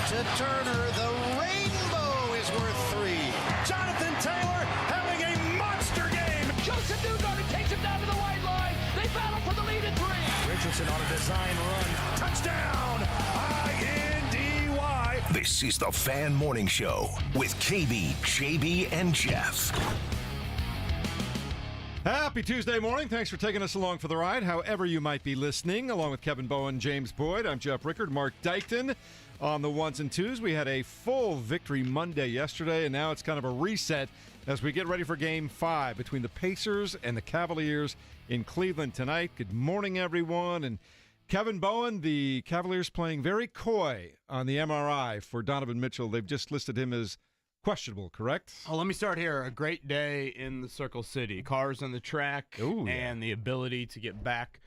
to Turner. The rainbow is worth 3. Jonathan Taylor having a monster game. Joseph Newgarden takes him down to the white line. They battle for the lead at 3. Richardson on a design run. Touchdown! I-N-D-Y. This is the Fan Morning Show with KB, JB, and Jeff. Happy Tuesday morning. Thanks for taking us along for the ride, however you might be listening. Along with Kevin Bowen, James Boyd, I'm Jeff Rickard, Mark Dykton on the ones and twos. We had a full victory Monday yesterday, and now it's kind of a reset as we get ready for Game 5 between the Pacers and the Cavaliers in Cleveland tonight. Good morning, everyone. And Kevin Bowen, the Cavaliers playing very coy on the MRI for Donovan Mitchell. They've just listed him as questionable, correct? Well, let me start here. A great day in the Circle City. Cars on the track. Ooh, and the ability to get back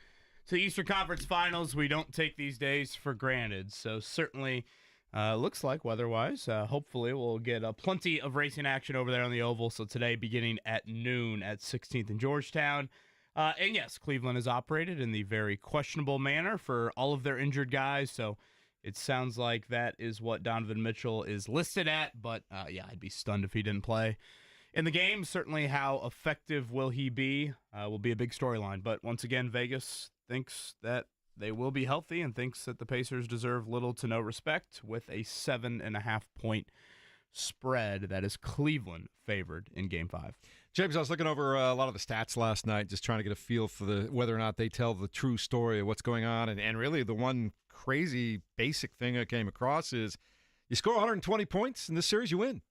to the Eastern Conference Finals. We don't take these days for granted. So certainly looks like weather-wise, hopefully we'll get plenty of racing action over there on the Oval. So today beginning at noon at 16th and Georgetown. And yes, Cleveland has operated in the very questionable manner for all of their injured guys. So it sounds like that is what Donovan Mitchell is listed at, but yeah, I'd be stunned if he didn't play in the game. Certainly how effective will he be will be a big storyline. But once again, Vegas thinks that they will be healthy and thinks that the Pacers deserve little to no respect with a 7.5-point spread that is Cleveland favored in Game 5. James, I was looking over a lot of the stats last night, just trying to get a feel for whether or not they tell the true story of what's going on. And really the one crazy basic thing I came across is you score 120 points in this series, you win.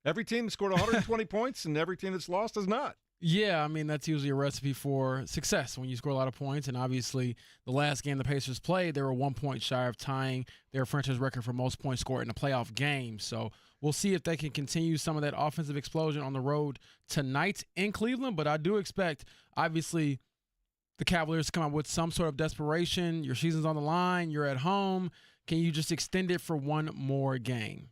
Every team that scored 120 points and every team that's lost does not. Yeah, I mean, that's usually a recipe for success when you score a lot of points. And obviously, the last game the Pacers played, they were 1 point shy of tying their franchise record for most points scored in a playoff game. So we'll see if they can continue some of that offensive explosion on the road tonight in Cleveland. But I do expect, obviously, the Cavaliers to come out with some sort of desperation. Your season's on the line. You're at home. Can you just extend it for one more game?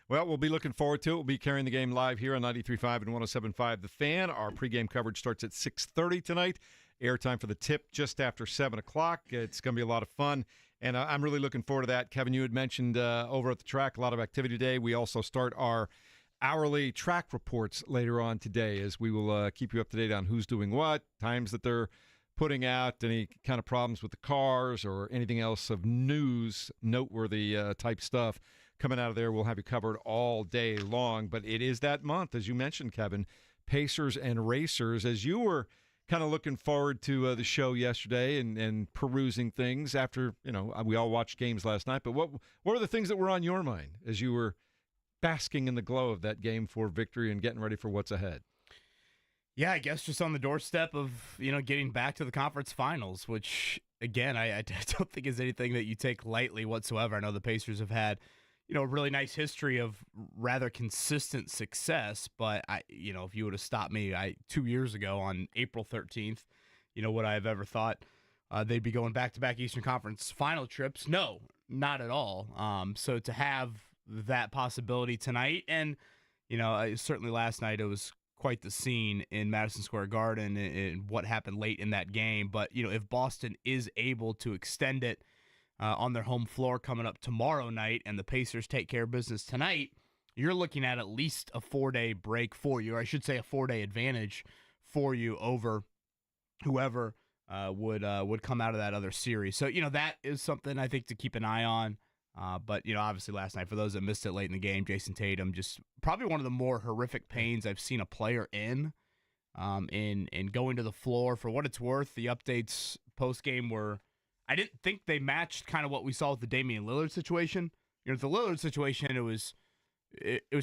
Well, we'll be looking forward to it. We'll be carrying the game live here on 93.5 and 107.5 The Fan. Our pregame coverage starts at 6:30 tonight. Airtime for the tip just after 7 o'clock. It's going to be a lot of fun, and I'm really looking forward to that. Kevin, you had mentioned over at the track a lot of activity today. We also start our hourly track reports later on today as we will keep you up to date on who's doing what, times that they're putting out, any kind of problems with the cars or anything else of news, noteworthy type stuff. Coming out of there, we'll have you covered all day long. But it is that month, as you mentioned, Kevin, Pacers and Racers. As you were kind of looking forward to the show yesterday and perusing things after, we all watched games last night. But what were the things that were on your mind as you were basking in the glow of that Game 4 victory and getting ready for what's ahead? Yeah, I guess just on the doorstep of, getting back to the conference finals, which, again, I don't think is anything that you take lightly whatsoever. I know the Pacers have had a really nice history of rather consistent success. But if you would have stopped me 2 years ago on April 13th, would I have ever thought they'd be going back-to-back Eastern Conference final trips? No, not at all. So to have that possibility tonight, and certainly last night it was quite the scene in Madison Square Garden and what happened late in that game. But if Boston is able to extend it on their home floor coming up tomorrow night, and the Pacers take care of business tonight, you're looking at least a 4-day break for you, or I should say a 4-day advantage for you over whoever would come out of that other series. So, that is something I think to keep an eye on. But, obviously last night, for those that missed it late in the game, Jason Tatum, just probably one of the more horrific pains I've seen a player in going to the floor. For what it's worth, the updates post-game were, I didn't think they matched kind of what we saw with the Damian Lillard situation. The Lillard situation, it was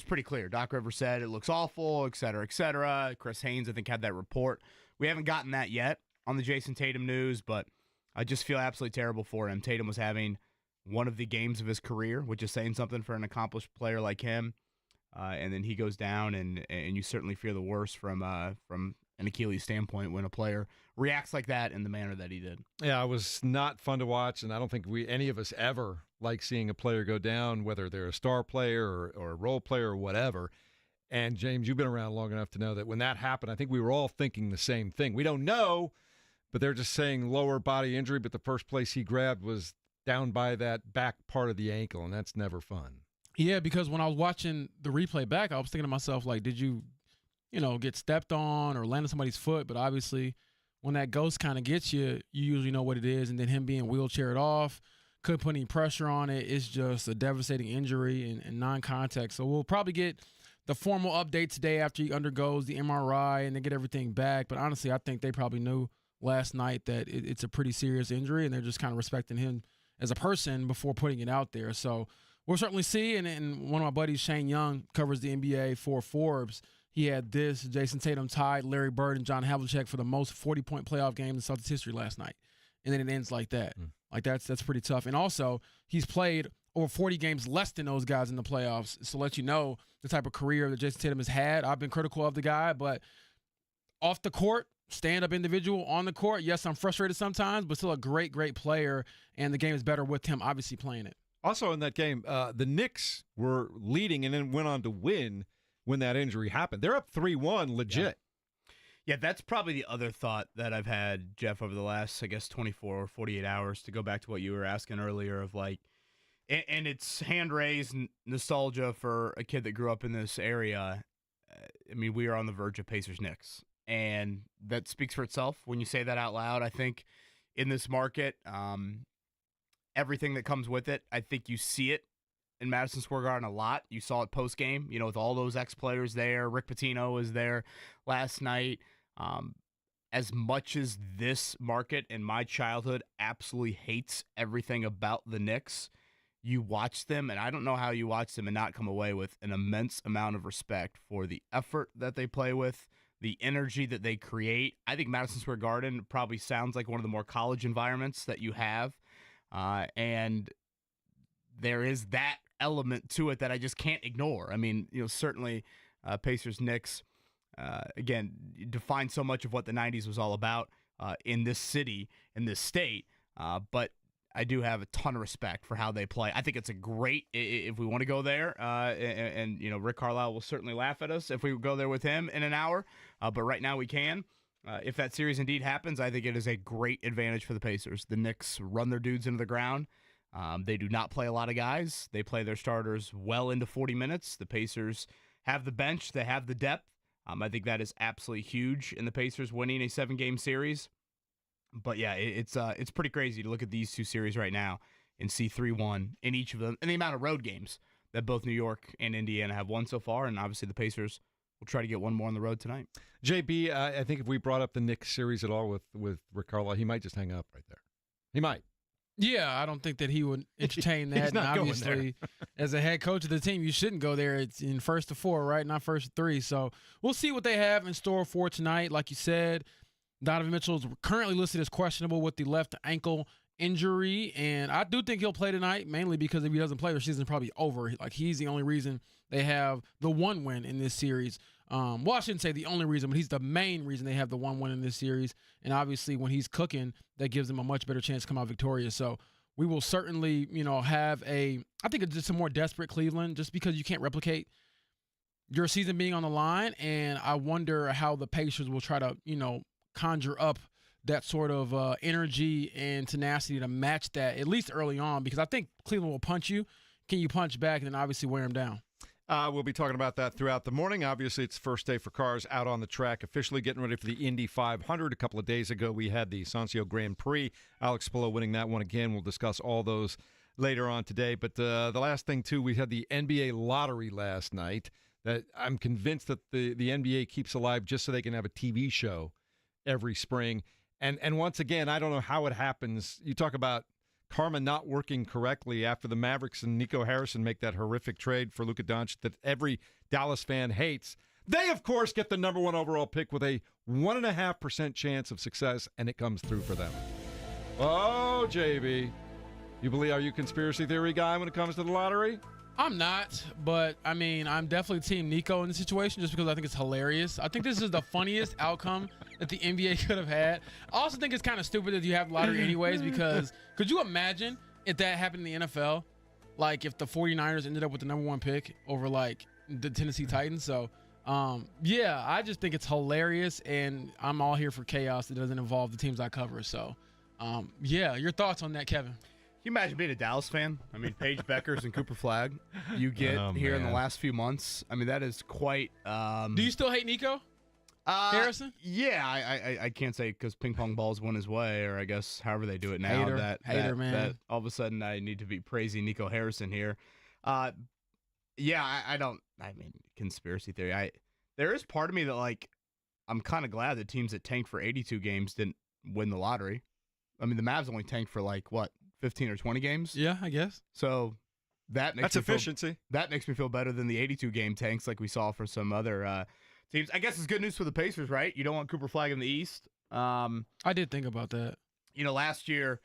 pretty clear. Doc Rivers said it looks awful, et cetera, et cetera. Chris Haynes, I think, had that report. We haven't gotten that yet on the Jason Tatum news, but I just feel absolutely terrible for him. Tatum was having one of the games of his career, which is saying something for an accomplished player like him. And then he goes down, and you certainly fear the worst from an Achilles standpoint when a player reacts like that in the manner that he did. Yeah, it was not fun to watch, and I don't think any of us ever like seeing a player go down, whether they're a star player or a role player or whatever. And, James, you've been around long enough to know that when that happened, I think we were all thinking the same thing. We don't know, but they're just saying lower body injury, but the first place he grabbed was down by that back part of the ankle, and that's never fun. Yeah, because when I was watching the replay back, I was thinking to myself, like, did you get stepped on or land on somebody's foot? But obviously, when that ghost kind of gets you, you usually know what it is. And then him being wheelchaired off, couldn't put any pressure on it. It's just a devastating injury and non-contact. So we'll probably get the formal update today after he undergoes the MRI and they get everything back. But honestly, I think they probably knew last night that it's a pretty serious injury, and they're just kind of respecting him as a person before putting it out there. So we'll certainly see. And one of my buddies, Shane Young, covers the NBA for Forbes. He had this: Jason Tatum tied Larry Bird and John Havlicek for the most 40-point playoff game in Celtics history last night. And then it ends like that. Like that's pretty tough. And also, he's played over 40 games less than those guys in the playoffs. So let you know the type of career that Jason Tatum has had. I've been critical of the guy, but off the court, stand-up individual. On the court, yes, I'm frustrated sometimes, but still a great, great player, and the game is better with him obviously playing it. Also in that game, the Knicks were leading and then went on to win when that injury happened. They're up 3-1 legit. Yeah, that's probably the other thought that I've had, Jeff, over the last, I guess, 24 or 48 hours, to go back to what you were asking earlier of like, and it's hand-raised nostalgia for a kid that grew up in this area. I mean, we are on the verge of Pacers-Knicks, and that speaks for itself when you say that out loud. I think in this market, everything that comes with it, I think you see it in Madison Square Garden a lot. You saw it post-game, with all those ex-players there. Rick Pitino was there last night. As much as this market in my childhood absolutely hates everything about the Knicks, you watch them, and I don't know how you watch them and not come away with an immense amount of respect for the effort that they play with, the energy that they create. I think Madison Square Garden probably sounds like one of the more college environments that you have, and there is that element to it that I just can't ignore. I mean, certainly Pacers-Knicks, again, define so much of what the 90s was all about in this city, in this state, but I do have a ton of respect for how they play. I think it's a great, if we want to go there, and Rick Carlisle will certainly laugh at us if we go there with him in an hour, but right now we can. If that series indeed happens, I think it is a great advantage for the Pacers. The Knicks run their dudes into the ground. They do not play a lot of guys. They play their starters well into 40 minutes. The Pacers have the bench. They have the depth. I think that is absolutely huge in the Pacers winning a 7-game series. But yeah, it's pretty crazy to look at these two series right now and see 3-1 in each of them, and the amount of road games that both New York and Indiana have won so far, and obviously the Pacers will try to get one more on the road tonight. JB, I think if we brought up the Knicks series at all with Rick Carlisle, he might just hang up right there. He might. Yeah, I don't think that he would entertain that. He's not and obviously, going as a head coach of the team, you shouldn't go there. It's in first to 4, right? Not first to 3. So we'll see what they have in store for tonight. Like you said, Donovan Mitchell is currently listed as questionable with the left ankle injury, and I do think he'll play tonight, mainly because if he doesn't play, the season's probably over. Like, he's the only reason they have the one win in this series. Well, I shouldn't say the only reason, but he's the main reason they have the one win in this series. And obviously, when he's cooking, that gives them a much better chance to come out victorious. So we will certainly, have I think it's just a more desperate Cleveland, just because you can't replicate your season being on the line. And I wonder how the Pacers will try to, conjure up that sort of energy and tenacity to match that, at least early on, because I think Cleveland will punch you. Can you punch back and then obviously wear them down? We'll be talking about that throughout the morning. Obviously, it's first day for cars out on the track, officially getting ready for the Indy 500. A couple of days ago, we had the Sancio Grand Prix. Alex Palou winning that one again. We'll discuss all those later on today. But the last thing, too, we had the NBA lottery last night that I'm convinced that the NBA keeps alive just so they can have a TV show every spring. And once again, I don't know how it happens. You talk about karma not working correctly after the Mavericks and Nico Harrison make that horrific trade for Luka Doncic that every Dallas fan hates. They, of course, get the number 1 overall pick with a 1.5% chance of success, and it comes through for them. Oh, JB, are you a conspiracy theory guy when it comes to the lottery? I'm not, but I'm definitely team Nico in this situation just because I think it's hilarious. I think this is the funniest outcome that the NBA could have had. I also think it's kind of stupid that you have the lottery anyways, because could you imagine if that happened in the NFL? Like if the 49ers ended up with the number 1 pick over like the Tennessee Titans. So, yeah, I just think it's hilarious, and I'm all here for chaos that doesn't involve the teams I cover. So, yeah, your thoughts on that, Kevin? you imagine being a Dallas fan? I mean, Paige Beckers and Cooper Flagg you get here in the last few months. I mean, that is quite. Do you still hate Nico Harrison? Yeah, I can't say because ping pong balls went his way, or I guess however they do it now. Hater, man. That all of a sudden I need to be praising Nico Harrison here. Yeah, I don't. I mean, conspiracy theory. There is part of me that like I'm kind of glad the teams that tanked for 82 games didn't win the lottery. I mean, the Mavs only tanked for like what 15 or 20 games. Yeah, I guess. So that's efficiency. That makes me feel better than the 82 game tanks like we saw for some other teams. I guess it's good news for the Pacers, right? You don't want Cooper Flagg in the East. I did think about that. You know, last year,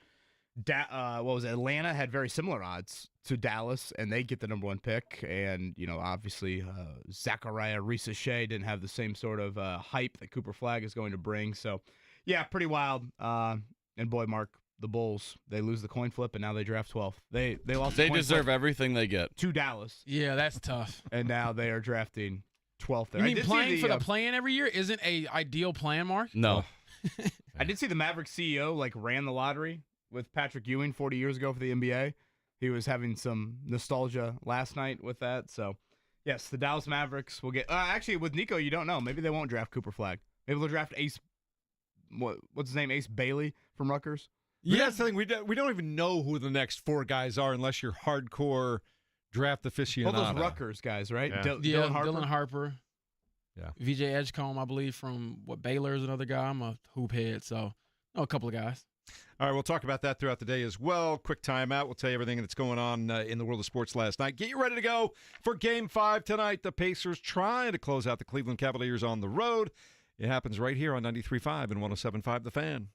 what was it? Atlanta had very similar odds to Dallas, and they get the number 1 pick. And, you know, obviously, Zachariah Risa-Shea didn't have the same sort of hype that Cooper Flagg is going to bring. So, yeah, pretty wild. And boy, Mark, the Bulls, they lose the coin flip, and now they draft 12th. They lost. They deserve everything they get. To Dallas. Yeah, that's tough. And now they are drafting 12th there. You mean playing for the play-in every year isn't a ideal plan, Mark? No. I did see the Mavericks CEO like ran the lottery with Patrick Ewing 40 years ago for the NBA. He was having some nostalgia last night with that. So, yes, the Dallas Mavericks will get. Actually, with Nico, you don't know. Maybe they won't draft Cooper Flagg. Maybe they'll draft Ace. What's his name? Ace Bailey from Rutgers. Yeah, that's the thing. We don't even know who the next 4 guys are unless you're hardcore draft aficionado. Well, those Rutgers guys, right? Yeah. Dylan Harper. Yeah. VJ Edgecombe, I believe, from Baylor is another guy. I'm a hoop head, so a couple of guys. All right, we'll talk about that throughout the day as well. Quick timeout. We'll tell you everything that's going on in the world of sports last night. Get you ready to go for Game 5 tonight. The Pacers trying to close out the Cleveland Cavaliers on the road. It happens right here on 93.5 and 107.5 The Fan.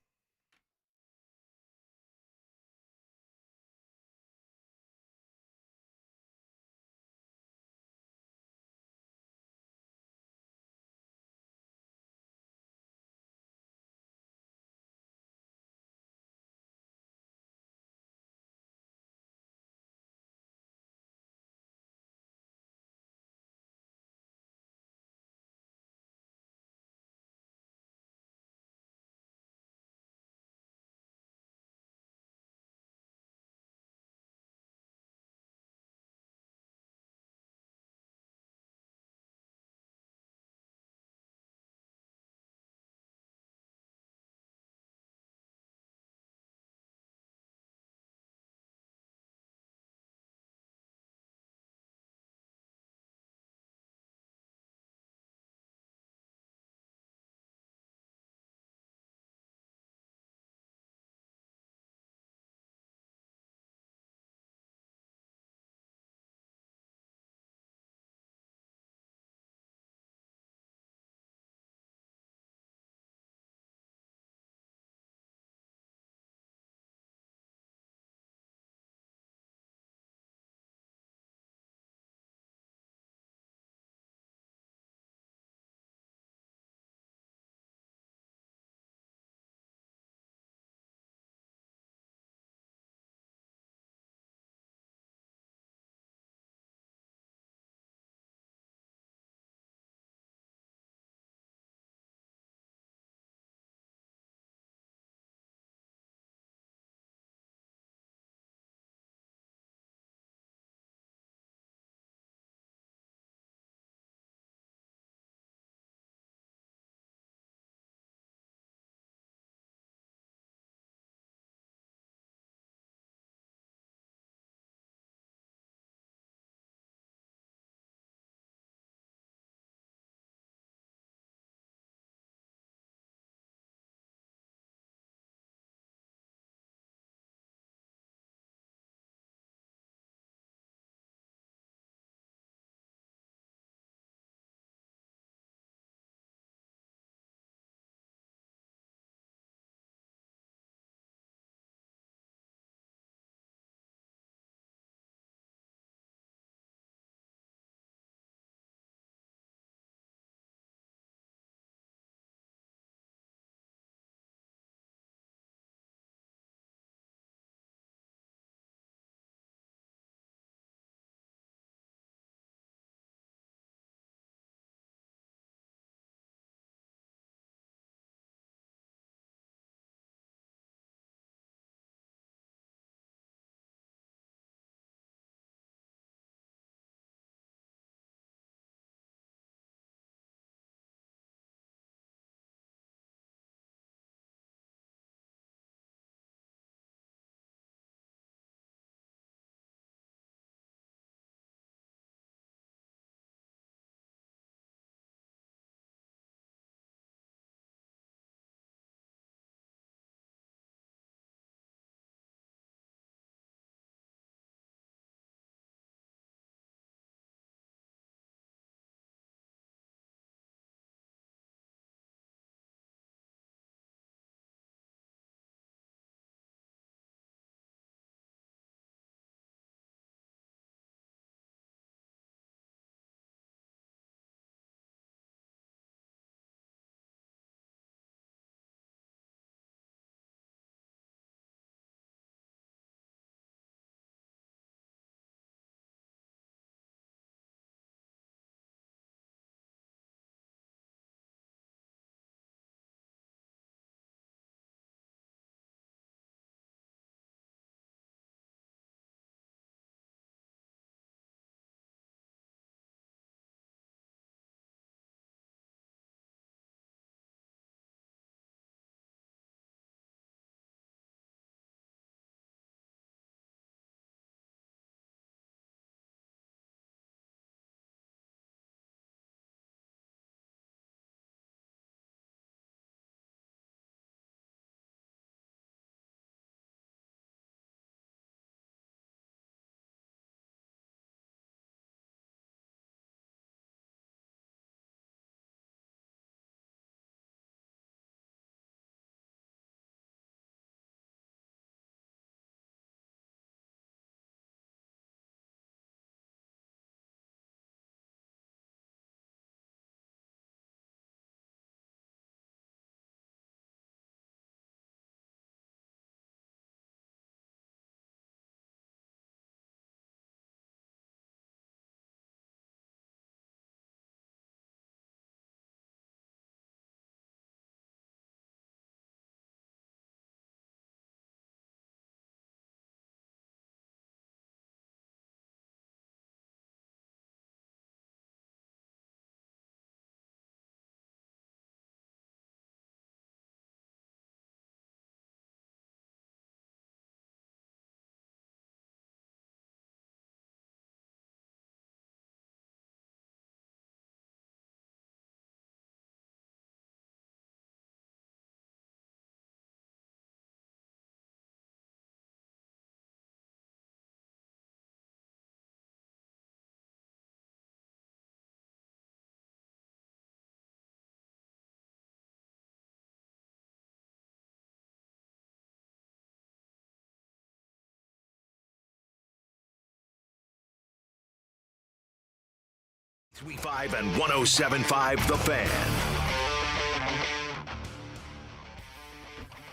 95 and 107.5 The Fan.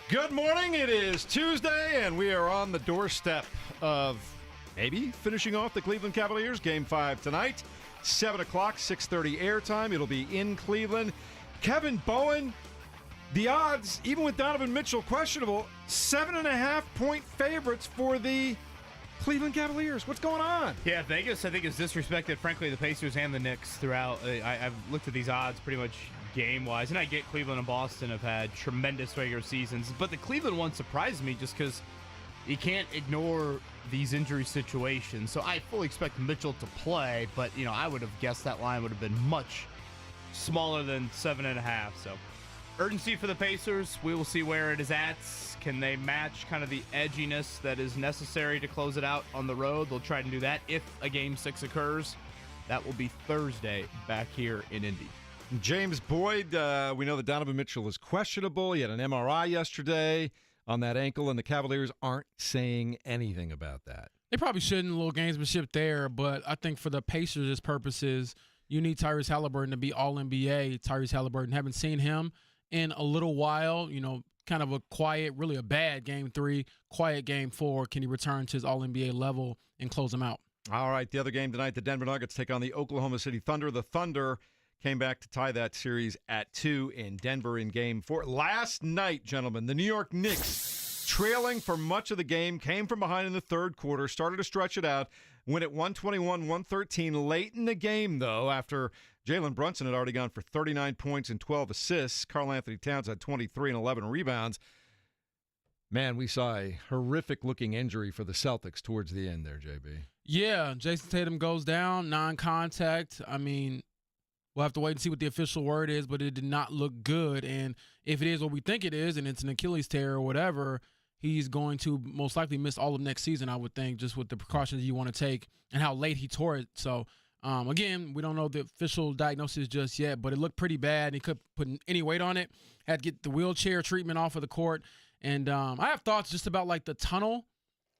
Good morning. It is Tuesday, and we are on the doorstep of maybe finishing off the Cleveland Cavaliers. Game 5 tonight, 7 o'clock, 6:30 airtime. It'll be in Cleveland. Kevin Bowen, the odds, even with Donovan Mitchell questionable, 7.5-point favorites for the Cleveland Cavaliers. What's going on? Yeah, Vegas, I think, has disrespected, frankly, the Pacers and the Knicks throughout. I've looked at these odds pretty much game-wise, and I get Cleveland and Boston have had tremendous regular seasons, but the Cleveland one surprised me just because you can't ignore these injury situations. So I fully expect Mitchell to play, but, I would have guessed that line would have been much smaller than 7.5. So urgency for the Pacers. We will see where it is at. Can they match kind of the edginess that is necessary to close it out on the road? They'll try to do that if a Game 6 occurs. That will be Thursday back here in Indy. James Boyd, we know that Donovan Mitchell is questionable. He had an MRI yesterday on that ankle, and the Cavaliers aren't saying anything about that. They probably shouldn't, a little gamesmanship there, but I think for the Pacers' purposes, you need Tyrese Halliburton to be All-NBA. Tyrese Halliburton, haven't seen him in a little while, kind of a quiet, really a bad Game 3, quiet Game 4. Can he return to his All-NBA level and close him out? All right, the other game tonight, the Denver Nuggets take on the Oklahoma City Thunder. The Thunder came back to tie that series at 2 in Denver in Game 4. Last night, gentlemen, the New York Knicks, trailing for much of the game, came from behind in the third quarter, started to stretch it out, went at 121-113 late in the game, though, after Jalen Brunson had already gone for 39 points and 12 assists. Karl Anthony Towns had 23 and 11 rebounds. Man, we saw a horrific-looking injury for the Celtics towards the end there, JB. Yeah, Jason Tatum goes down, non-contact. We'll have to wait and see what the official word is, but it did not look good. And if it is what we think it is, and it's an Achilles tear or whatever, he's going to most likely miss all of next season, I would think, just with the precautions you want to take and how late he tore it. So, again, we don't know the official diagnosis just yet, but it looked pretty bad. He couldn't put any weight on it. Had to get the wheelchair treatment off of the court. And I have thoughts just about, like, the tunnel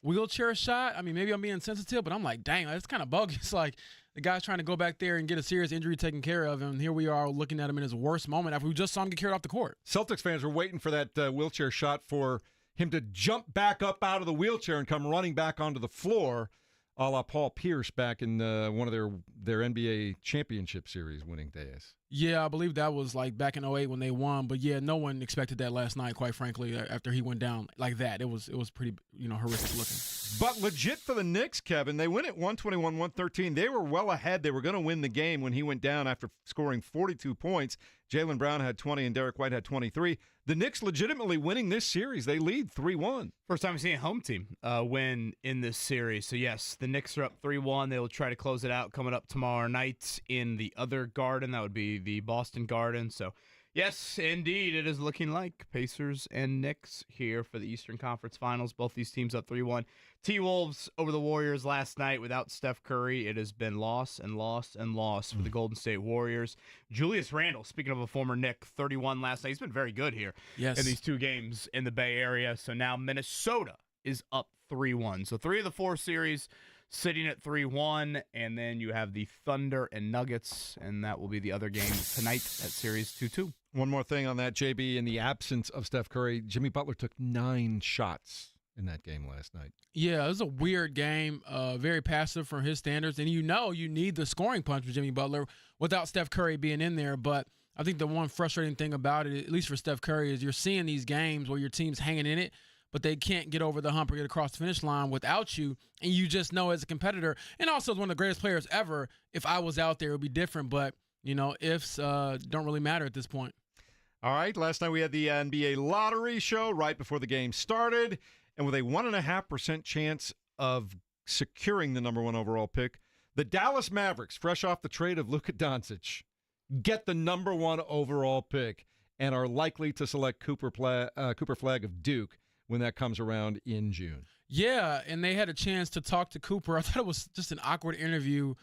wheelchair shot. Maybe I'm being sensitive, but I'm like, dang, that's kind of bogus. Like, the guy's trying to go back there and get a serious injury taken care of, and here we are looking at him in his worst moment after we just saw him get carried off the court. Celtics fans were waiting for that wheelchair shot for him to jump back up out of the wheelchair and come running back onto the floor, a la Paul Pierce back in one of their NBA championship series winning days. Yeah, I believe that was like back in 2008 when they won. But, yeah, no one expected that last night, quite frankly, after he went down like that. It was pretty, horrific looking. But legit for the Knicks, Kevin, they win at 121-113. They were well ahead. They were going to win the game when he went down after scoring 42 points. Jaylen Brown had 20 and Derek White had 23. The Knicks legitimately winning this series. They lead 3-1. First time we've seen a home team win in this series. So, yes, the Knicks are up 3-1. They will try to close it out coming up tomorrow night in the other Garden. That would be the Boston Garden. So, yes, indeed, it is looking like Pacers and Knicks here for the Eastern Conference Finals. Both these teams up 3-1. T-Wolves over the Warriors last night without Steph Curry. It has been loss and loss and loss for the Golden State Warriors. Julius Randle, speaking of a former Knick, 31 last night. He's been very good here in these two games in the Bay Area. So now Minnesota is up 3-1. So 3 of the 4 series sitting at 3-1, and then you have the Thunder and Nuggets, and that will be the other game tonight at Series 2-2. One more thing on that, JB. In the absence of Steph Curry, Jimmy Butler took 9 shots in that game last night. Yeah, it was a weird game, very passive from his standards, and you need the scoring punch with Jimmy Butler without Steph Curry being in there, but I think the one frustrating thing about it, at least for Steph Curry, is you're seeing these games where your team's hanging in it, but they can't get over the hump or get across the finish line without you, and you just know as a competitor, and also as one of the greatest players ever, if I was out there, it would be different, but, ifs don't really matter at this point. All right, last night we had the NBA lottery show right before the game started, and with a 1.5% chance of securing the number 1 overall pick, the Dallas Mavericks, fresh off the trade of Luka Doncic, get the number 1 overall pick and are likely to select Cooper Flagg of Duke when that comes around in June. Yeah, and they had a chance to talk to Cooper. I thought it was just an awkward interview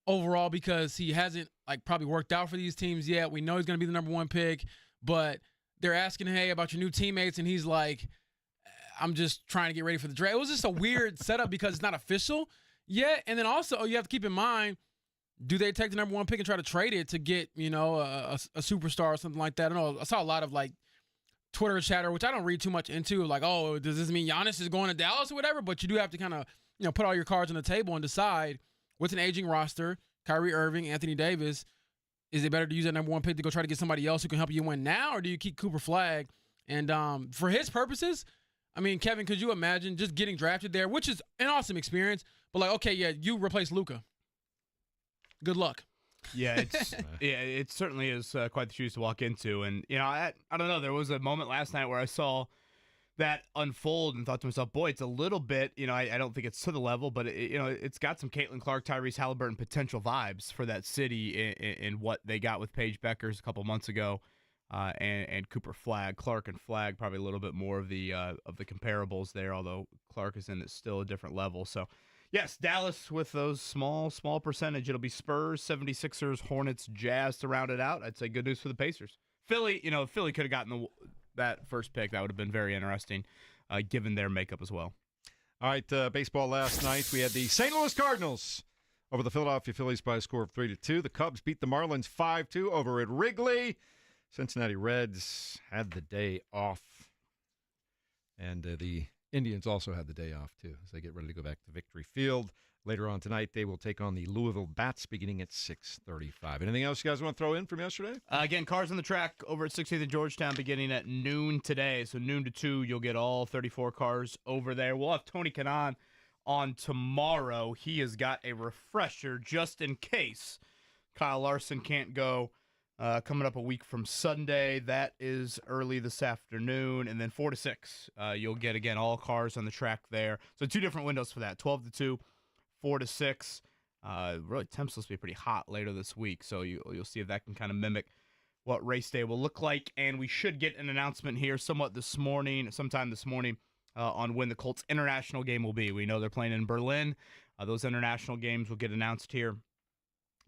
overall because he hasn't probably worked out for these teams yet. We know he's going to be the number 1 pick, but they're asking, hey, about your new teammates, and he's like, I'm just trying to get ready for the draft. It was just a weird setup because it's not official yet. And then also, you have to keep in mind, do they take the number 1 pick and try to trade it to get, a superstar or something like that? I don't know. I saw a lot of like Twitter chatter, which I don't read too much into, like, oh, does this mean Giannis is going to Dallas or whatever? But you do have to kind of, put all your cards on the table and decide with an aging roster, Kyrie Irving, Anthony Davis, is it better to use that number 1 pick to go try to get somebody else who can help you win now, or do you keep Cooper Flagg? And for his purposes, I mean, Kevin, could you imagine just getting drafted there, which is an awesome experience, but like, okay, yeah, you replace Luka. Good luck. Yeah, it certainly is quite the shoes to walk into. And, I don't know. There was a moment last night where I saw that unfold and thought to myself, boy, it's a little bit, I don't think it's to the level, but, it's got some Caitlin Clark, Tyrese Halliburton potential vibes for that city in what they got with Paige Beckers a couple months ago and Cooper Flagg. Clark and Flagg probably a little bit more of the comparables there, although Clark is in still a different level. So, yes, Dallas with those small percentage. It'll be Spurs, 76ers, Hornets, Jazz to round it out. I'd say good news for the Pacers. Philly, Philly could have gotten that first pick. That would have been very interesting, given their makeup as well. All right, baseball last night. We had the St. Louis Cardinals over the Philadelphia Phillies by a score of 3-2. The Cubs beat the Marlins 5-2 over at Wrigley. Cincinnati Reds had the day off. And the Indians also had the day off, too, as they get ready to go back to Victory Field. Later on tonight, they will take on the Louisville Bats beginning at 6:35. Anything else you guys want to throw in from yesterday? Again, cars on the track over at 60th and Georgetown beginning at noon today. So noon to 2, you'll get all 34 cars over there. We'll have Tony Kanaan on tomorrow. He has got a refresher just in case Kyle Larson can't go. Coming up a week from Sunday. That is early this afternoon. And then 4 to 6, you'll get, again, all cars on the track there. So 2 different windows for that, 12 to 2, 4 to 6. Really, temps supposed to be pretty hot later this week. So you'll see if that can kind of mimic what race day will look like. And we should get an announcement here sometime this morning, on when the Colts international game will be. We know they're playing in Berlin. Those international games will get announced here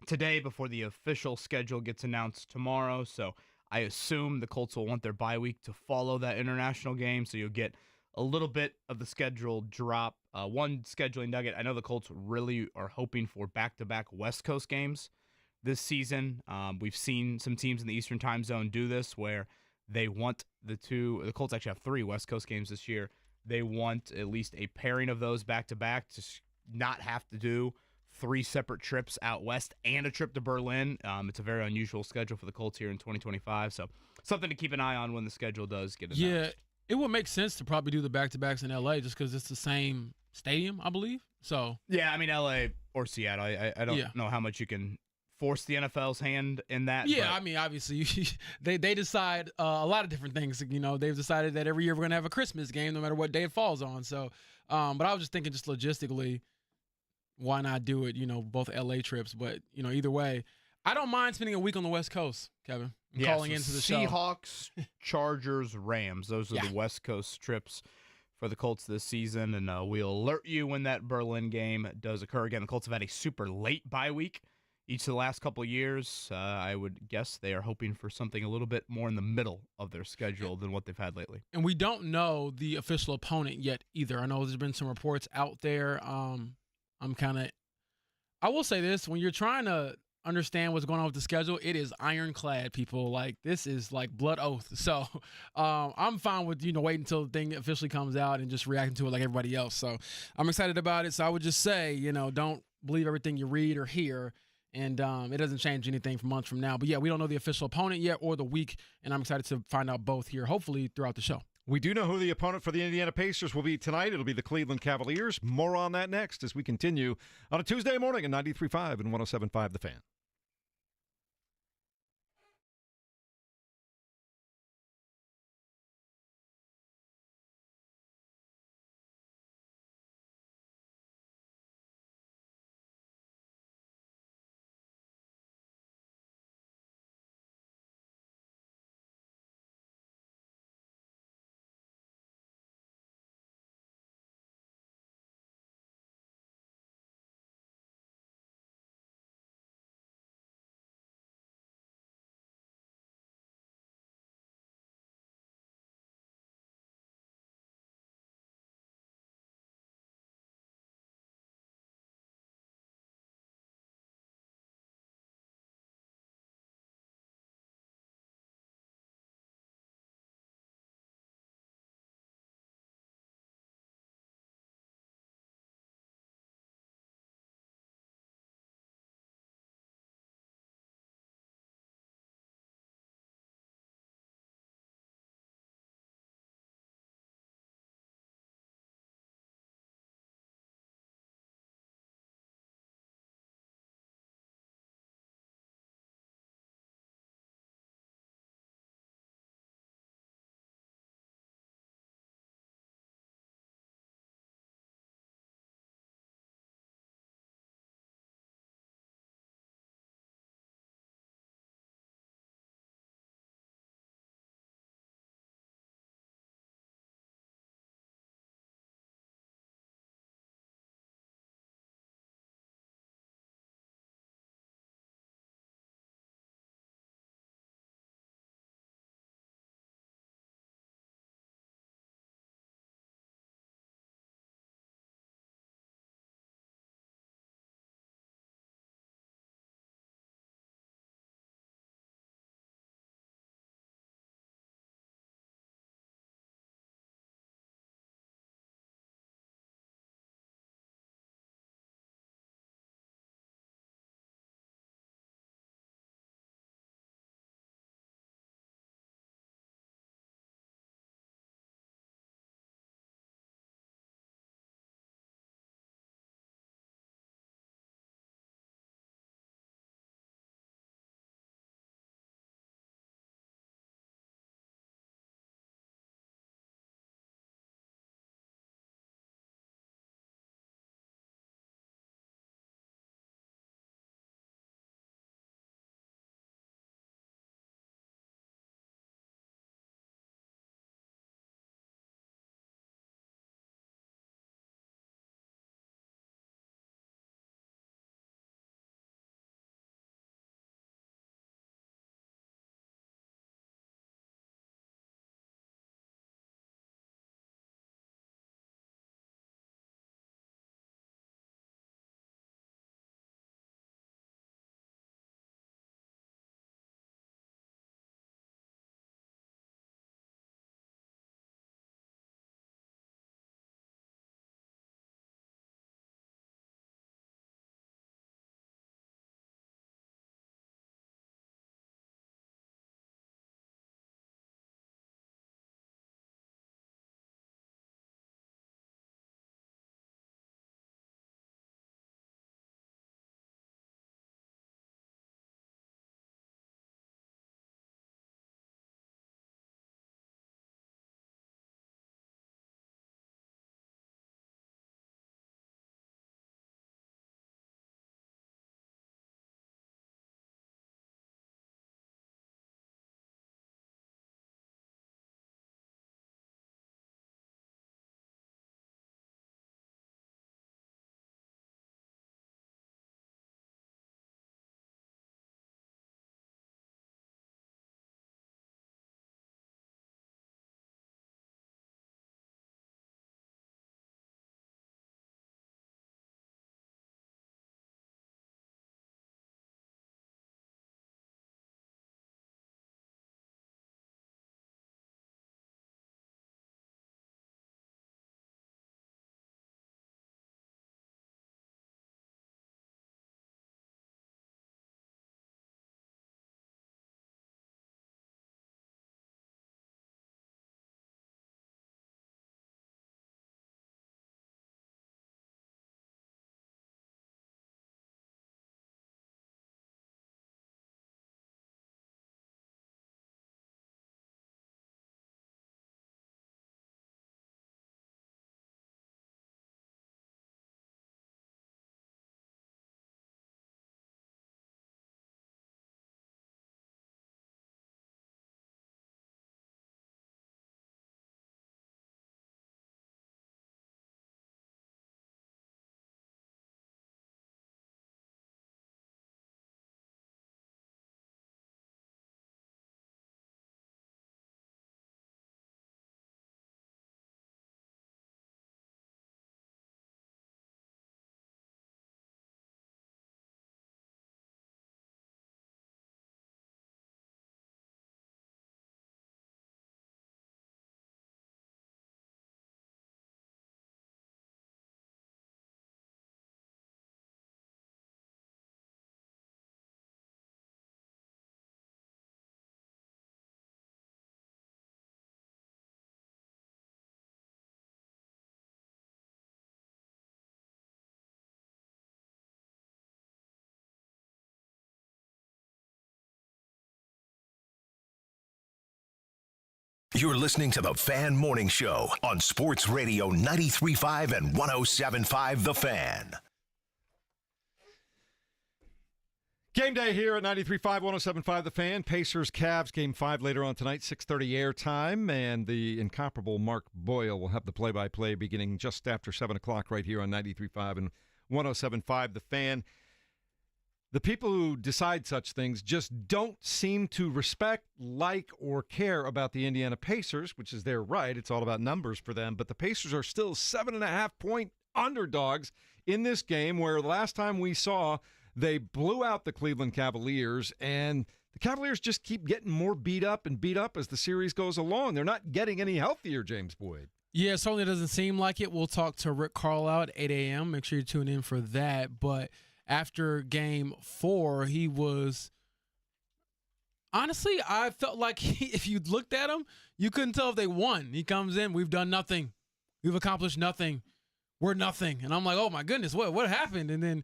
today before the official schedule gets announced tomorrow. So I assume the Colts will want their bye week to follow that international game. So you'll get a little bit of the schedule drop. One scheduling nugget. I know the Colts really are hoping for back-to-back West Coast games this season. We've seen some teams in the Eastern time zone do this where they want the Colts actually have 3 West Coast games this year. They want at least a pairing of those back-to-back to not have to do 3 separate trips out west and a trip to Berlin. It's a very unusual schedule for the Colts here in 2025. So something to keep an eye on when the schedule does get announced. Yeah, it would make sense to probably do the back-to-backs in L.A. just because it's the same stadium, I believe. So yeah, I mean, L.A. or Seattle. I don't know how much you can force the NFL's hand in that. Yeah, I mean, obviously, they decide a lot of different things. They've decided that every year we're going to have a Christmas game no matter what day it falls on. So, but I was just thinking just logistically, why not do it, both LA trips? But, either way, I don't mind spending a week on the West Coast, Kevin, calling into the show. Seahawks, Chargers, Rams. Those are the West Coast trips for the Colts this season, and we'll alert you when that Berlin game does occur. Again, the Colts have had a super late bye week each of the last couple of years. I would guess they are hoping for something a little bit more in the middle of their schedule than what they've had lately. And we don't know the official opponent yet either. I know there's been some reports out there. I will say this, when you're trying to understand what's going on with the schedule, it is ironclad, people. Like, this is like blood oath. So I'm fine with, waiting until the thing officially comes out and just reacting to it like everybody else. So I'm excited about it. So I would just say, don't believe everything you read or hear. And it doesn't change anything for months from now. But, yeah, we don't know the official opponent yet or the week, and I'm excited to find out both here, hopefully throughout the show. We do know who the opponent for the Indiana Pacers will be tonight. It'll be the Cleveland Cavaliers. More on that next as we continue on a Tuesday morning at 93.5 and 107.5 The Fan. You're listening to the Fan Morning Show on Sports Radio 93.5 and 107.5 The Fan. Game day here at 93.5, 107.5 The Fan. Pacers, Cavs, Game 5 later on tonight, 6:30 airtime. And the incomparable Mark Boyle will have the play-by-play beginning just after 7 o'clock right here on 93.5 and 107.5 The Fan. The people who decide such things just don't seem to respect, like, or care about the Indiana Pacers, which is their right. It's all about numbers for them. But the Pacers are still 7.5-point underdogs in this game, where the last time we saw, they blew out the Cleveland Cavaliers, and the Cavaliers just keep getting more beat up as the series goes along. They're not getting any healthier, James Boyd. Yeah, it certainly doesn't seem like it. We'll talk to Rick Carlisle at 8 a.m. Make sure you tune in for that. But after Game 4, he was – honestly, I felt like if you looked at him, you couldn't tell if they won. He comes in, we've done nothing. We've accomplished nothing. We're nothing. And I'm like, oh, my goodness, what happened? And then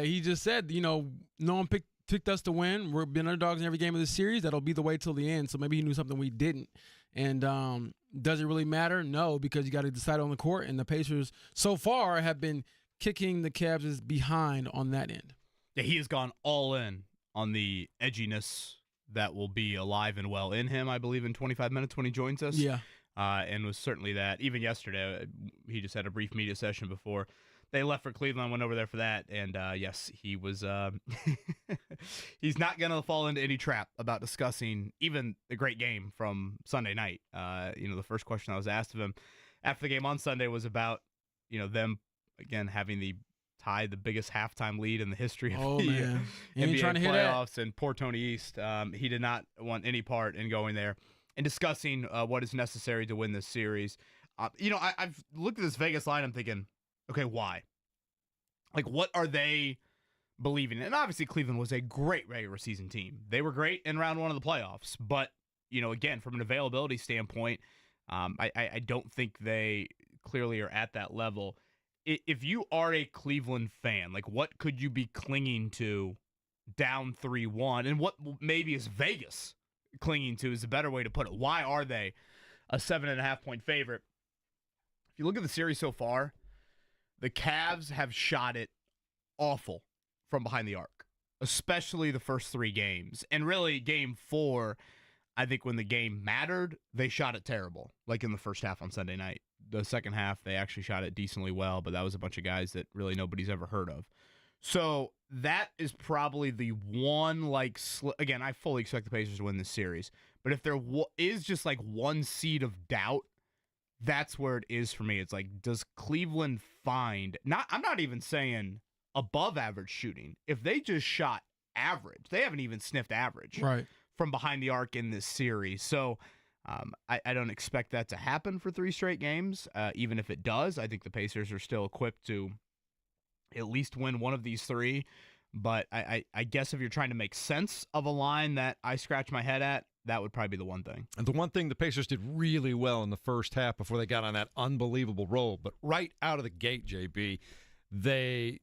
he just said, no one picked us to win. We've been underdogs in every game of the series. That'll be the way till the end. So maybe he knew something we didn't. And does it really matter? No, because you got to decide on the court. And the Pacers so far have been kicking the Cavs behind on that end. Yeah, he has gone all in on the edginess that will be alive and well in him, I believe, in 25 minutes when he joins us. Yeah. And was certainly that. Even yesterday, he just had a brief media session before they left for Cleveland. Went over there for that, and yes, he was. He's not going to fall into any trap about discussing even the great game from Sunday night. The first question I was asked of him after the game on Sunday was about them again having the biggest halftime lead in the history of the NBA trying to hear playoffs, and poor Tony East. He did not want any part in going there and discussing what is necessary to win this series. I've looked at this Vegas line. I'm thinking, okay, why? Like, what are they believing? And obviously, Cleveland was a great regular season team. They were great in round one of the playoffs. But, again, from an availability standpoint, I don't think they clearly are at that level. If you are a Cleveland fan, like, what could you be clinging to down 3-1? And what maybe is Vegas clinging to is a better way to put it. Why are they a 7.5-point favorite? If you look at the series so far, the Cavs have shot it awful from behind the arc, especially the first 3 games. And really, Game 4, I think when the game mattered, they shot it terrible, like in the first half on Sunday night. The second half, they actually shot it decently well, but that was a bunch of guys that really nobody's ever heard of. So that is probably the one, again, I fully expect the Pacers to win this series. But if there is just like one seed of doubt, that's where it is for me. It's like, does Cleveland find, I'm not even saying above average shooting. If they just shot average, they haven't even sniffed average from behind the arc in this series. So I don't expect that to happen for 3 straight games. Even if it does, I think the Pacers are still equipped to at least win one of these 3. But I guess if you're trying to make sense of a line that I scratch my head at, that would probably be the one thing. And the one thing the Pacers did really well in the first half before they got on that unbelievable roll, but right out of the gate, JB, they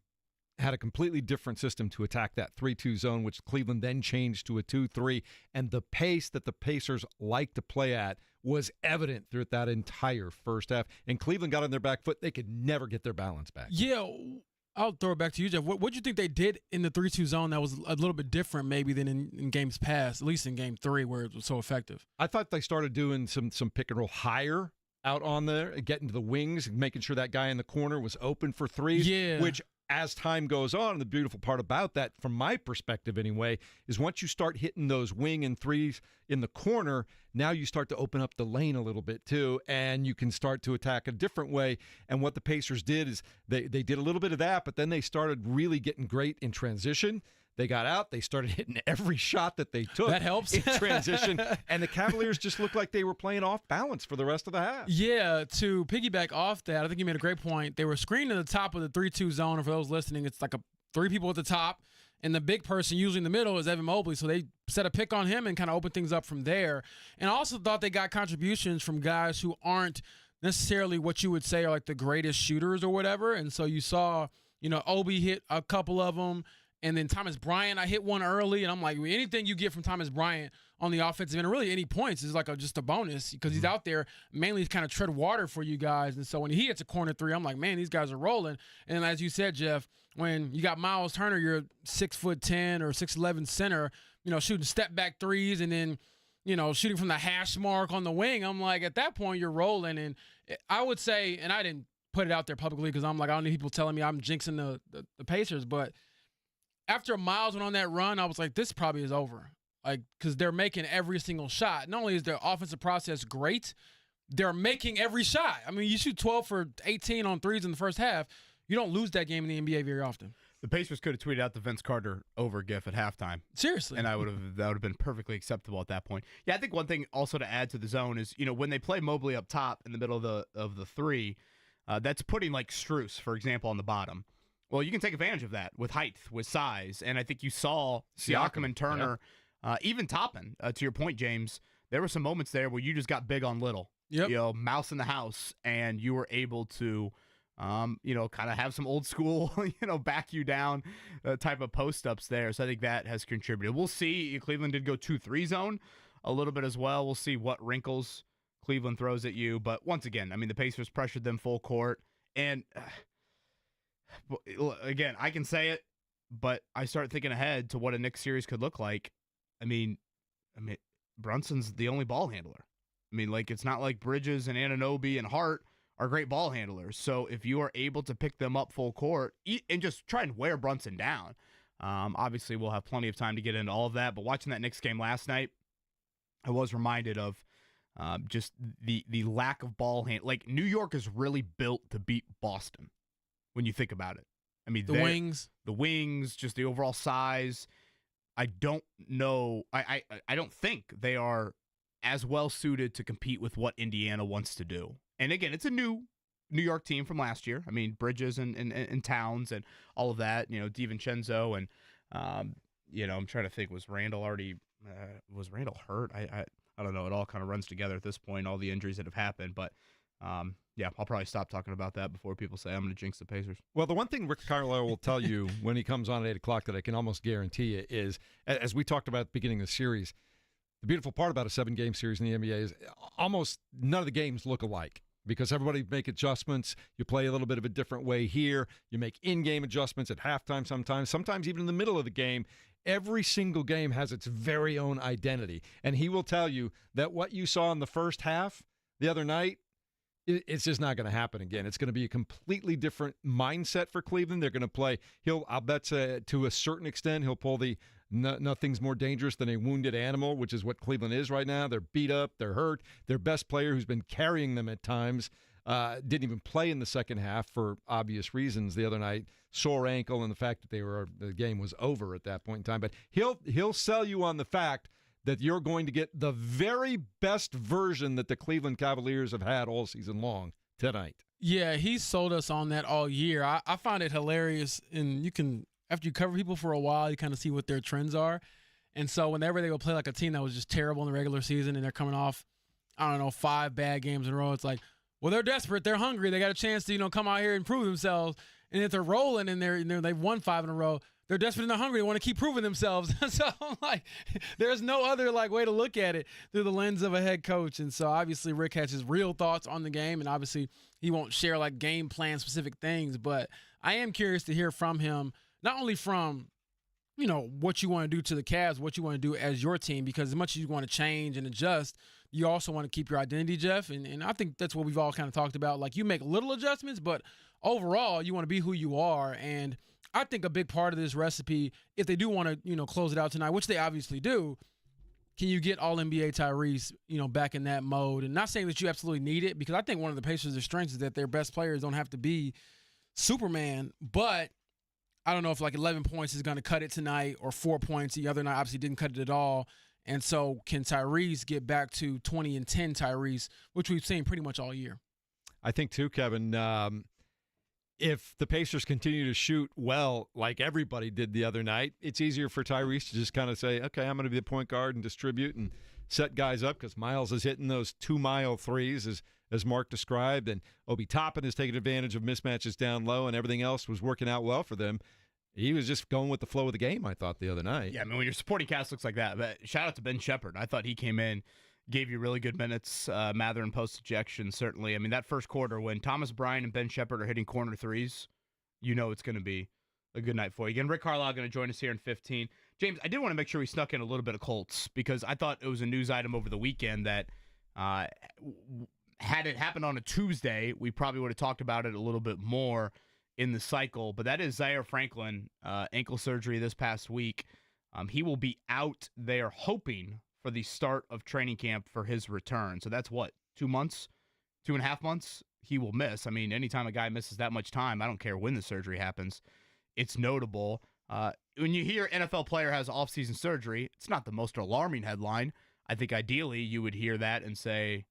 had a completely different system to attack that 3-2 zone, which Cleveland then changed to a 2-3. And the pace that the Pacers like to play at was evident throughout that entire first half. And Cleveland got on their back foot. They could never get their balance back. Yeah, I'll throw it back to you, Jeff. What do you think they did in the 3-2 zone that was a little bit different maybe than in games past, at least in Game 3 where it was so effective? I thought they started doing some pick and roll higher out on there, getting to the wings, making sure that guy in the corner was open for threes, which as time goes on, the beautiful part about that, from my perspective anyway, is once you start hitting those wing and threes in the corner, now you start to open up the lane a little bit too, and you can start to attack a different way. And what the Pacers did is they did a little bit of that, but then they started really getting great in transition. They got out. They started hitting every shot that they took. That helps. In transition. And the Cavaliers just looked like they were playing off balance for the rest of the half. Yeah, to piggyback off that, I think you made a great point. They were screening at the top of the 3-2 zone. And for those listening, it's like 3 people at the top. And the big person usually in the middle is Evan Mobley. So they set a pick on him and kind of open things up from there. And I also thought they got contributions from guys who aren't necessarily what you would say are like the greatest shooters or whatever. And so you saw, Obi hit a couple of them. And then Thomas Bryant, I hit one early, and I'm like, anything you get from Thomas Bryant on the offensive end, or really any points, is like just a bonus because he's out there mainly to kind of tread water for you guys. And so when he hits a corner three, I'm like, man, these guys are rolling. And as you said, Jeff, when you got Miles Turner, you're 6'10" or 6'11" center, shooting step back threes, and then shooting from the hash mark on the wing. I'm like, at that point, you're rolling. And I would say, and I didn't put it out there publicly because I'm like, I don't need people telling me I'm jinxing the Pacers, but after Miles went on that run, I was like, this probably is over. Like, because they're making every single shot. Not only is their offensive process great, they're making every shot. I mean, you shoot 12 for 18 on threes in the first half. You don't lose that game in the NBA very often. The Pacers could have tweeted out the Vince Carter over gif at halftime. Seriously. And that would have been perfectly acceptable at that point. Yeah, I think one thing also to add to the zone is, when they play Mobley up top in the middle of the three, that's putting like Strus, for example, on the bottom. Well, you can take advantage of that with height, with size. And I think you saw Siakam and Turner, even Toppin, to your point, James, there were some moments there where you just got big on little. Yep. Mouse in the house, and you were able to, kind of have some old school, back you down type of post-ups there. So I think that has contributed. We'll see. Cleveland did go 2-3 zone a little bit as well. We'll see what wrinkles Cleveland throws at you. But once again, I mean, the Pacers pressured them full court. And again, I can say it, but I start thinking ahead to what a Knicks series could look like. I mean, Brunson's the only ball handler. I mean, like, it's not like Bridges and Anunoby and Hart are great ball handlers. So if you are able to pick them up full court and just try and wear Brunson down, obviously we'll have plenty of time to get into all of that. But watching that Knicks game last night, I was reminded of just the lack of ball hand. Like, New York is really built to beat Boston when you think about it. I mean, the wings, just the overall size. I don't know. I don't think they are as well suited to compete with what Indiana wants to do. And again, it's a new New York team from last year. I mean, Bridges and Towns and all of that. DiVincenzo and I'm trying to think. Was Randall hurt? I don't know. It all kind of runs together at this point. All the injuries that have happened, but. Yeah, I'll probably stop talking about that before people say I'm going to jinx the Pacers. Well, the one thing Rick Carlisle will tell you when he comes on at 8 o'clock that I can almost guarantee you is, as we talked about at the beginning of the series, the beautiful part about a 7-game series in the NBA is almost none of the games look alike because everybody make adjustments. You play a little bit of a different way here. You make in-game adjustments at halftime sometimes even in the middle of the game. Every single game has its very own identity. And he will tell you that what you saw in the first half the other night, it's just not going to happen again. It's going to be a completely different mindset for Cleveland. They're going to play. I'll bet to a certain extent, he'll pull the nothing's more dangerous than a wounded animal, which is what Cleveland is right now. They're beat up. They're hurt. Their best player, who's been carrying them at times, didn't even play in the second half for obvious reasons the other night. Sore ankle and the fact that the game was over at that point in time. But he'll sell you on the fact that you're going to get the very best version that the Cleveland Cavaliers have had all season long tonight. Yeah, he's sold us on that all year. I find it hilarious, and after you cover people for a while, you kind of see what their trends are. And so whenever they go play like a team that was just terrible in the regular season and they're coming off, 5 bad games in a row, it's like, well, they're desperate, they're hungry, they got a chance to come out here and prove themselves. And if they're rolling and they've won 5 in a row, they're desperate and they're hungry. They want to keep proving themselves. So, there's no other way to look at it through the lens of a head coach. And so, obviously, Rick has his real thoughts on the game, and obviously, he won't share game plan specific things. But I am curious to hear from him, not only from what you want to do to the Cavs, what you want to do as your team, because as much as you want to change and adjust, you also want to keep your identity, Jeff. And I think that's what we've all kind of talked about. You make little adjustments, but overall, you want to be who you are. And I think a big part of this recipe, if they do want to, close it out tonight, which they obviously do, can you get All-NBA Tyrese, back in that mode? And not saying that you absolutely need it, because I think one of the Pacers' strengths is that their best players don't have to be Superman. But I don't know if 11 points is going to cut it tonight, or 4 points. The other night obviously didn't cut it at all. And so can Tyrese get back to 20 and 10 Tyrese, which we've seen pretty much all year? I think too, Kevin. If the Pacers continue to shoot well, like everybody did the other night, it's easier for Tyrese to just kind of say, okay, I'm going to be the point guard and distribute and set guys up, because Miles is hitting those 2-mile threes, as Mark described, and Obi Toppin is taking advantage of mismatches down low, and everything else was working out well for them. He was just going with the flow of the game, I thought, the other night. Yeah, I mean, when your supporting cast looks like that, but shout out to Ben Shepherd. I thought he came in, gave you really good minutes. Mather and post-ejection, certainly. I mean, that first quarter, when Thomas Bryant and Ben Shepherd are hitting corner threes, you know it's going to be a good night for you. Again, Rick Carlisle going to join us here in 15. James, I did want to make sure we snuck in a little bit of Colts because I thought it was a news item over the weekend that had it happened on a Tuesday, we probably would have talked about it a little bit more in the cycle, but that is Zaire Franklin, ankle surgery this past week. He will be out. They are hoping for the start of training camp for his return. So that's what, 2 months, 2.5 months he will miss. I mean, anytime a guy misses that much time, I don't care when the surgery happens, it's notable. When you hear NFL player has offseason surgery, it's not the most alarming headline. I think ideally you would hear that and say,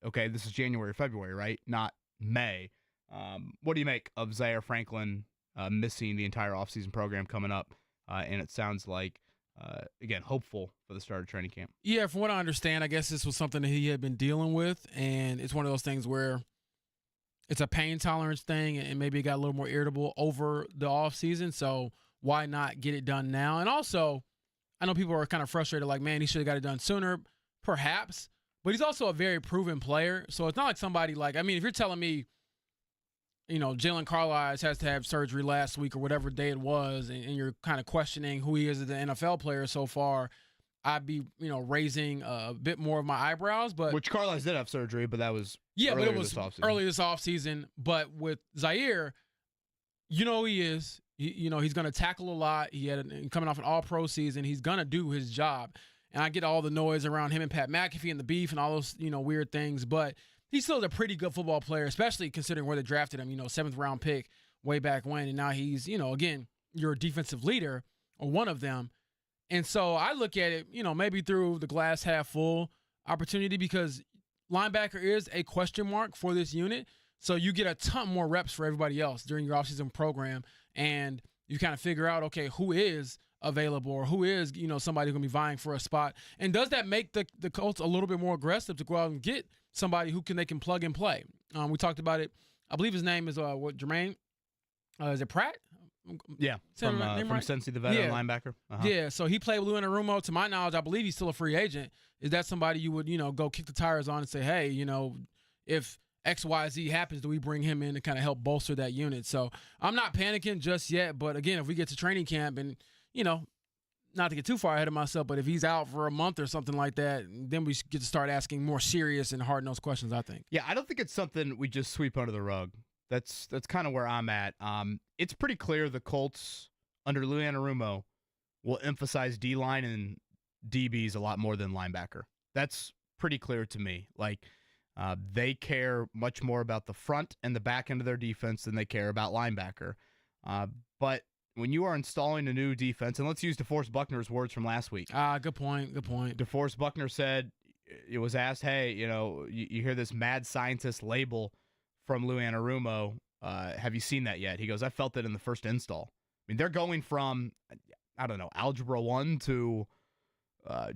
okay, this is January or February, right? Not May. What do you make of Zaire Franklin missing the entire offseason program coming up? And it sounds like, again, hopeful for the start of training camp. Yeah, from what I understand, I guess this was something that he had been dealing with, and it's one of those things where it's a pain tolerance thing, and maybe it got a little more irritable over the offseason, so why not get it done now? And also, I know people are kind of frustrated, like, man, he should have got it done sooner, perhaps, but he's also a very proven player, so it's not like somebody like, I mean, if you're telling me, you know, Jalen Carlisle has to have surgery last week or whatever day it was, and you're kind of questioning who he is as an NFL player so far, I'd be, you know, raising a bit more of my eyebrows. But which Carlisle did have surgery, but that was but it was early this offseason. But with Zaire, you know who he is. You know, he's going to tackle a lot. He had coming off an all-pro season. He's going to do his job. And I get all the noise around him and Pat McAfee and the beef and all those, you know, weird things. But he still is a pretty good football player, especially considering where they drafted him, you know, 7th-round pick way back when. And now he's, you know, again, your defensive leader or one of them. And so I look at it, you know, maybe through the glass half full opportunity because linebacker is a question mark for this unit. So you get a ton more reps for everybody else during your offseason program. And you kind of figure out, okay, who is available or who is, you know, somebody who's going to be vying for a spot. And does that make the Colts a little bit more aggressive to go out and get somebody who they can plug and play? We talked about it. I believe his name is Jermaine. Is it Pratt? Yeah, from Cincy, the veteran linebacker. Uh-huh. Yeah, so he played with Lou Anarumo. To my knowledge, I believe he's still a free agent. Is that somebody you would, you know, go kick the tires on and say, hey, you know, if XYZ happens, do we bring him in to kind of help bolster that unit? So I'm not panicking just yet. But, again, if we get to training camp and, you know, not to get too far ahead of myself, but if he's out for a month or something like that, then we get to start asking more serious and hard-nosed questions, I think. Yeah, I don't think it's something we just sweep under the rug. That's kind of where I'm at. It's pretty clear the Colts under Lou Anarumo will emphasize D-line and DBs a lot more than linebacker. That's pretty clear to me. Like, they care much more about the front and the back end of their defense than they care about linebacker. But when you are installing a new defense, and let's use DeForest Buckner's words from last week. Good point. DeForest Buckner said, it was asked, hey, you know, you hear this mad scientist label from Lou Anarumo. Have you seen that yet? He goes, I felt it in the first install. I mean, they're going from, I don't know, Algebra 1 to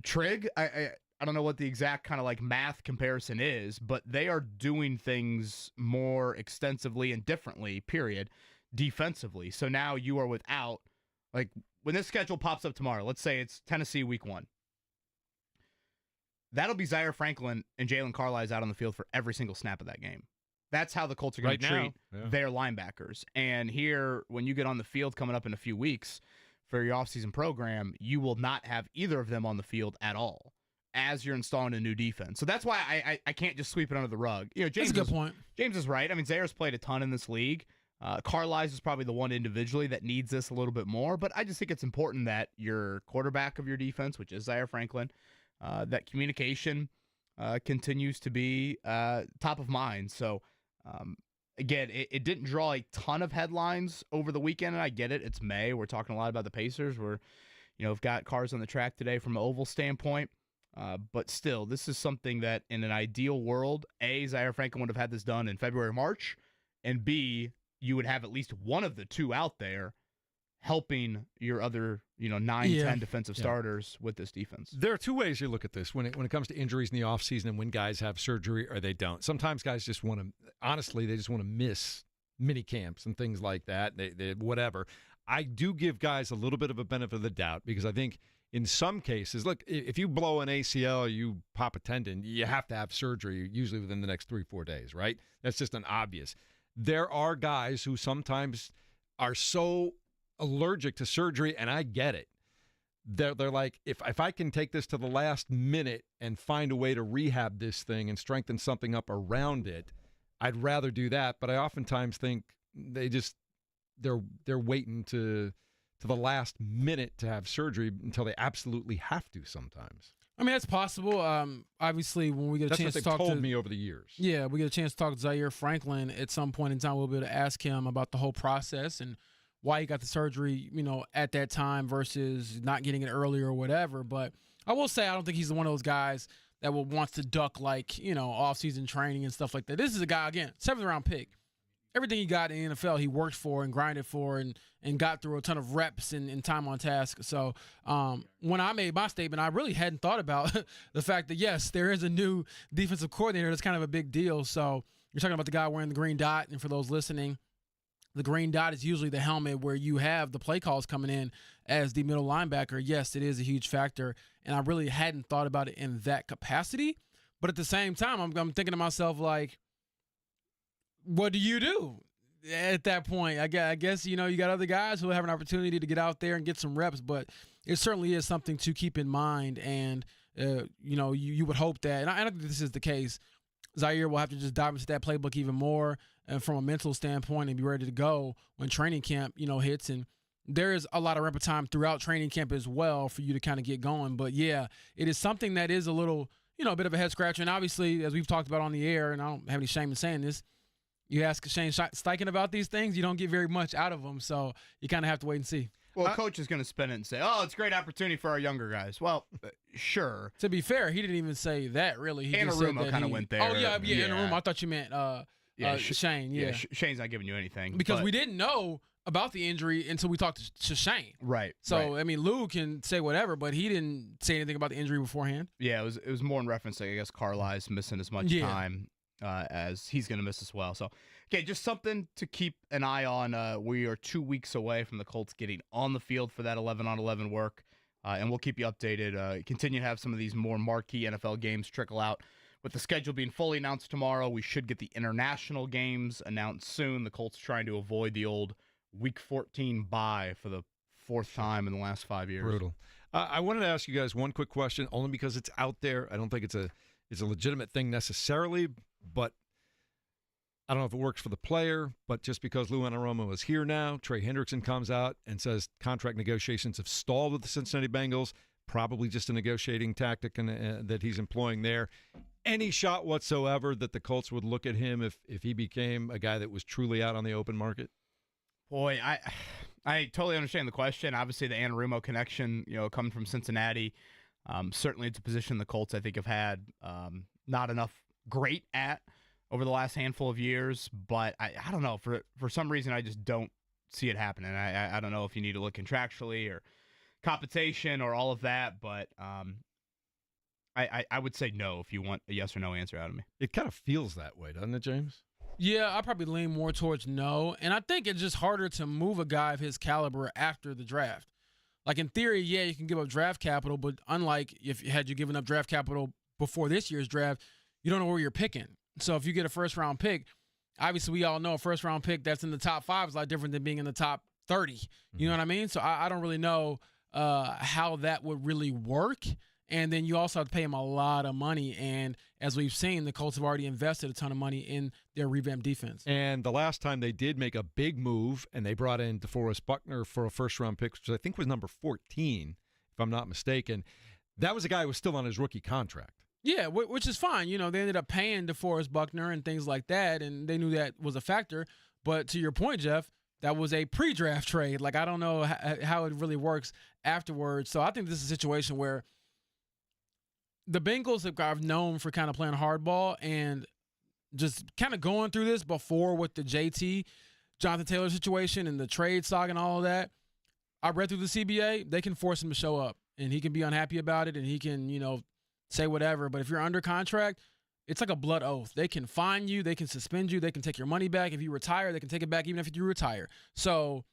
Trig. I don't know what the exact kind of like math comparison is, but they are doing things more extensively and differently, period, defensively. So now you are without, like, when this schedule pops up tomorrow, let's say it's Tennessee week 1. That'll be Zaire Franklin and Jalen Carlisle out on the field for every single snap of that game. That's how the Colts are going to treat their linebackers. And here, when you get on the field coming up in a few weeks for your offseason program, you will not have either of them on the field at all as you're installing a new defense. So that's why I can't just sweep it under the rug. You know, James, that's a good point. James is right. I mean, Zaire's played a ton in this league. Carlisle is probably the one individually that needs this a little bit more, but I just think it's important that your quarterback of your defense, which is Zaire Franklin, that communication continues to be top of mind. So, again, it didn't draw a ton of headlines over the weekend, and I get it. It's May. We're talking a lot about the Pacers. We're, you know, we've got cars on the track today from an oval standpoint. But still, this is something that in an ideal world, A, Zaire Franklin would have had this done in February, March, and B, you would have at least one of the two out there helping your other, 9-10 defensive starters with this defense. There are two ways you look at this when it comes to injuries in the offseason and when guys have surgery or they don't. Sometimes guys just want to, honestly, they just want to miss mini camps and things like that. They whatever. I do give guys a little bit of a benefit of the doubt because I think in some cases, look, if you blow an ACL or you pop a tendon, you have to have surgery usually within the next 3-4 days, right? That's just an obvious. There are guys who sometimes are so allergic to surgery, and I get it. They're like, if I can take this to the last minute and find a way to rehab this thing and strengthen something up around it, I'd rather do that. But I oftentimes think they're waiting to the last minute to have surgery until they absolutely have to sometimes. I mean, that's possible. Obviously, when we get a chance to talk to... That's what they've told me over the years. Yeah, we get a chance to talk to Zaire Franklin at some point in time. We'll be able to ask him about the whole process and why he got the surgery, at that time versus not getting it earlier or whatever. But I will say I don't think he's one of those guys that wants to duck, off-season training and stuff like that. This is a guy, again, 7th-round pick. Everything he got in the NFL, he worked for and grinded for and got through a ton of reps and time on task. So when I made my statement, I really hadn't thought about the fact that, yes, there is a new defensive coordinator. That's kind of a big deal. So you're talking about the guy wearing the green dot. And for those listening, the green dot is usually the helmet where you have the play calls coming in as the middle linebacker. Yes, it is a huge factor. And I really hadn't thought about it in that capacity. But at the same time, I'm thinking to myself, what do you do at that point? I guess, you got other guys who have an opportunity to get out there and get some reps, but it certainly is something to keep in mind. And, you would hope that, and I don't think this is the case, Zaire will have to just dive into that playbook even more from a mental standpoint and be ready to go when training camp, hits. And there is a lot of rep time throughout training camp as well for you to kind of get going. But, yeah, it is something that is a little, a bit of a head scratcher. And obviously, as we've talked about on the air, and I don't have any shame in saying this, you ask Shane Steichen about these things, you don't get very much out of them. So you kind of have to wait and see. Well, coach is going to spin it and say, it's a great opportunity for our younger guys. Well, sure. To be fair, he didn't even say that, really. He Anarumo kind of went there. Oh, yeah, Anarumo. I thought you meant Shane. Yeah, Shane's not giving you anything. Because we didn't know about the injury until we talked to Shane. Right. So, right. I mean, Lou can say whatever, but he didn't say anything about the injury beforehand. Yeah, it was more in reference to, I guess, Carlisle's missing as much time as he's going to miss as well. So, okay, just something to keep an eye on. We are 2 weeks away from the Colts getting on the field for that 11-on-11 work, and we'll keep you updated. Continue to have some of these more marquee NFL games trickle out. With the schedule being fully announced tomorrow, we should get the international games announced soon. The Colts trying to avoid the old Week 14 bye for the 4th time in the last 5 years. Brutal. I wanted to ask you guys one quick question, only because it's out there. I don't think it's a legitimate thing necessarily, but I don't know if it works for the player, but just because Lou Anarumo is here now, Trey Hendrickson comes out and says contract negotiations have stalled with the Cincinnati Bengals, probably just a negotiating tactic that he's employing there. Any shot whatsoever that the Colts would look at him if he became a guy that was truly out on the open market? Boy, I totally understand the question. Obviously, the Anarumo connection, coming from Cincinnati, certainly it's a position the Colts, I think, have had not enough great at over the last handful of years. But I don't know. For some reason, I just don't see it happening. I don't know if you need to look contractually or compensation or all of that, but I would say no if you want a yes or no answer out of me. It kind of feels that way, doesn't it, James? Yeah, I probably lean more towards no. And I think it's just harder to move a guy of his caliber after the draft. Like, in theory, yeah, you can give up draft capital, but unlike had you given up draft capital before this year's draft, you don't know where you're picking. So if you get a first-round pick, obviously we all know a first-round pick that's in the top 5 is a lot different than being in the top 30. You know what I mean? So I don't really know how that would really work. And then you also have to pay him a lot of money. And as we've seen, the Colts have already invested a ton of money in their revamped defense. And the last time they did make a big move, and they brought in DeForest Buckner for a first-round pick, which I think was number 14, if I'm not mistaken, that was a guy who was still on his rookie contract. Yeah, which is fine. They ended up paying DeForest Buckner and things like that, and they knew that was a factor. But to your point, Jeff, that was a pre-draft trade. Like, I don't know how it really works afterwards. So I think this is a situation where the Bengals have known for kind of playing hardball and just kind of going through this before with the JT, Jonathan Taylor situation and the trade saga and all of that. I read through the CBA. They can force him to show up, and he can be unhappy about it, and he can, say whatever. But if you're under contract, it's like a blood oath. They can fine you. They can suspend you. They can take your money back. If you retire, they can take it back even if you retire. So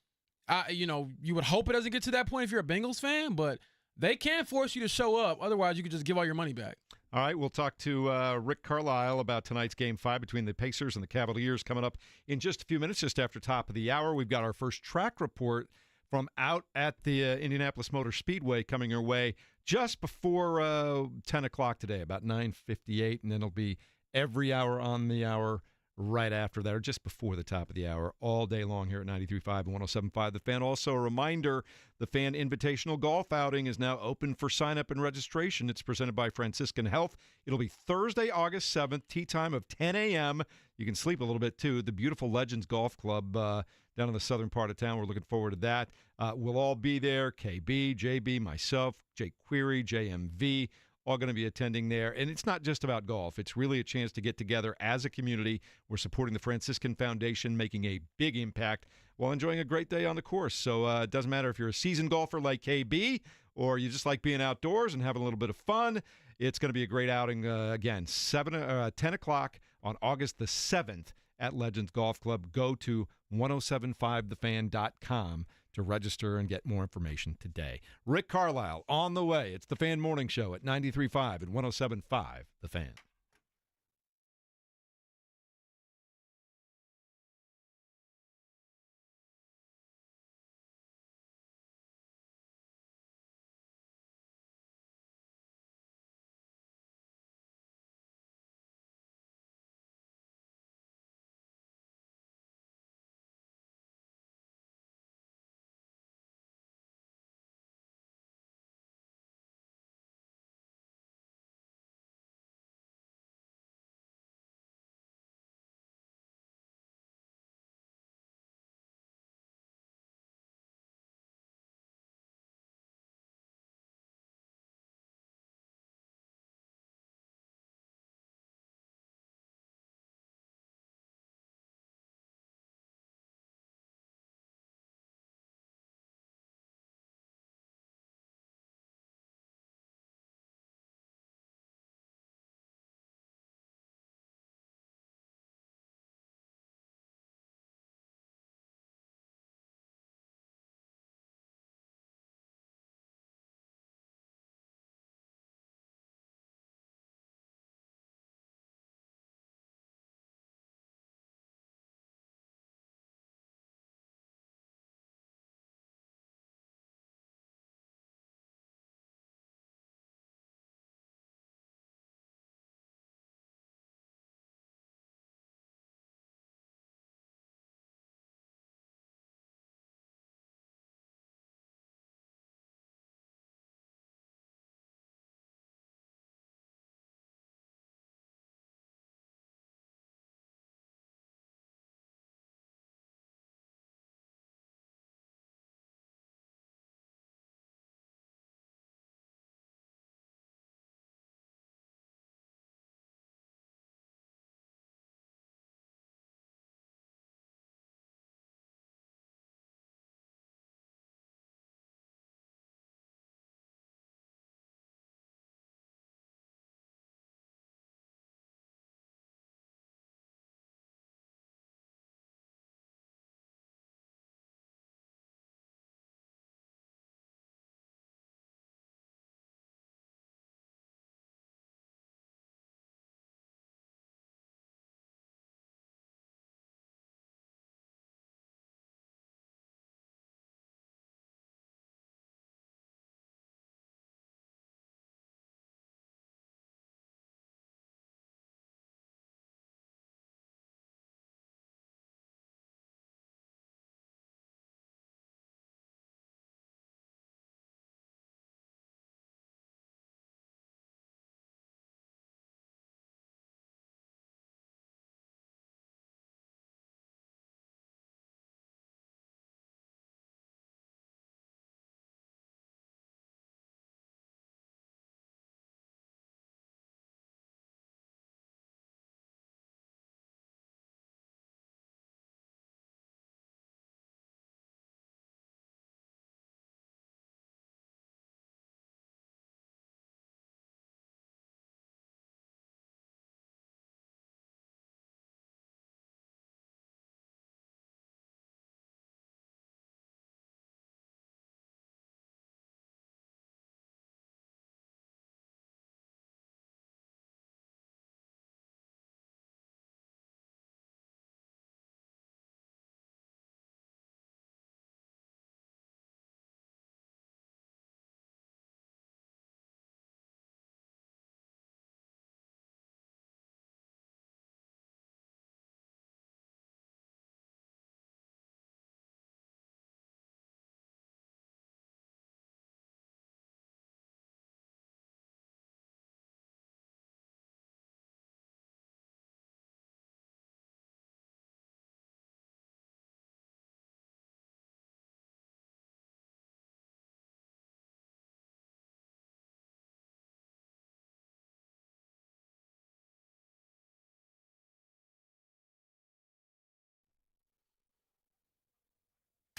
You would hope it doesn't get to that point if you're a Bengals fan, but they can force you to show up. Otherwise, you could just give all your money back. All right, we'll talk to Rick Carlisle about tonight's Game 5 between the Pacers and the Cavaliers coming up in just a few minutes, just after top of the hour. We've got our first track report from out at the Indianapolis Motor Speedway coming your way just before 10 o'clock today, about 9:58, and then it'll be every hour on the hour right after that, or just before the top of the hour, all day long here at 93.5 and 107.5 The Fan. Also, a reminder, the Fan Invitational Golf Outing is now open for sign-up and registration. It's presented by Franciscan Health. It'll be Thursday, August 7th, tee time of 10 a.m. You can sleep a little bit, too. The beautiful Legends Golf Club down in the southern part of town. We're looking forward to that. We'll all be there, KB, JB, myself, Jake Query, JMV, all going to be attending there. And it's not just about golf. It's really a chance to get together as a community. We're supporting the Franciscan Foundation, making a big impact while enjoying a great day on the course. So it doesn't matter if you're a seasoned golfer like KB or you just like being outdoors and having a little bit of fun. It's going to be a great outing. Again, 10 o'clock on August the 7th at Legends Golf Club. Go to 1075thefan.com to register and get more information today. Rick Carlisle on the way. It's the Fan Morning Show at 93.5 and 107.5 The Fan.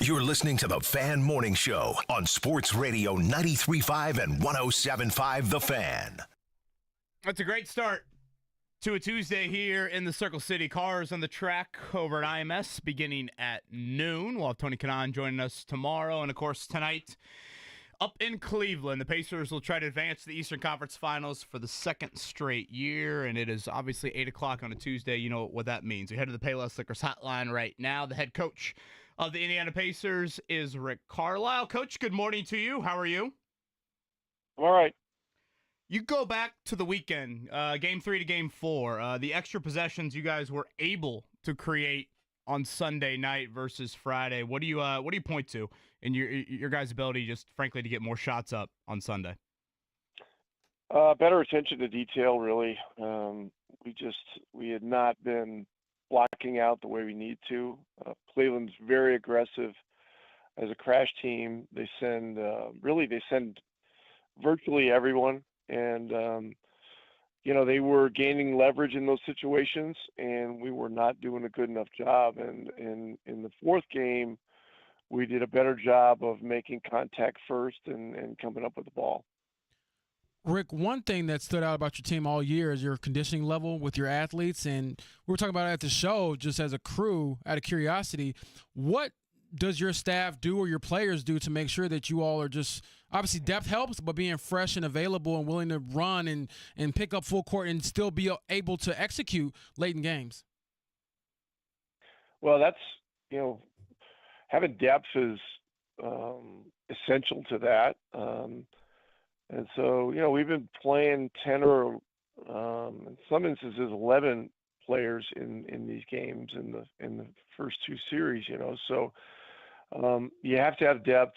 You're listening to the Fan Morning Show on Sports Radio 93.5 and 107.5 The Fan. That's a great start to a Tuesday here in the Circle City. Cars on the track over at IMS beginning at noon. We'll have Tony Kanaan joining us tomorrow. And, of course, tonight up in Cleveland, the Pacers will try to advance to the Eastern Conference Finals for the second straight year. And it is obviously 8 o'clock on a Tuesday. You know what that means. We head to the Payless Liquors hotline right now. The head coach of the Indiana Pacers is Rick Carlisle. Coach, good morning to you. How are you? All right. You go back to the weekend, Game 3 to Game 4, the extra possessions you guys were able to create on Sunday night versus Friday. What do you point to in your guys' ability, just frankly, to get more shots up on Sunday? Better attention to detail, really. We had not been blocking out the way we need to. Cleveland's very aggressive as a crash team. They send virtually everyone. And, they were gaining leverage in those situations, and we were not doing a good enough job. And in the fourth game, we did a better job of making contact first and coming up with the ball. Rick, one thing that stood out about your team all year is your conditioning level with your athletes. And we were talking about it at the show, just as a crew, out of curiosity. What does your staff do or your players do to make sure that you all are just – obviously depth helps, but being fresh and available and willing to run and pick up full court and still be able to execute late in games? Well, that's having depth is essential to that. And so, we've been playing 10 or in some instances 11 players in these games in the first two series, So you have to have depth.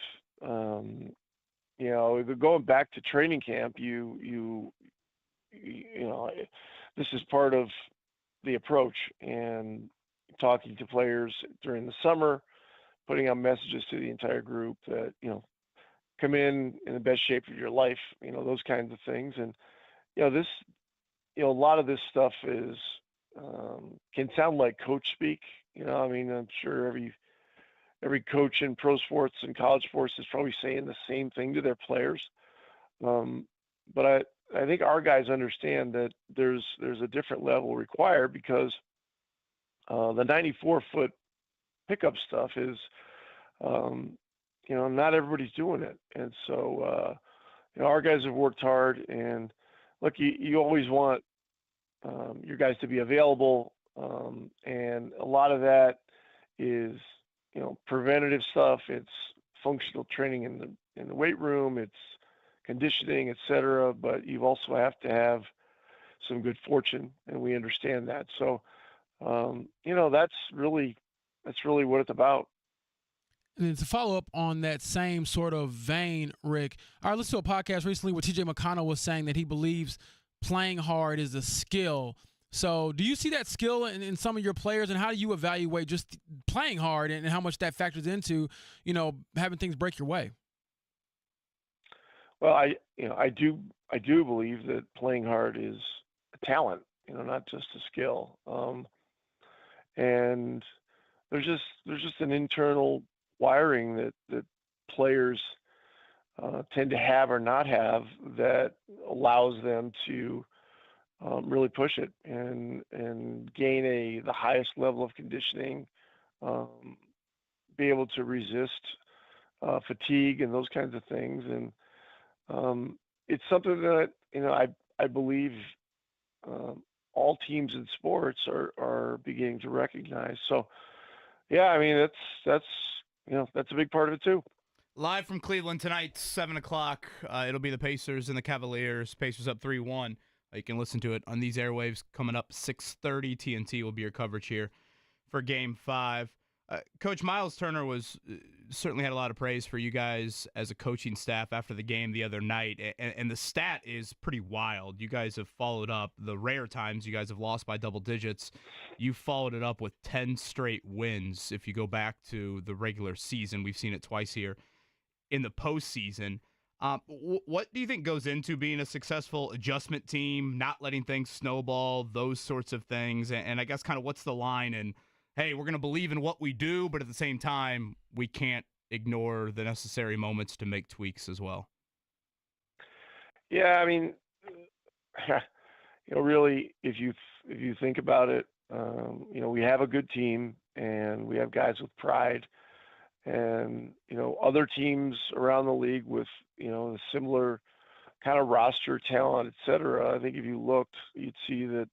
Going back to training camp, this is part of the approach, and talking to players during the summer, putting out messages to the entire group that, come in the best shape of your life, those kinds of things. And, a lot of this stuff is, can sound like coach speak, I'm sure every coach in pro sports and college sports is probably saying the same thing to their players. But I think our guys understand that there's a different level required, because the 94-foot pickup stuff is, not everybody's doing it. And so, our guys have worked hard, and look, you always want your guys to be available. And a lot of that is, preventative stuff. It's functional training in the weight room. It's conditioning, et cetera. But you also have to have some good fortune, and we understand that. So, that's really what it's about. And then to follow up on that same sort of vein, Rick, I listened to a podcast recently where TJ McConnell was saying that he believes playing hard is a skill. So do you see that skill in some of your players, and how do you evaluate just playing hard and how much that factors into, having things break your way? Well, I do believe that playing hard is a talent, not just a skill. And there's just an internal wiring that players tend to have or not have that allows them to really push it and gain the highest level of conditioning, be able to resist fatigue and those kinds of things. And it's something that, I believe all teams in sports are beginning to recognize. So, yeah, that's a big part of it too. Live from Cleveland tonight, 7 o'clock. It'll be the Pacers and the Cavaliers. Pacers up 3-1. You can listen to it on these airwaves coming up 6:30. TNT will be your coverage here for Game 5. Coach Miles Turner certainly had a lot of praise for you guys as a coaching staff after the game the other night, and the stat is pretty wild. You guys have followed up the rare times you guys have lost by double digits. You followed it up with 10 straight wins. If you go back to the regular season, we've seen it twice here in the postseason. What do you think goes into being a successful adjustment team, not letting things snowball, those sorts of things? And I guess kind of what's the line in hey, we're going to believe in what we do, but at the same time, we can't ignore the necessary moments to make tweaks as well? Yeah, I mean, really, if you think about it, we have a good team and we have guys with pride, and other teams around the league with a similar kind of roster, talent, et cetera. I think if you looked, you'd see that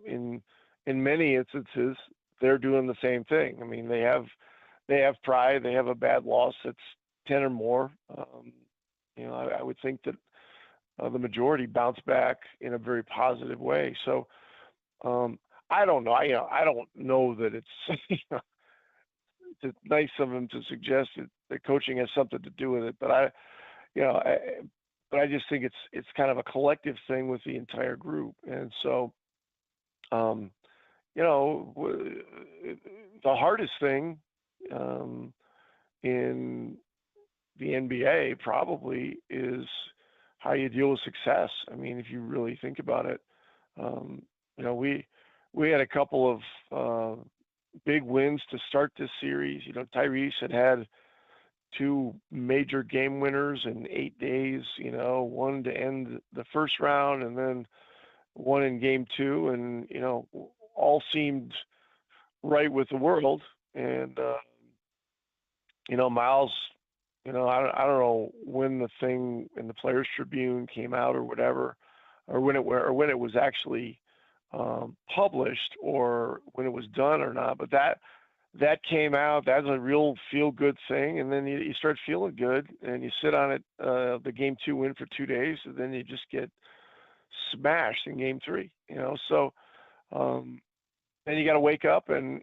in many instances they're doing the same thing. I mean, they have pride. They have a bad loss that's 10 or more. I would think that the majority bounce back in a very positive way. So I don't know. I don't know that it's it's nice of him to suggest that coaching has something to do with it, but I just think it's kind of a collective thing with the entire group. And so, the hardest thing in the NBA probably is how you deal with success. I mean, if you really think about it, we had a couple of big wins to start this series. Tyrese had 2 major game winners in 8 days, one to end the first round and then one in game 2. And, all seemed right with the world. And, Miles, I don't know when the thing in the Players Tribune came out or whatever, or when it was actually published or when it was done or not. But that came out. That's a real feel-good thing, and then you start feeling good, and you sit on it. The game 2 win for 2 days, and then you just get smashed in game 3. So then you got to wake up and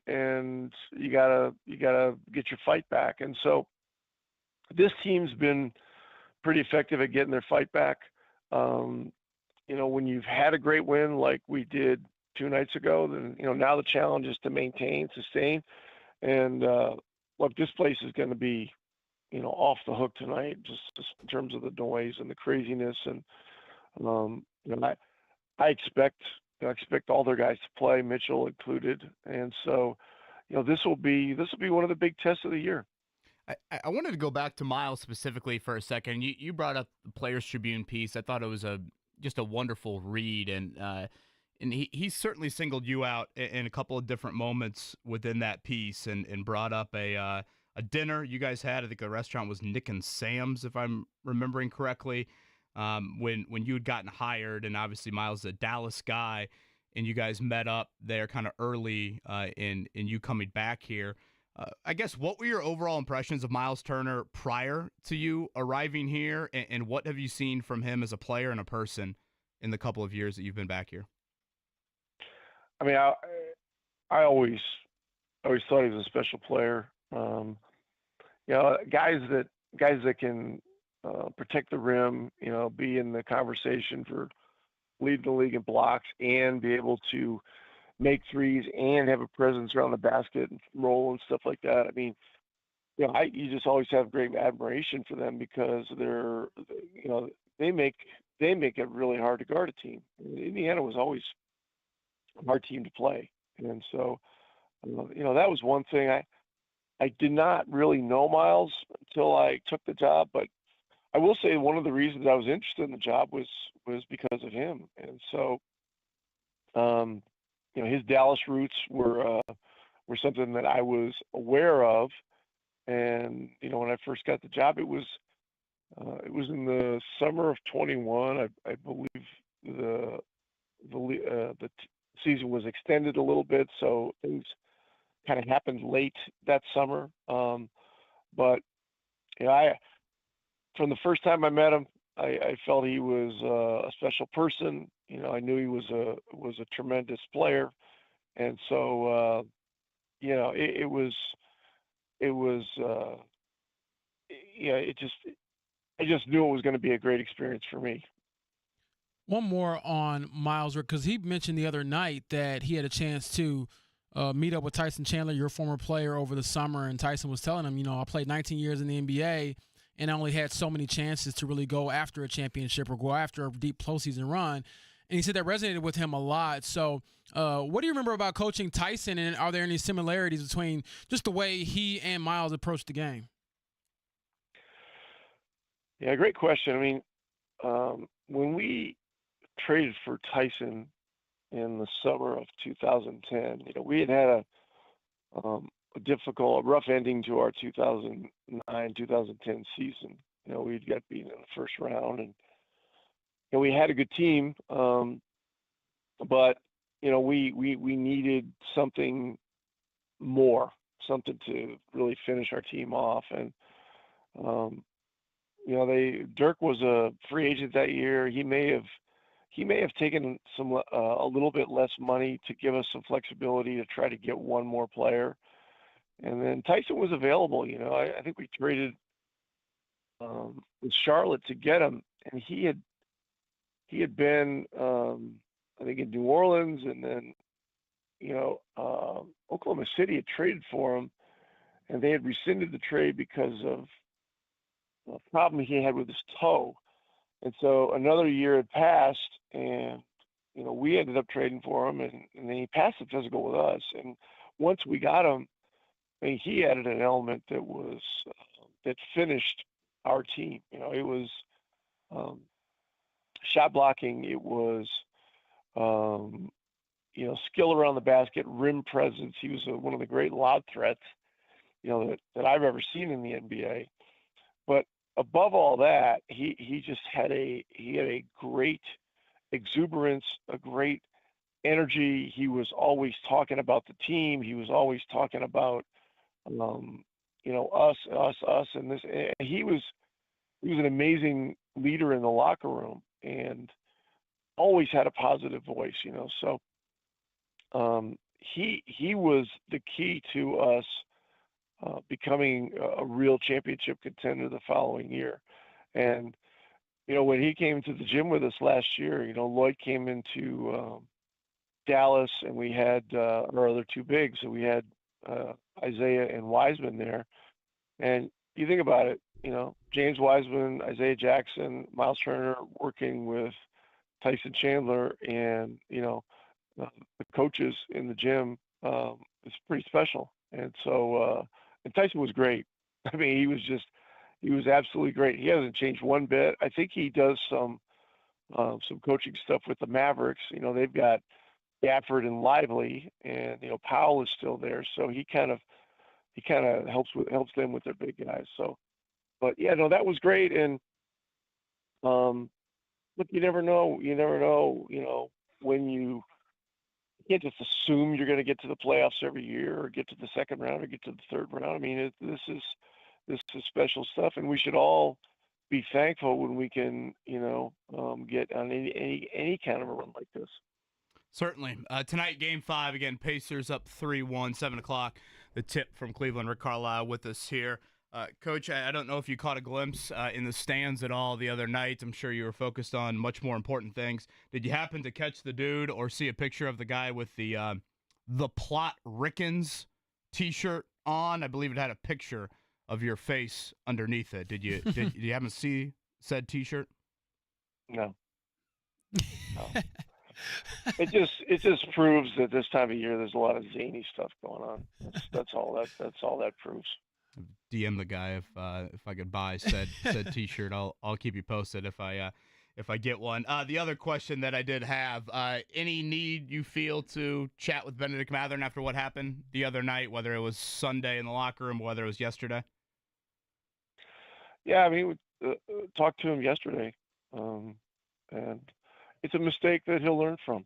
you gotta get your fight back. And so this team's been pretty effective at getting their fight back. When you've had a great win like we did 2 nights ago, then now the challenge is to maintain, sustain. And look, this place is going to be, off the hook tonight, just in terms of the noise and the craziness. And I expect all their guys to play, Mitchell included. And so, this will be one of the big tests of the year. I wanted to go back to Miles specifically for a second. You brought up the Players Tribune piece. I thought it was just a wonderful read, and he certainly singled you out in a couple of different moments within that piece, and brought up a dinner you guys had. I think the restaurant was Nick and Sam's, if I'm remembering correctly, when you had gotten hired, and obviously Miles is a Dallas guy, and you guys met up there kind of early in you coming back here. I guess, what were your overall impressions of Miles Turner prior to you arriving here, and what have you seen from him as a player and a person in the couple of years that you've been back here? I mean, I always thought he was a special player. Guys that can protect the rim, be in the conversation for leading the league in blocks and be able to make threes and have a presence around the basket and roll and stuff like that. I mean, you just always have great admiration for them because they make it really hard to guard a team. Indiana was always a hard team to play, and so that was one thing. I did not really know Miles until I took the job, but I will say one of the reasons I was interested in the job was because of him. And so, his Dallas roots were something that I was aware of. And, when I first got the job, it was in the summer of 21. I believe the season was extended a little bit, so things kind of happened late that summer. But from the first time I met him, I felt he was a special person. I knew he was a tremendous player, and so I just knew it was going to be a great experience for me. One more on Miles, because he mentioned the other night that he had a chance to meet up with Tyson Chandler, your former player, over the summer, and Tyson was telling him, I played 19 years in the NBA, and I only had so many chances to really go after a championship or go after a deep postseason run. and he said that resonated with him a lot. So what do you remember about coaching Tyson, and are there any similarities between just the way he and Miles approached the game? Yeah, great question. I mean, when we traded for Tyson in the summer of 2010, we had a rough ending to our 2009-2010 season. We'd got beaten in the first round, and we had a good team, but we needed something more, something to really finish our team off. And Dirk was a free agent that year. He may have taken a little bit less money to give us some flexibility to try to get one more player. And then Tyson was available. I think we traded with Charlotte to get him, and he had been I think in New Orleans, and then Oklahoma City had traded for him, and they had rescinded the trade because of a problem he had with his toe. And so another year had passed, and we ended up trading for him, and then he passed the physical with us. And once we got him, I mean, he added an element that finished our team. It was shot blocking. It was skill around the basket, rim presence. He was one of the great lob threats that I've ever seen in the NBA. But above all that, he just had a great exuberance, a great energy. He was always talking about the team. He was always talking about us, and this. And he was an amazing leader in the locker room, and always had a positive voice. So he was the key to us becoming a real championship contender the following year. And when he came to the gym with us last year, Lloyd came into Dallas, and we had our other two bigs. So we had Isaiah and Wiseman there. And you think about it, James Wiseman, Isaiah Jackson, Miles Turner working with Tyson Chandler, and the coaches in the gym is pretty special. And so and Tyson was great. I mean, he was absolutely great. He hasn't changed one bit. I think he does some coaching stuff with the Mavericks. They've got Gafford and Lively, and Powell is still there, so he kind of helps them with their big guys. So, but yeah, no, that was great. And look, you never know. When you can't just assume you're going to get to the playoffs every year, or get to the second round, or get to the third round. I mean, this is special stuff, and we should all be thankful when we can, get on any kind of a run like this. Certainly. Tonight, Game 5, again, Pacers up 3-1, 7 o'clock. The tip from Cleveland. Rick Carlisle with us here. Coach, I don't know if you caught a glimpse in the stands at all the other night. I'm sure you were focused on much more important things. Did you happen to catch the dude or see a picture of the guy with the Plot Rickens T-shirt on? I believe it had a picture of your face underneath it. Did you happen to see said T-shirt? No. It just proves that this time of year there's a lot of zany stuff going on. That's all that proves. DM the guy if I could buy said T-shirt. I'll keep you posted if I get one. The other question that I did have, any need you feel to chat with Benedict Mathern after what happened the other night, whether it was Sunday in the locker room, whether it was yesterday? Yeah, I mean, we talked to him yesterday, and it's a mistake that he'll learn from.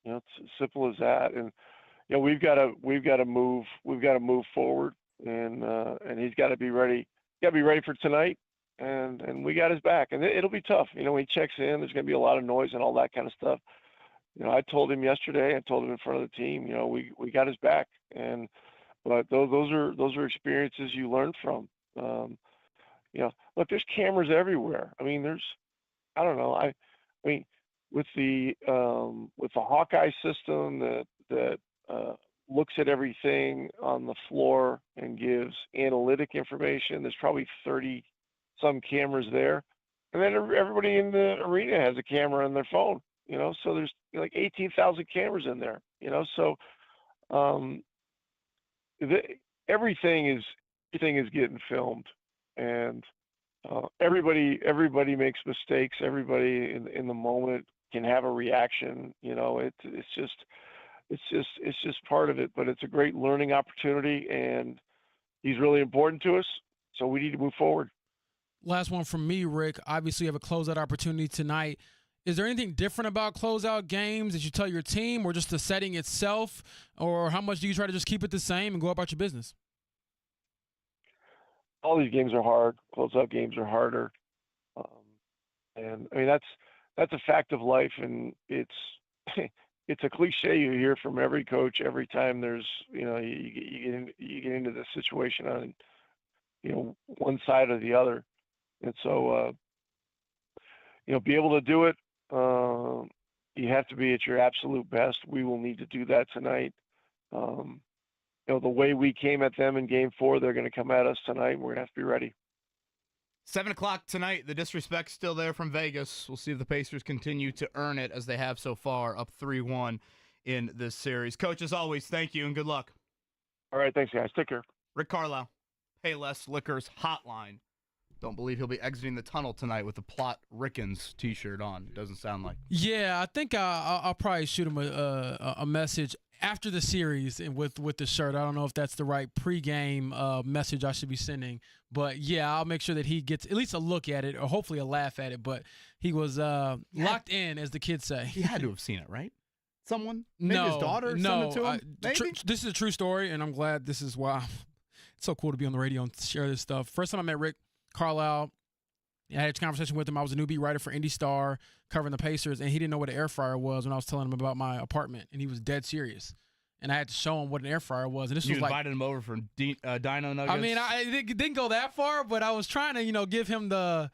It's as simple as that. And we've got to move forward. And he's got to be ready. Got to be ready for tonight, and we got his back. And it'll be tough. When he checks in, there's going to be a lot of noise and all that kind of stuff. I told him yesterday. I told him in front of the team. We got his back. But those are experiences you learn from. Look, there's cameras everywhere. I mean, I don't know. I mean, with the Hawkeye system that looks at everything on the floor and gives analytic information. There's probably 30 some cameras there. And then everybody in the arena has a camera on their phone. So there's like 18,000 cameras in there, so everything is getting filmed, and everybody makes mistakes. Everybody in the moment can have a reaction. It's just part of it. But it's a great learning opportunity, and he's really important to us. So we need to move forward. Last one from me, Rick. Obviously, you have a closeout opportunity tonight. Is there anything different about closeout games that you tell your team, or just the setting itself, or how much do you try to just keep it the same and go about your business? All these games are hard. Closeout games are harder, and I mean that's a fact of life, and it's it's a cliche you hear from every coach every time there's you get into this situation on one side or the other, and so be able to do it. You have to be at your absolute best. We will need to do that tonight. The way we came at them in Game 4, they're going to come at us tonight, and we're going to have to be ready. 7:00 tonight. The disrespect's still there from Vegas. We'll see if the Pacers continue to earn it as they have so far, up 3-1 in this series. Coach, as always, thank you and good luck. All right, thanks, guys. Take care. Rick Carlisle, Payless Liquors Hotline. Don't believe he'll be exiting the tunnel tonight with the Plot Rickens T-shirt on. Doesn't sound like. Yeah, I think I'll probably shoot him a message after the series and with the shirt. I don't know if that's the right pregame message I should be sending, but yeah, I'll make sure that he gets at least a look at it or hopefully a laugh at it. But he was locked in, as the kids say. He had to have seen it, right? Someone? Maybe his daughter sent it to him? This is a true story, and I'm glad this is why it's so cool to be on the radio and share this stuff. First time I met Rick Carlisle, I had a conversation with him. I was a new beat writer for Indy Star covering the Pacers, and he didn't know what an air fryer was when I was telling him about my apartment, and he was dead serious. And I had to show him what an air fryer was. And this you was invited him over for Dino Nuggets? I mean, it didn't go that far, but I was trying to, give him the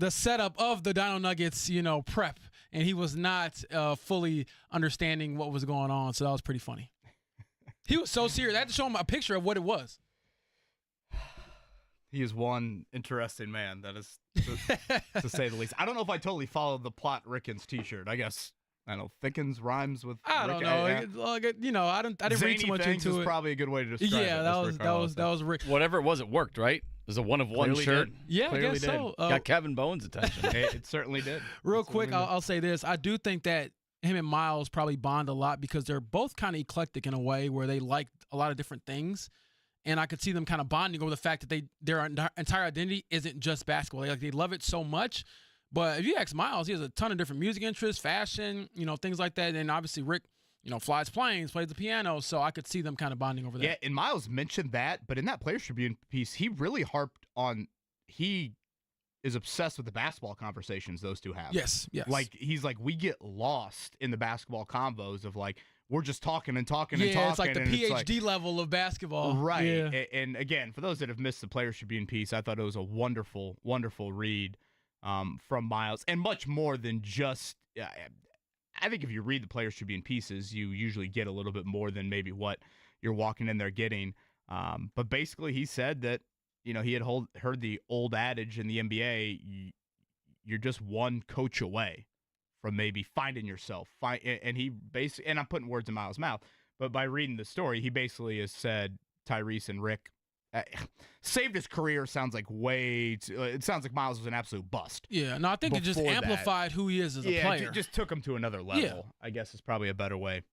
setup of the Dino Nuggets, prep, and he was not fully understanding what was going on, so that was pretty funny. He was so serious. I had to show him a picture of what it was. He is one interesting man, that is to say the least. I don't know if I totally followed the Plot Rickens T-shirt. I guess Thickens rhymes with. I don't know. I didn't read too much into it. Is probably a good way to describe it. Yeah, that was Rick. Whatever it was, it worked, right? It was a one-of-one shirt. Did. Yeah, Clearly I guess so. Got Kevin Bowen's attention. It certainly did. Real quick, I'll say this: I do think that him and Miles probably bond a lot because they're both kind of eclectic in a way where they like a lot of different things. And I could see them kind of bonding over the fact that their entire identity isn't just basketball. They love it so much. But if you ask Miles, he has a ton of different music interests, fashion, things like that. And obviously Rick, flies planes, plays the piano. So I could see them kind of bonding over that. Yeah, and Miles mentioned that. But in that Players Tribune piece, he really harped on he is obsessed with the basketball conversations those two have. Yes. He's like, we get lost in the basketball combos of we're just talking and talking and talking. Yeah, it's like the PhD level of basketball. Right. Yeah. And again, for those that have missed the Players Tribune piece, I thought it was a wonderful, wonderful read from Miles. And much more than just I think if you read the Players Tribune pieces, you usually get a little bit more than maybe what you're walking in there getting. But basically he said that, he had heard the old adage in the NBA, you're just one coach away from maybe finding yourself. And he basically, and I'm putting words in Miles' mouth, but by reading the story, he basically has said Tyrese and Rick saved his career. Sounds like it sounds like Miles was an absolute bust. Yeah, no, I think it just amplified who he is as a player. It just took him to another level, yeah. I guess is probably a better way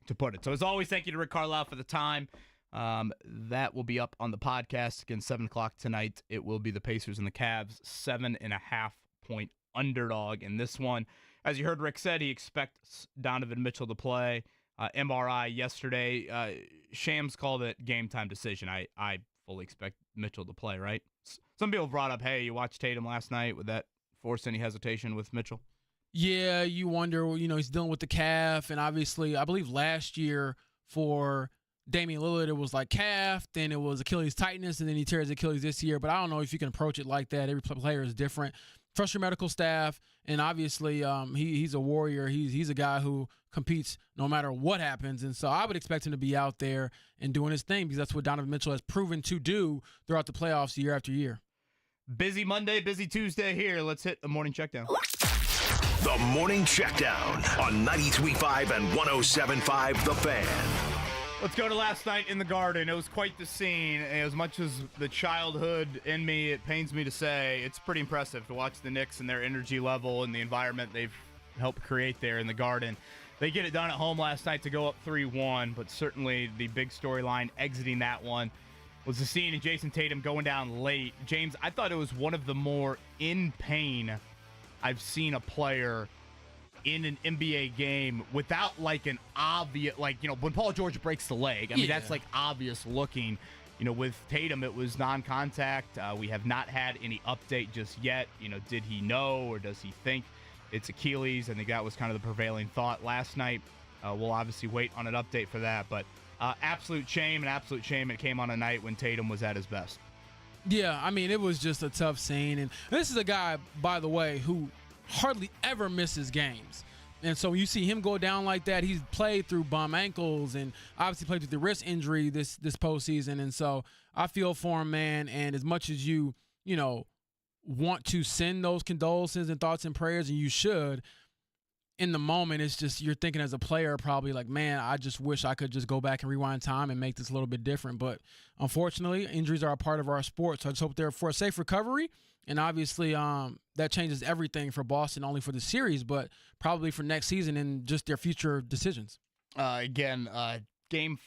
to put it. So as always, thank you to Rick Carlisle for the time. That will be up on the podcast again, 7:00 tonight. It will be the Pacers and the Cavs, 7.5-point underdog in this one. As you heard Rick said, he expects Donovan Mitchell to play. MRI yesterday. Shams called it game time decision. I fully expect Mitchell to play, right? Some people brought up, hey, you watched Tatum last night. Would that force any hesitation with Mitchell? Yeah, you wonder, he's dealing with the calf. And obviously, I believe last year for Damian Lillard, it was like calf, then it was Achilles tightness, and then he tears Achilles this year. But I don't know if you can approach it like that. Every player is different. Trust your medical staff, and obviously he's a warrior. He's a guy who competes no matter what happens, and so I would expect him to be out there and doing his thing because that's what Donovan Mitchell has proven to do throughout the playoffs year after year. Busy Monday, busy Tuesday here. Let's hit a morning checkdown. The Morning Checkdown on 93.5 and 107.5 The Fan. Let's go to last night in the Garden. It was quite the scene. As much as the childhood in me, it pains me to say, it's pretty impressive to watch the Knicks and their energy level and the environment they've helped create there in the Garden. They get it done at home last night to go up 3-1, but certainly the big storyline exiting that one was the scene of Jason Tatum going down late. James, I thought it was one of the more in pain I've seen a player in an NBA game without like an obvious, when Paul George breaks the leg, that's like obvious looking. With Tatum, it was non-contact. We have not had any update just yet. Did he know or does he think it's Achilles? I think that was kind of the prevailing thought last night. We'll obviously wait on an update for that, but absolute shame. It came on a night when Tatum was at his best. Yeah, it was just a tough scene. And this is a guy, by the way, who hardly ever misses games. And so you see him go down like that. He's played through bum ankles and obviously played through the wrist injury this postseason. And so I feel for him, man. And as much as you want to send those condolences and thoughts and prayers, and you should, in the moment, it's just you're thinking as a player probably like, man, I just wish I could just go back and rewind time and make this a little bit different. But unfortunately, injuries are a part of our sport. So I just hope they're for a safe recovery. And obviously that changes everything for Boston, only for the series, but probably for next season and just their future decisions. Game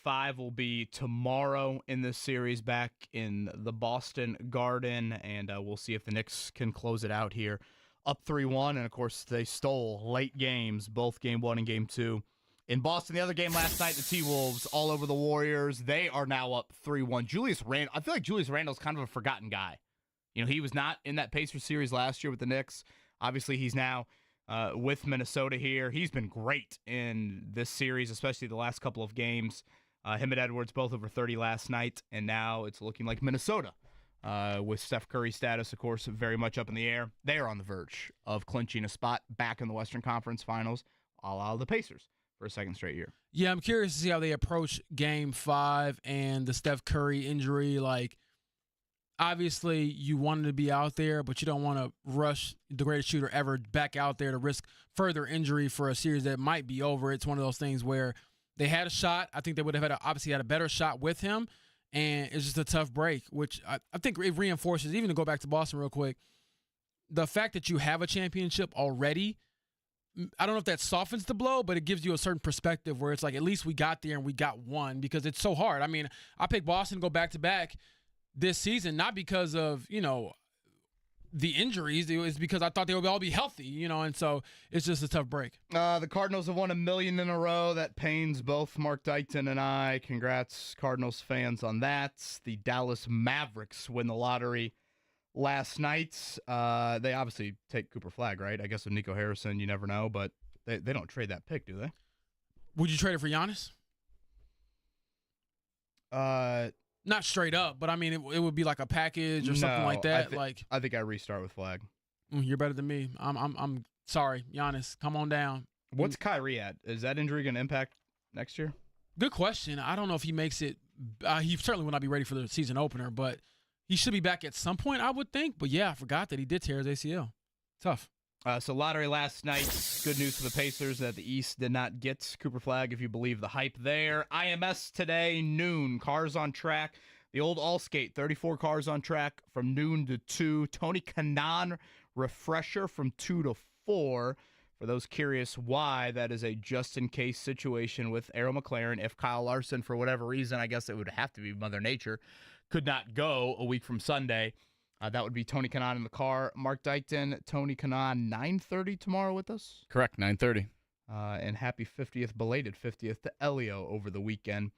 5 will be tomorrow in this series back in the Boston Garden, and we'll see if the Knicks can close it out here. Up 3-1, and of course they stole late games, both Game 1 and Game 2. In Boston, the other game last night, the T-Wolves all over the Warriors. They are now up 3-1. Julius Randle, I feel like Julius Randle's kind of a forgotten guy. He was not in that Pacers series last year with the Knicks. Obviously, he's now with Minnesota here. He's been great in this series, especially the last couple of games. Him and Edwards both over 30 last night, and now it's looking like Minnesota, with Steph Curry's status, of course, very much up in the air. They are on the verge of clinching a spot back in the Western Conference Finals, a la the Pacers, for a second straight year. Yeah, I'm curious to see how they approach Game 5 and the Steph Curry injury. Obviously, you wanted to be out there, but you don't want to rush the greatest shooter ever back out there to risk further injury for a series that might be over. It's one of those things where they had a shot. I think they would have obviously had a better shot with him, and it's just a tough break, which I think it reinforces, even to go back to Boston real quick, the fact that you have a championship already. I don't know if that softens the blow, but it gives you a certain perspective where it's like, at least we got there and we got one, because it's so hard. I picked Boston to go back-to-back this season, not because of, the injuries. It was because I thought they would all be healthy, and so it's just a tough break. The Cardinals have won $1 million in a row. That pains both Mark Dykton and I. Congrats, Cardinals fans, on that. The Dallas Mavericks win the lottery last night. They obviously take Cooper Flagg, right? I guess with Nico Harrison, you never know, but they don't trade that pick, do they? Would you trade it for Giannis? Not straight up, but it would be like a package or something like that. I think I restart with Flagg. You're better than me. I'm sorry, Giannis. Come on down. What's Kyrie at? Is that injury going to impact next year? Good question. I don't know if he makes it. He certainly will not be ready for the season opener, but he should be back at some point, I would think. But yeah, I forgot that he did tear his ACL. Tough. So lottery last night. Good news for the Pacers that the East did not get Cooper Flagg, if you believe the hype there. IMS today, noon. Cars on track. The old All-Skate, 34 cars on track from noon to 2. Tony Kanaan refresher from 2 to 4. For those curious why, that is a just-in-case situation with Arrow McLaren. If Kyle Larson, for whatever reason, I guess it would have to be Mother Nature, could not go a week from Sunday, that would be Tony Kanaan in the car. Mark Dykton, Tony Kanaan, 9:30 tomorrow with us? Correct, 9:30. And happy 50th, belated 50th to Elio over the weekend,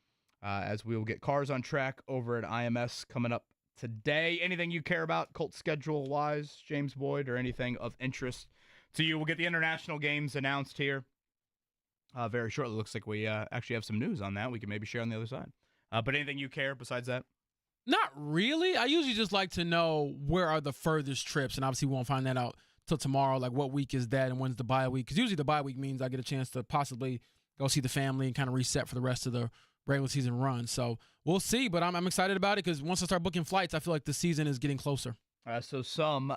as we will get cars on track over at IMS coming up today. Anything you care about Colts schedule-wise, James Boyd, or anything of interest to you? We'll get the international games announced here very shortly. Looks like we actually have some news on that we can maybe share on the other side. But anything you care besides that? Not really. I usually just like to know where are the furthest trips, and obviously we won't find that out till tomorrow, like what week is that and when's the bye week. Because usually the bye week means I get a chance to possibly go see the family and kind of reset for the rest of the regular season run. So we'll see, but I'm excited about it because once I start booking flights, I feel like the season is getting closer. So some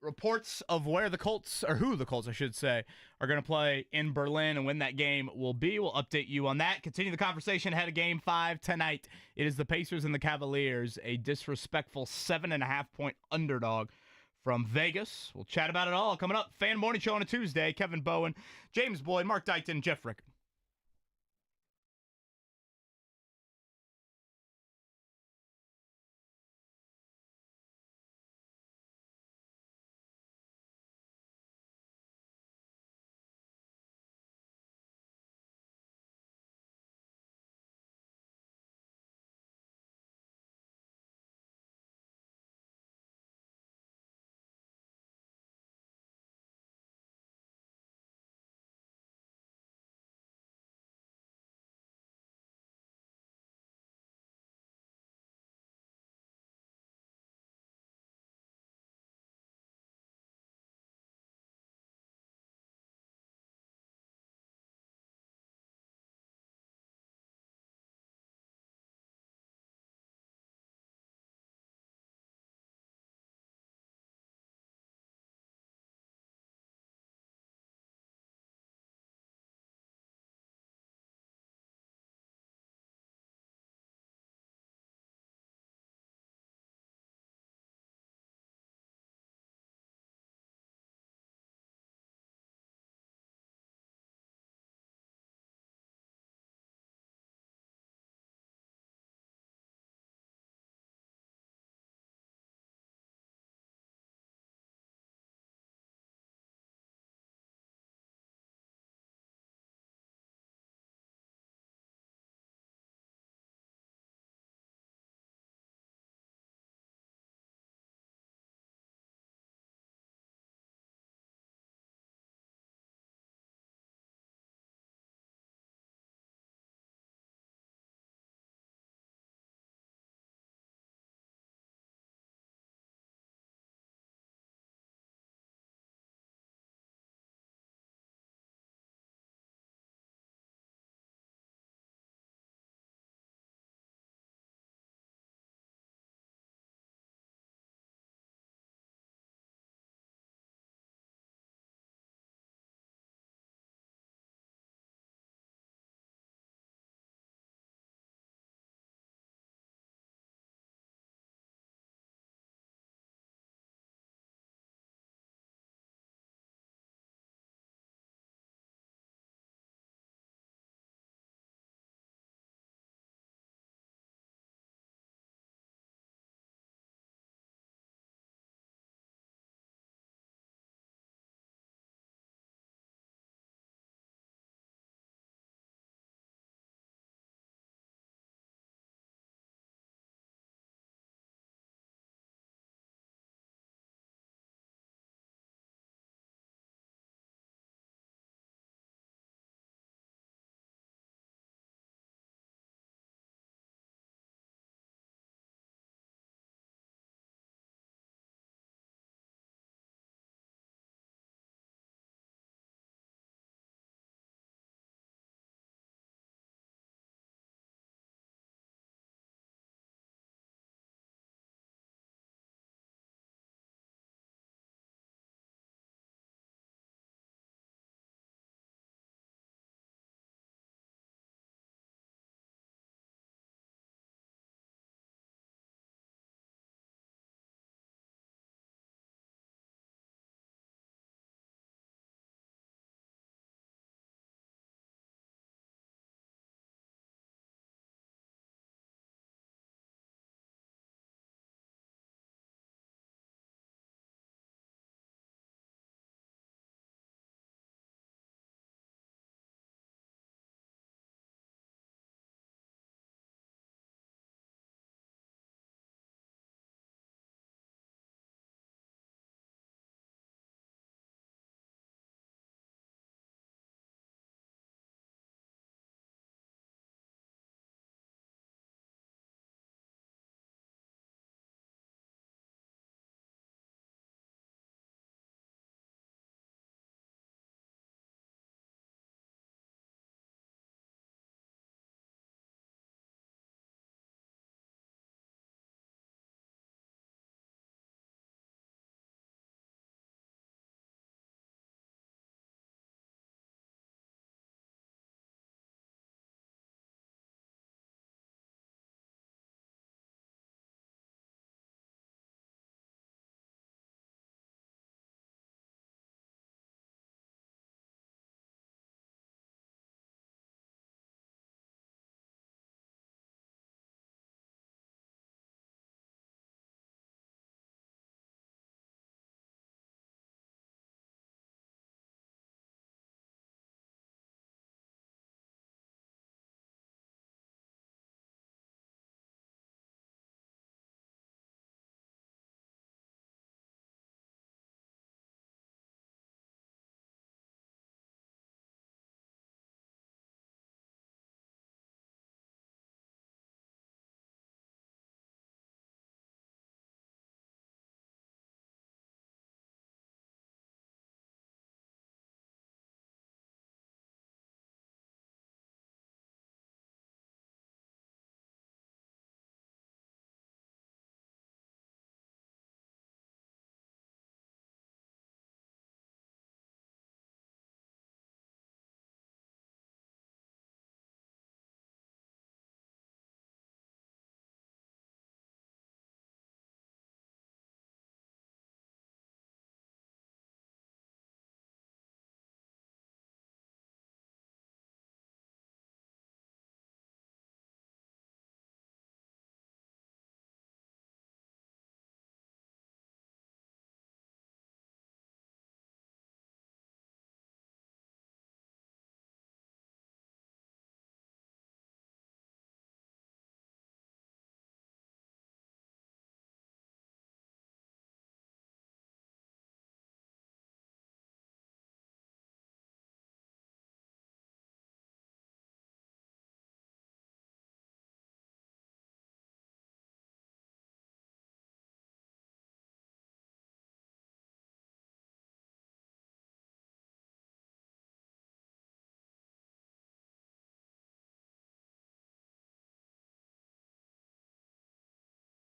reports of where the Colts, or who the Colts, I should say, are going to play in Berlin and when that game will be. We'll update you on that. Continue the conversation ahead of Game 5 tonight. It is the Pacers and the Cavaliers, a disrespectful 7.5-point underdog from Vegas. We'll chat about it all coming up. Fan Morning Show on a Tuesday. Kevin Bowen, James Boyd, Mark Dighton, Jeff Rick.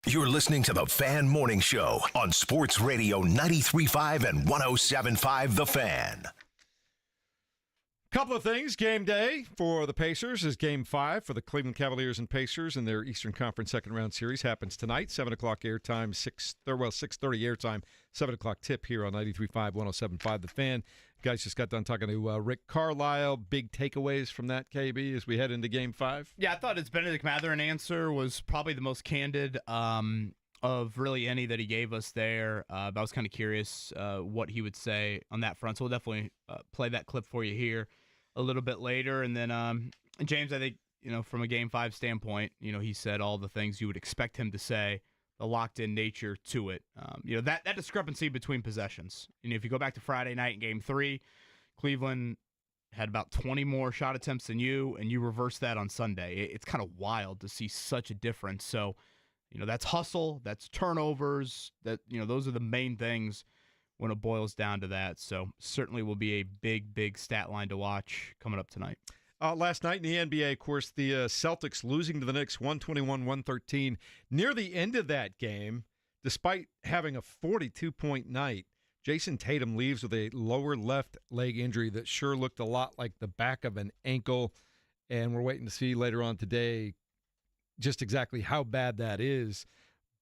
You're listening to the Fan Morning Show on Sports Radio 93.5 and 107.5 The Fan. Couple of things. Game day for the Pacers is Game 5 for the Cleveland Cavaliers and Pacers in their Eastern Conference second-round series. Happens tonight, 7 o'clock airtime, 6:30 airtime, 7 o'clock tip here on 93.5, 107.5 The Fan. Guys just got done talking to Rick Carlisle. Big takeaways from that, KB, as we head into Game 5? Yeah, I thought his Benedict Mathurin answer was probably the most candid of really any that he gave us there. But I was kind of curious what he would say on that front. So we'll definitely play that clip for you here a little bit later. And then James, I think, from a Game 5 standpoint, he said all the things you would expect him to say, the locked-in nature to it. That discrepancy between possessions. If you go back to Friday night in Game 3, Cleveland had about 20 more shot attempts than you, and you reverse that on Sunday. It's kind of wild to see such a difference. So, that's hustle, that's turnovers, those are the main things when it boils down to that. So certainly will be a big, big stat line to watch coming up tonight. Last night in the NBA, of course, the Celtics losing to the Knicks 121-113. Near the end of that game, despite having a 42-point night, Jason Tatum leaves with a lower left leg injury that sure looked a lot like the back of an ankle. And we're waiting to see later on today just exactly how bad that is.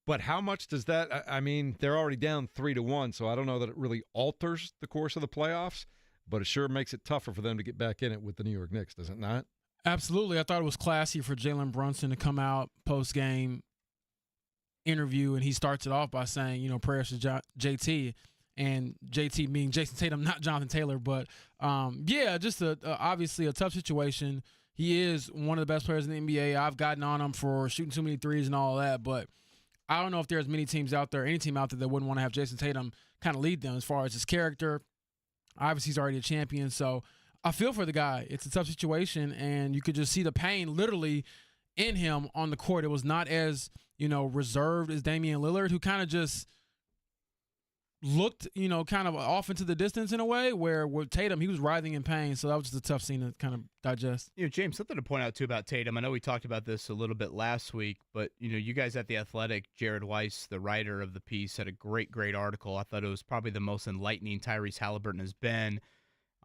But how much does that, they're already down 3-1, so I don't know that it really alters the course of the playoffs. But it sure makes it tougher for them to get back in it with the New York Knicks, does it not? Absolutely. I thought it was classy for Jalen Brunson to come out post-game interview, and he starts it off by saying, prayers to JT, and JT meaning Jason Tatum, not Jonathan Taylor. But, just obviously a tough situation. He is one of the best players in the NBA. I've gotten on him for shooting too many threes and all that, but I don't know if there's many teams out there, any team out there that wouldn't want to have Jason Tatum kind of lead them as far as his character. Obviously, he's already a champion, so I feel for the guy. It's a tough situation, and you could just see the pain literally in him on the court. It was not as, reserved as Damian Lillard, who kind of just looked, kind of off into the distance in a way, where with Tatum, he was writhing in pain, so that was just a tough scene to kind of digest. James, something to point out, too, about Tatum. I know we talked about this a little bit last week, but, you guys at The Athletic, Jared Weiss, the writer of the piece, had a great, great article. I thought it was probably the most enlightening Tyrese Halliburton has been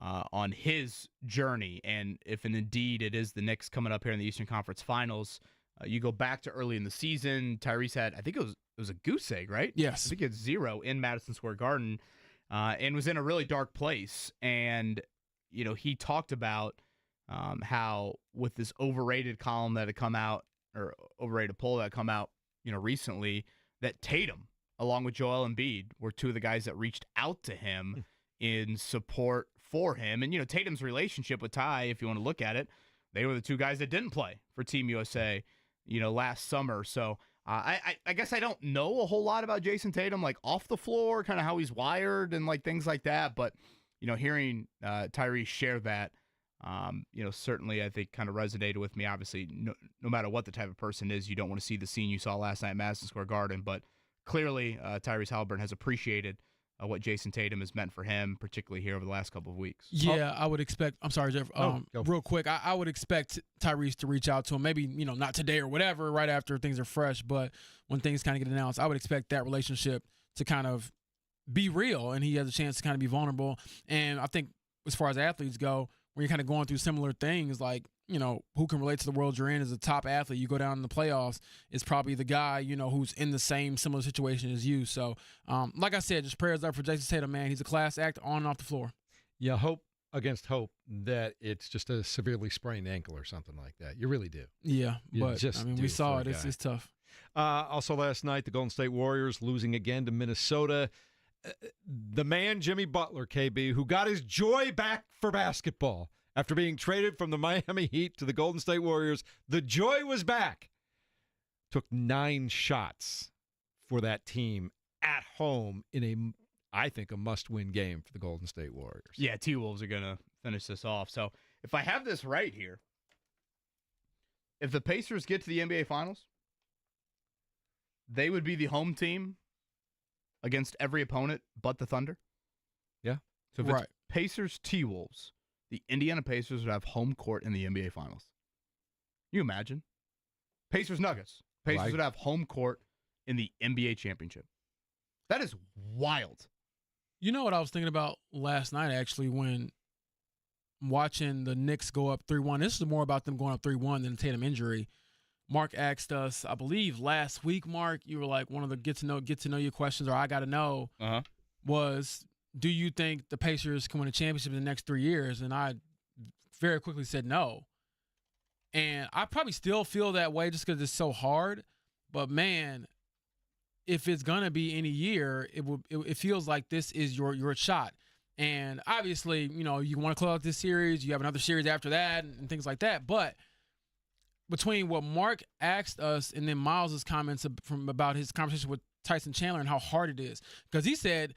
on his journey, and if indeed it is the Knicks coming up here in the Eastern Conference Finals, you go back to early in the season, Tyrese had, I think it was a goose egg, right? Yes. I think it's 0 in Madison Square Garden and was in a really dark place. And, he talked about how with this overrated column that had come out, or overrated poll that had come out, recently, that Tatum, along with Joel Embiid, were two of the guys that reached out to him in support for him. And, Tatum's relationship with Ty, if you want to look at it, they were the two guys that didn't play for Team USA, last summer. So I guess I don't know a whole lot about Jason Tatum, like off the floor, kind of how he's wired and like things like that. But, hearing Tyrese share that, certainly I think kind of resonated with me. Obviously, no matter what the type of person is, you don't want to see the scene you saw last night at Madison Square Garden. But clearly, Tyrese Halliburton has appreciated what Jason Tatum has meant for him, particularly here over the last couple of weeks. Yeah, I would expect – I'm sorry, Jeff. Real quick, I would expect Tyrese to reach out to him. Maybe, not today or whatever, right after things are fresh, but when things kind of get announced, I would expect that relationship to kind of be real, and he has a chance to kind of be vulnerable. And I think as far as athletes go, when you're kind of going through similar things, like, who can relate to the world you're in as a top athlete, you go down in the playoffs, it's probably the guy, who's in the same similar situation as you. So, like I said, just prayers up for Jason Tatum, man. He's a class act on and off the floor. Yeah, hope against hope that it's just a severely sprained ankle or something like that. You really do. Yeah, but, we saw it. It's tough. Also last night, the Golden State Warriors losing again to Minnesota. The man, Jimmy Butler, KB, who got his joy back for basketball after being traded from the Miami Heat to the Golden State Warriors. The joy was back. Took 9 shots for that team at home in I think, a must-win game for the Golden State Warriors. Yeah, T-Wolves are going to finish this off. So if I have this right here, if the Pacers get to the NBA Finals, they would be the home team against every opponent but the Thunder. Yeah. So if it's Pacers T-Wolves, the Indiana Pacers would have home court in the NBA Finals. Can you imagine? Pacers Nuggets. Pacers would have home court in the NBA championship. That is wild. You know what I was thinking about last night, actually, when watching the Knicks go up 3-1. This is more about them going up 3-1 than the Tatum injury. Mark asked us, I believe last week, Mark, you were like, one of the get to know you questions, or I got to know, was, do you think the Pacers can win a championship in the next 3 years? And I very quickly said no. And I probably still feel that way just because it's so hard. But, man, if it's going to be any year, it feels like this is your shot. And obviously, you know, you want to close out this series. You have another series after that and things like that. But between what Mark asked us and then Miles' comments about his conversation with Tyson Chandler and how hard it is. Because he said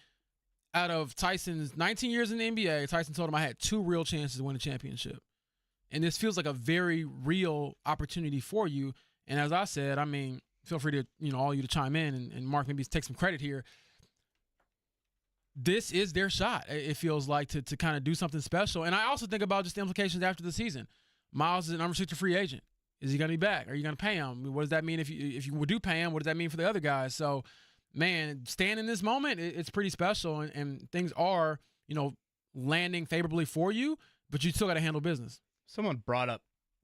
out of Tyson's 19 years in the NBA, Tyson told him I had 2 real chances to win a championship. And this feels like a very real opportunity for you. And as I said, I mean, feel free to, you know, all you to chime in and Mark maybe take some credit here. This is their shot, it feels like, to kind of do something special. And I also think about just the implications after the season. Miles is an unrestricted free agent. Is he going to be back? Are you going to pay him? What does that mean if you do pay him? What does that mean for the other guys? So, man, staying in this moment, it's pretty special. And things are, you know, landing favorably for you, but you still got to handle business. Someone brought up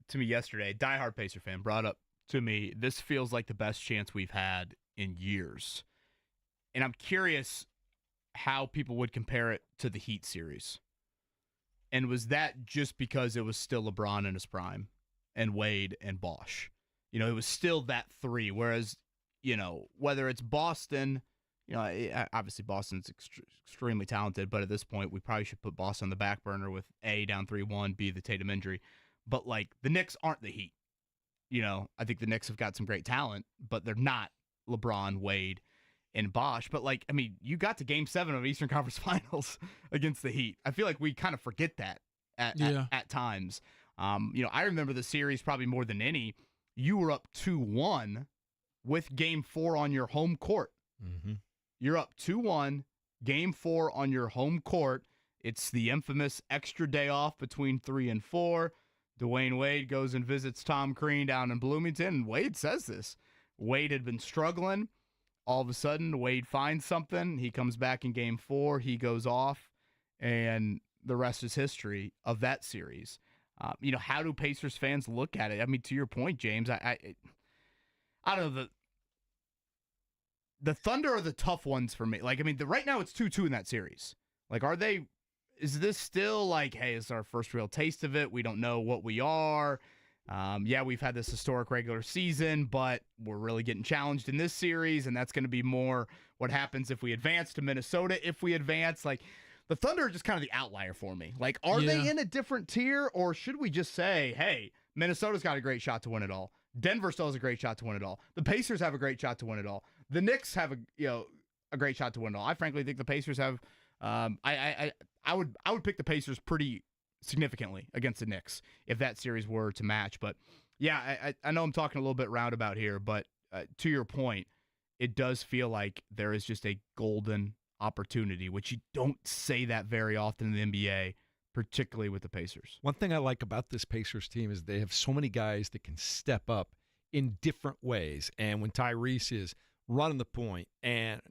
to me yesterday, a diehard Pacer fan brought up to me, this feels like the best chance we've had in years. And I'm curious how people would compare it to the Heat series. And was that just because it was still LeBron in his prime and Wade and Bosh? You know, it was still that 3, whereas, you know, whether it's Boston, you know, obviously Boston's extremely talented, but at this point we probably should put Boston on the back burner with A, down 3-1, B, the Tatum injury. But, like, the Knicks aren't the Heat. You know, I think the Knicks have got some great talent, but they're not LeBron, Wade, and Bosh. But, like, I mean, you got to Game 7 of Eastern Conference Finals against the Heat. I feel like we kind of forget that at times. You know, I remember the series probably more than any. You were up 2-1 with Game 4 on your home court. Mm-hmm. You're up 2-1, Game 4 on your home court. It's the infamous extra day off between 3 and 4. Dwayne Wade goes and visits Tom Crean down in Bloomington, and Wade says this. Wade had been struggling. All of a sudden, Wade finds something. He comes back in Game 4. He goes off, and the rest is history of that series. You know, how do Pacers fans look at it? I mean, to your point, James, I don't know, the Thunder are the tough ones for me. Like, I mean, right now it's 2-2 in that series. Like, is this still like, hey, it's our first real taste of it? We don't know what we are. Yeah, we've had this historic regular season, but we're really getting challenged in this series, and that's going to be more what happens if we advance to Minnesota. If we advance, like, the Thunder are just kind of the outlier for me. Like, are they in a different tier, or should we just say, hey, Minnesota's got a great shot to win it all. Denver still has a great shot to win it all. The Pacers have a great shot to win it all. The Knicks have a great shot to win it all. I frankly think the Pacers have. I would pick the Pacers pretty significantly against the Knicks if that series were to match. But yeah, I know I'm talking a little bit roundabout here, but to your point, it does feel like there is just a golden opportunity, which you don't say that very often in the NBA, particularly with the Pacers. One thing I like about this Pacers team is they have so many guys that can step up in different ways. And when Tyrese is running the point and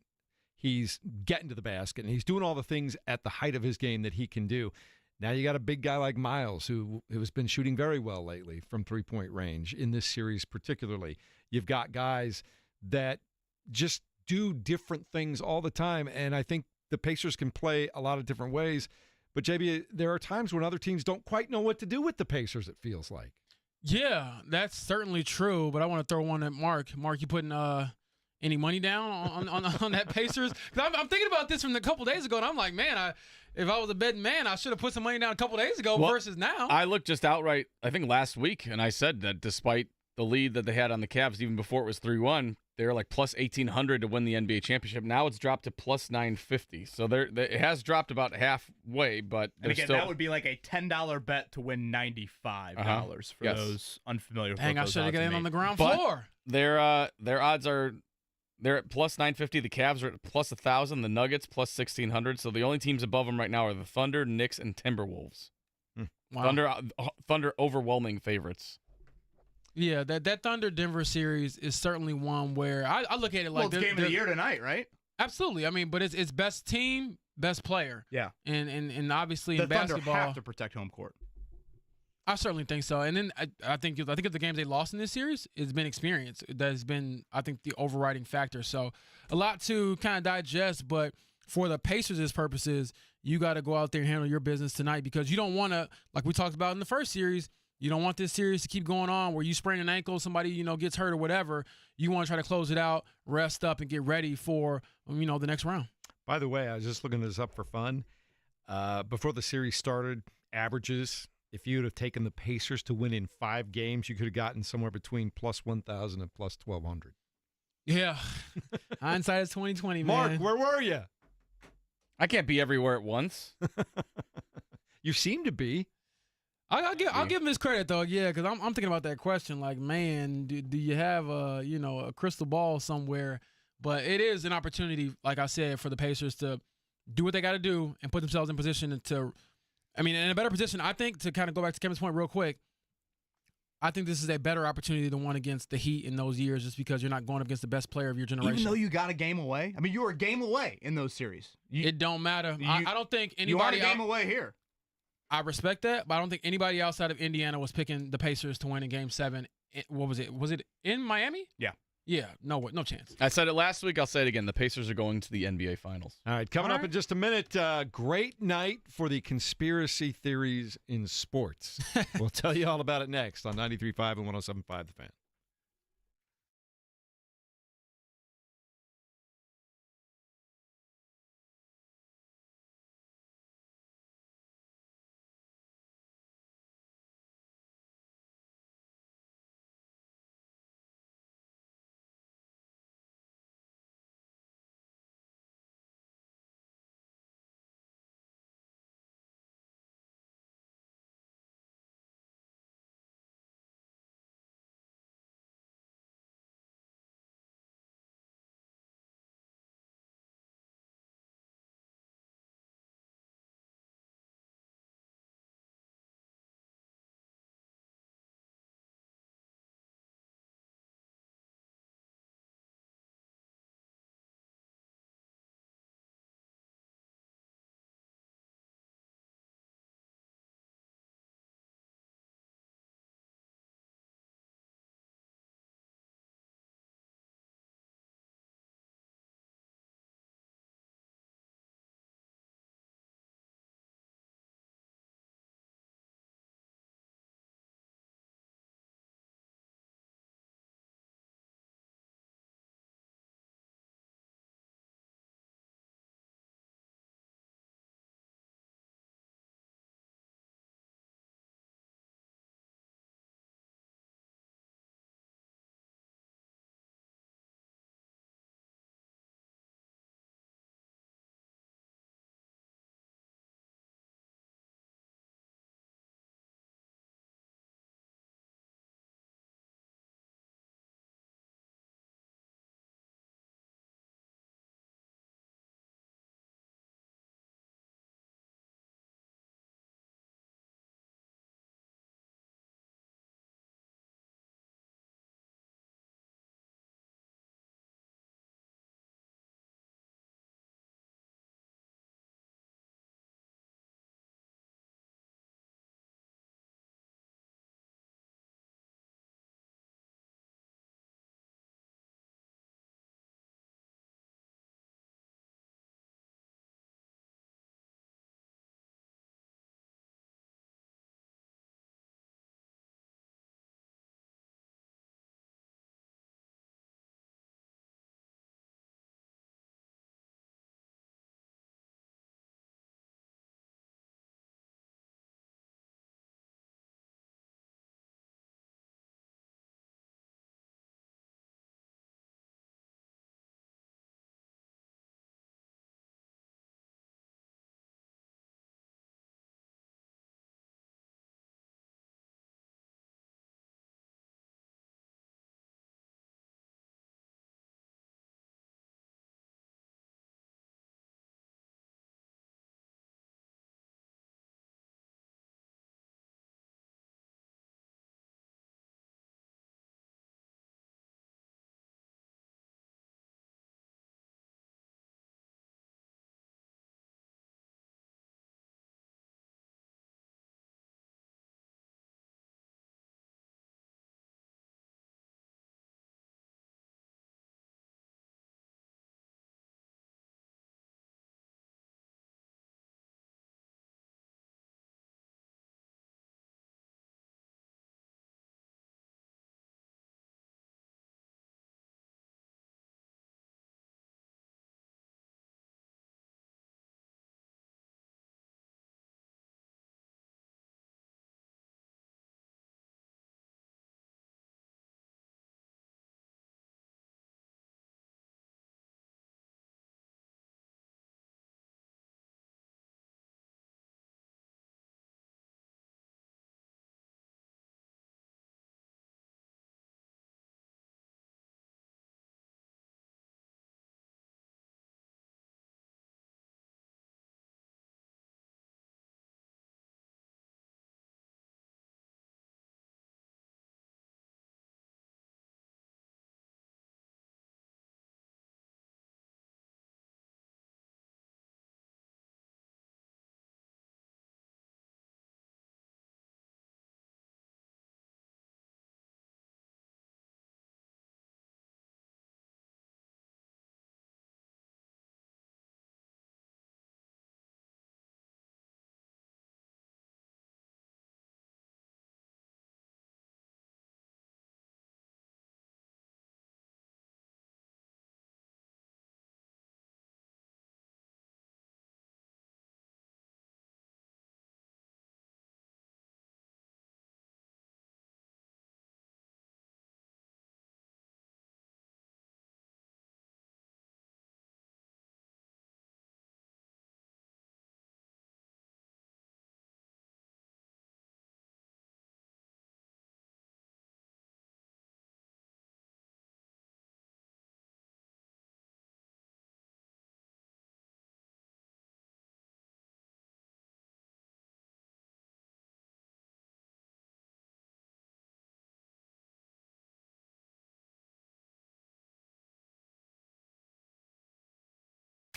he's getting to the basket and he's doing all the things at the height of his game that he can do, now you got a big guy like Miles who has been shooting very well lately from three-point range in this series particularly. You've got guys that just do different things all the time, and I think the Pacers can play a lot of different ways. But, JB, there are times when other teams don't quite know what to do with the Pacers, it feels like. Yeah, that's certainly true, but I want to throw one at Mark. Mark, you putting any money down on that Pacers? Because I'm thinking about this from a couple days ago, and I'm like, man, if I was a betting man, I should have put some money down a couple days ago versus now. I looked just outright, I think last week, and I said that despite the lead that they had on the Cavs, even before it was 3-1, they were like plus 1,800 to win the NBA championship. Now it's dropped to plus 950. So it has dropped about halfway, but and again, that would be like a $10 bet to win $95 for those unfamiliar. Dang, I should have got in on the ground floor. Their odds are they're at plus 950. The Cavs are at plus 1,000. The Nuggets plus 1,600. So the only teams above them right now are the Thunder, Knicks, and Timberwolves. Wow. Thunder overwhelming favorites. Yeah, that Thunder Denver series is certainly one where I look at it like it's game of the year tonight, right? Absolutely. I mean, but it's best team, best player. Yeah. And obviously The in Thunder basketball, have to protect home court. I certainly think so. And then I think of the games they lost in this series, it's been experience that has been, I think, the overriding factor. So a lot to kind of digest, but for the Pacers' purposes, you got to go out there and handle your business tonight because you don't want to, like we talked about in the first series, you don't want this series to keep going on where you sprain an ankle, somebody, gets hurt or whatever. You want to try to close it out, rest up, and get ready for, the next round. By the way, I was just looking this up for fun. Before the series started, averages, if you would have taken the Pacers to win in 5 games, you could have gotten somewhere between plus 1,000 and plus 1,200. Yeah. Hindsight is 2020, man. Mark, where were you? I can't be everywhere at once. You seem to be. I'll give him his credit though, yeah, because I'm thinking about that question. Like, man, do you have a crystal ball somewhere? But it is an opportunity, like I said, for the Pacers to do what they got to do and put themselves in position to, in a better position. I think to kind of go back to Kevin's point real quick. I think this is a better opportunity than one against the Heat in those years, just because you're not going up against the best player of your generation. Even though you got a game away, you were a game away in those series. It don't matter. I don't think anybody. You are a game away here. I respect that, but I don't think anybody outside of Indiana was picking the Pacers to win in Game 7. What was it? Was it in Miami? Yeah. Yeah, no chance. I said it last week. I'll say it again. The Pacers are going to the NBA Finals. All right, coming up in just a minute, great night for the conspiracy theories in sports. We'll tell you all about it next on 93.5 and 107.5 The Fan.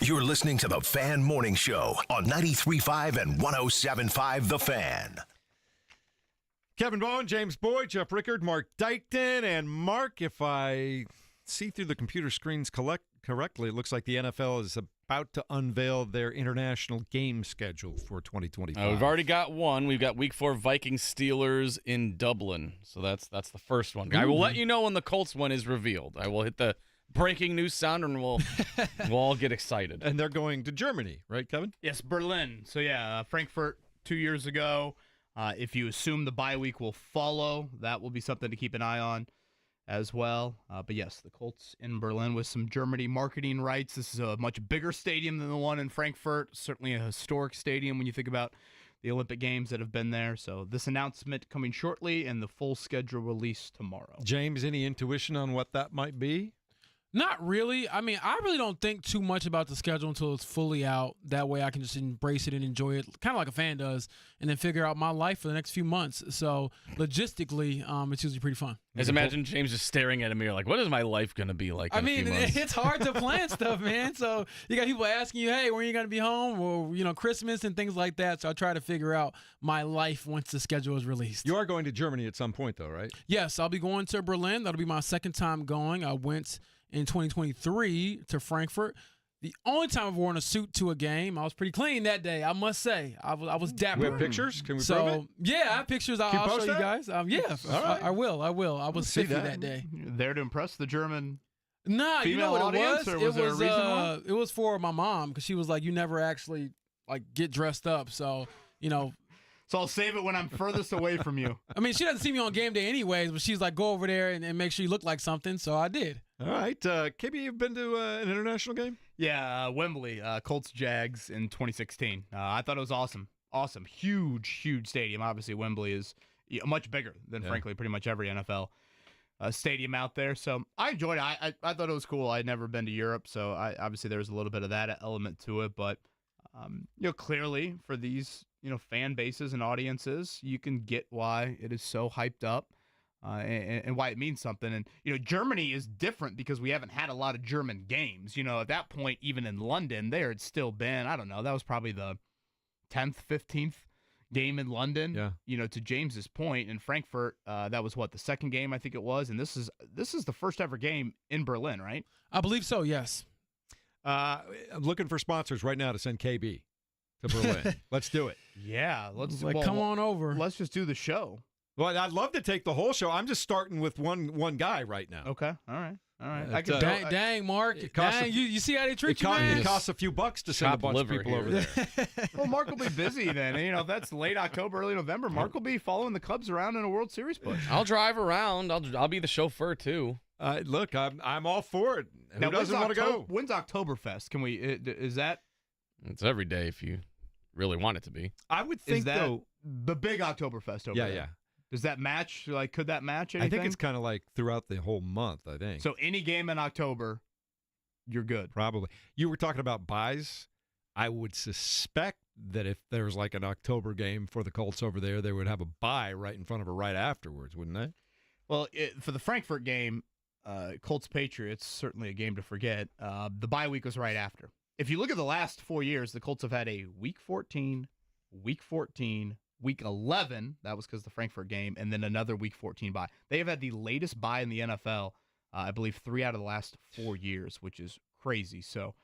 You're listening to the Fan Morning Show on 93.5 and 107.5 The Fan. Kevin Bowen, James Boyd, Jeff Rickard, Mark Dykton. And Mark, if I see through the computer screens correctly, it looks like the NFL is about to unveil their international game schedule for 2025. We've already got one. We've got Week 4 Vikings-Steelers in Dublin. So that's the first one. I will let you know when the Colts one is revealed. I will hit the breaking news sound, and we'll all get excited. And they're going to Germany, right, Kevin? Yes, Berlin. So, Frankfurt 2 years ago. If you assume the bye week will follow, that will be something to keep an eye on as well. But yes, the Colts in Berlin with some Germany marketing rights. This is a much bigger stadium than the one in Frankfurt. Certainly a historic stadium when you think about the Olympic Games that have been there. So this announcement coming shortly and the full schedule released tomorrow. James, any intuition on what that might be? Not really. I mean, I really don't think too much about the schedule until it's fully out. That way I can just embrace it and enjoy it, kind of like a fan does, and then figure out my life for the next few months. So logistically, it's usually pretty fun. Just imagine James just staring at a mirror like, what is my life going to be like in a few months? It's hard to plan stuff, man. So you got people asking you, hey, when are you going to be home? Or, Christmas and things like that. So I try to figure out my life once the schedule is released. You are going to Germany at some point, though, right? Yes, I'll be going to Berlin. That'll be my second time going. I went in 2023 to Frankfurt. The only time I've worn a suit to a game, I was pretty clean that day, I must say. I was dapper. We have pictures? Can we prove it? Yeah, I have pictures. I'll show you guys. Yeah, all right. I will. I was see 50 that day. There to impress the German Nah, you know female what audience, or was there a reason why? It was for my mom because she was like, you never actually get dressed up. So, So I'll save it when I'm furthest away from you. I mean, she doesn't see me on game day anyways, but she's like, go over there and make sure you look like something. So I did. All right. KB, you've been to an international game? Yeah, Wembley, Colts Jags in 2016. I thought it was awesome. Awesome. Huge, huge stadium. Obviously, Wembley is much bigger than, frankly, pretty much every NFL stadium out there. So I enjoyed it. I thought it was cool. I'd never been to Europe, so obviously there was a little bit of that element to it. But, clearly for these, fan bases and audiences, you can get why it is so hyped up. And why it means something. And, Germany is different because we haven't had a lot of German games. At that point, even in London, there had still been, I don't know, that was probably the 10th, 15th game in London. Yeah. To James's point, in Frankfurt, that was the second game I think it was. And this is the first ever game in Berlin, right? I believe so, yes. I'm looking for sponsors right now to send KB to Berlin. Let's do it. Yeah. Let's come on over. Let's just do the show. Well, I'd love to take the whole show. I'm just starting with one guy right now. Okay. All right. Dang, Mark. You see how they treat you, man? It costs a few bucks to send a bunch of people over there. Well, Mark will be busy then. If that's late October, early November, Mark will be following the Cubs around in a World Series push. I'll drive around. I'll be the chauffeur too. Look, I'm all for it. Who doesn't want to go? When's Oktoberfest? Can we? Is that? It's every day if you really want it to be. I would think though the big Oktoberfest over there. Yeah. Does that match? Could that match anything? I think it's kind of like throughout the whole month, I think. So any game in October, you're good. Probably. You were talking about buys. I would suspect that if there's an October game for the Colts over there, they would have a buy right in front of her right afterwards, wouldn't they? Well, for the Frankfurt game, Colts-Patriots, certainly a game to forget. The bye week was right after. If you look at the last 4 years, the Colts have had a Week 14, Week 14, Week 11, that was because of the Frankfurt game, and then another Week 14 bye. They have had the latest bye in the NFL, I believe 3 out of the last 4 years, which is crazy. So,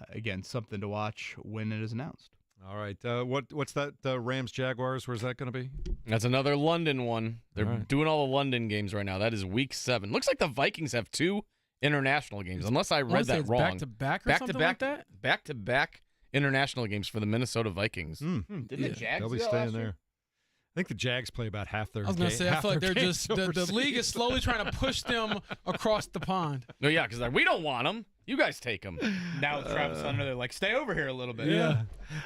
again, something to watch when it is announced. All right. What's that Rams-Jaguars? Where's that going to be? That's another London one. They're doing all the London games right now. That is Week 7. Looks like the Vikings have 2 international games, unless I read that wrong. Back-to-back or something like that? Back-to-back international games for the Minnesota Vikings. Didn't the Jags they'll be staying there. I think the Jags play about half their. I was going to say, I feel like they're just the league is slowly trying to push them across the pond. No, yeah, because we don't want them. You guys take them. Now with Travis Hunter, they're like, stay over here a little bit. Yeah.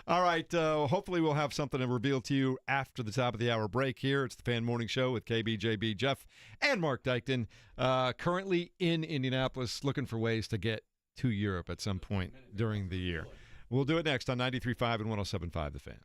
All right. Hopefully we'll have something to reveal to you after the top of the hour break here. It's the Fan Morning Show with KB, JB, Jeff, and Mark Dykton. Currently in Indianapolis, looking for ways to get to Europe at some point during the year. We'll do it next on 93.5 and 107.5 The Fan.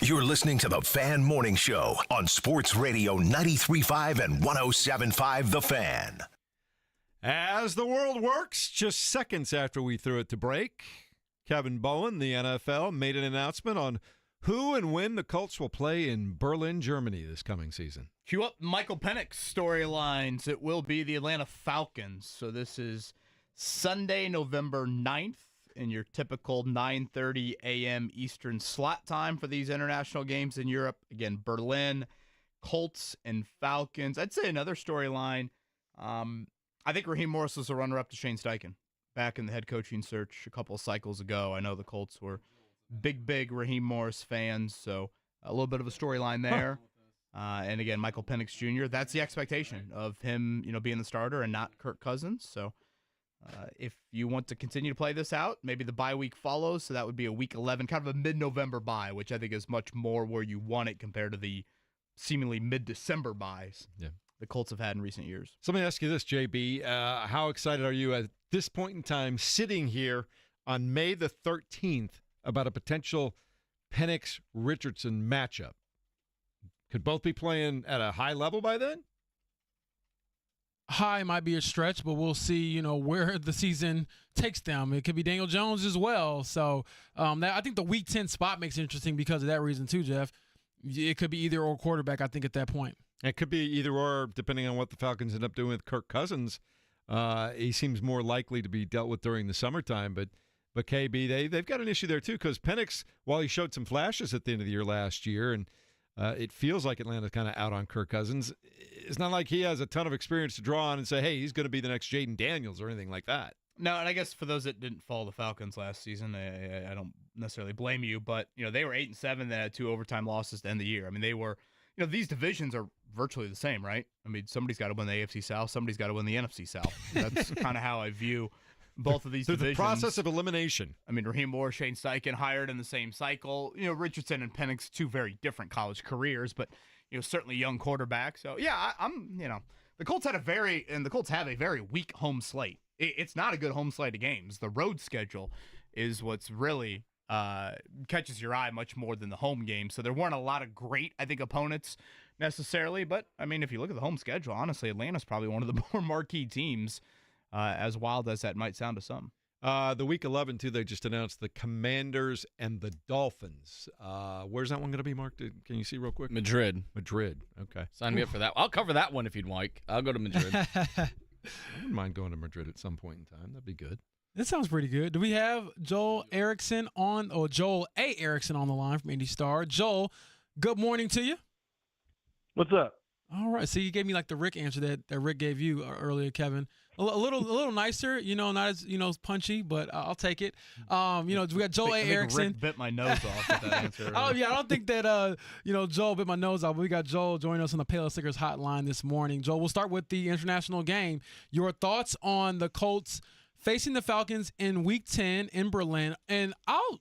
You're listening to the Fan Morning Show on Sports Radio 93.5 and 107.5 The Fan. As the world works, just seconds after we threw it to break, Kevin Bowen, the NFL, made an announcement on who and when the Colts will play in Berlin, Germany this coming season. Cue up Michael Penix storylines. It will be the Atlanta Falcons. So this is Sunday, November 9th, in your typical 9:30 a.m. Eastern slot time for these international games in Europe. Again, Berlin, Colts, and Falcons. I'd say another storyline. I think Raheem Morris was a runner-up to Shane Steichen back in the head coaching search a couple of cycles ago. I know the Colts were big Raheem Morris fans, so a little bit of a storyline there. And again, Michael Penix Jr., that's the expectation of him, being the starter and not Kirk Cousins. So if you want to continue to play this out, maybe the bye week follows, so that would be a week 11, kind of a mid-November bye, which I think is much more where you want it compared to the seemingly mid-December byes the Colts have had in recent years. So let me ask you this, JB. How excited are you at this point in time sitting here on May the 13th about a potential Penix-Richardson matchup? Could both be playing at a high level by then? High might be a stretch, but we'll see, where the season takes them. It could be Daniel Jones as well. So I think the Week 10 spot makes it interesting because of that reason too, Jeff. It could be either or quarterback, I think, at that point. It could be either or, depending on what the Falcons end up doing with Kirk Cousins. He seems more likely to be dealt with during the summertime, but KB, they've got an issue there too, because Penix, while he showed some flashes at the end of the year last year, and it feels like Atlanta's kind of out on Kirk Cousins, it's not like he has a ton of experience to draw on and say, hey, he's going to be the next Jaden Daniels or anything like that. No, and I guess for those that didn't follow the Falcons last season, I don't necessarily blame you, but they were 8-7, they had 2 overtime losses to end the year. I mean, they were, these divisions are virtually the same, right? I mean, somebody's got to win the AFC South, somebody's got to win the NFC South. That's kind of how I view both of these divisions. The process of elimination. I mean, Raheem Morris, Shane Steichen hired in the same cycle. Richardson and Penix, 2 very different college careers, but certainly young quarterbacks. So yeah, the Colts have a very weak home slate. It's not a good home slate of games. The road schedule is what's really catches your eye much more than the home game. So there weren't a lot of great, I think, opponents necessarily. But I mean, if you look at the home schedule, honestly, Atlanta's probably one of the more marquee teams. As wild as that might sound to some. The Week 11, too, they just announced the Commanders and the Dolphins. Where's that one going to be, Mark? Can you see real quick? Madrid. Okay. Sign me up for that. I'll cover that one if you'd like. I'll go to Madrid. I wouldn't mind going to Madrid at some point in time. That'd be good. That sounds pretty good. Do we have Joel A. Erickson on the line from Indy Star? Joel, good morning to you. What's up? All right. So you gave me like the Rick answer that Rick gave you earlier, Kevin. A little nicer, not as punchy, but I'll take it. We got Joel A. Erickson. Rick bit my nose off with that answer. Oh yeah, I don't think that Joel bit my nose off. But we got Joel joining us on the Payless Liquors hotline this morning. Joel, we'll start with the international game. Your thoughts on the Colts facing the Falcons in Week 10 in Berlin, and I'll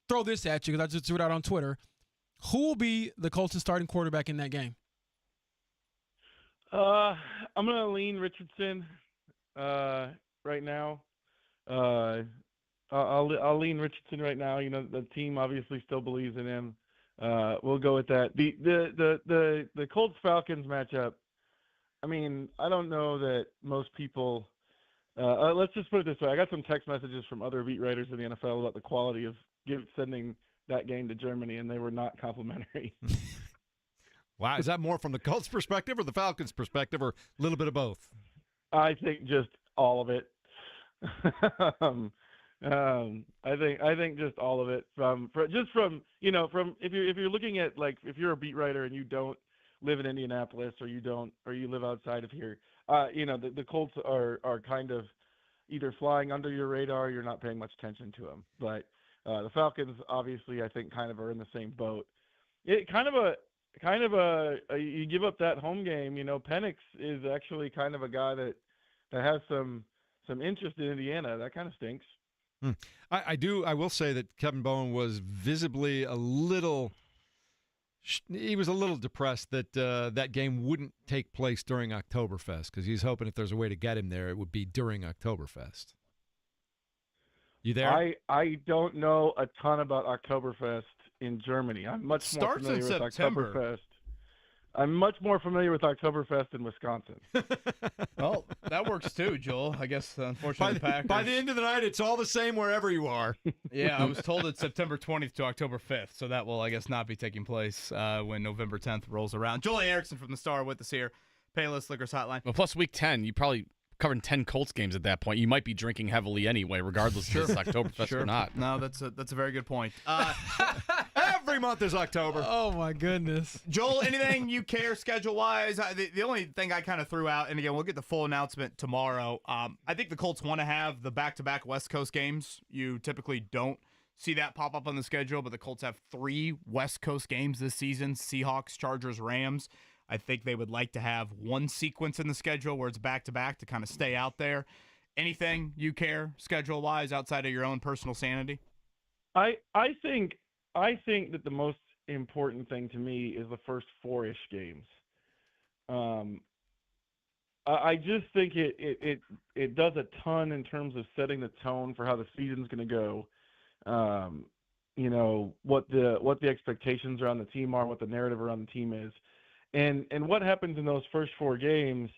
throw this at you because I just threw it out on Twitter. Who will be the Colts' starting quarterback in that game? I'm gonna lean Richardson right now. I'll lean Richardson right now. The team obviously still believes in him. We'll go with that. The Colts Falcons matchup. I mean, I don't know that most people. Let's just put it this way. I got some text messages from other beat writers in the NFL about the quality of sending that game to Germany, and they were not complimentary. Wow, is that more from the Colts' perspective or the Falcons' perspective, or a little bit of both? I think just all of it. I think just all of it. From if you're looking at, like, if you're a beat writer and you don't live in Indianapolis or you live outside of here, the Colts are kind of either flying under your radar, or you're not paying much attention to them. But the Falcons, obviously, I think kind of are in the same boat. It kind of you give up that home game. Penix is actually kind of a guy that has some interest in Indiana. That kind of stinks. I will say that Kevin Bowen was visibly a little depressed that that game wouldn't take place during Oktoberfest, because he's hoping if there's a way to get him there, it would be during Oktoberfest. You there? I don't know a ton about Oktoberfest in Germany. I'm much more Starts familiar in with September. Oktoberfest. I'm much more familiar with Oktoberfest in Wisconsin. Well, that works too, Joel. I guess, unfortunately, the Packers. By the end of the night, it's all the same wherever you are. Yeah, I was told it's September 20th to October 5th, so that will, I guess, not be taking place when November 10th rolls around. Joel Erickson from the Star with us here. Payless Liquors Hotline. Well, plus week 10, you probably covered 10 Colts games at that point. You might be drinking heavily anyway, regardless if it's Oktoberfest or not. No, that's a very good point. Every month is October. Oh, my goodness. Joel, anything you care schedule-wise? The only thing I kind of threw out, and again, we'll get the full announcement tomorrow. I think the Colts want to have the back-to-back West Coast games. You typically don't see that pop up on the schedule, but the Colts have 3 West Coast games this season: Seahawks, Chargers, Rams. I think they would like to have one sequence in the schedule where it's back-to-back to kind of stay out there. Anything you care schedule-wise outside of your own personal sanity? I think that the most important thing to me is the first 4-ish games. I just think it does a ton in terms of setting the tone for how the season's going to go. You know, what the expectations around the team are, what the narrative around the team is. And what happens in those first 4 games,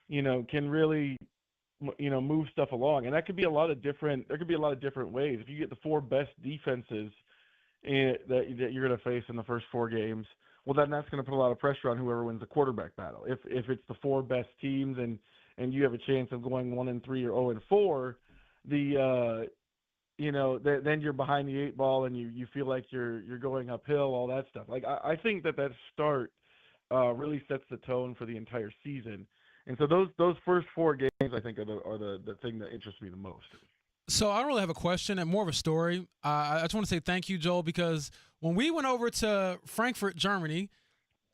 you know, can really, you know, move stuff along. And that could be a lot of different ways. If you get the 4 best defenses that you're going to face in the first 4 games, well, then that's going to put a lot of pressure on whoever wins the quarterback battle. If it's the 4 best teams and you have a chance of going 1-3 or 0-4, you know, then you're behind the 8 ball and you feel like you're going uphill, all that stuff. Like I think that start really sets the tone for the entire season. And so those first 4 games, I think, are the thing that interests me the most. So I don't really have a question and more of a story. I just want to say thank you, Joel, because when we went over to Frankfurt, Germany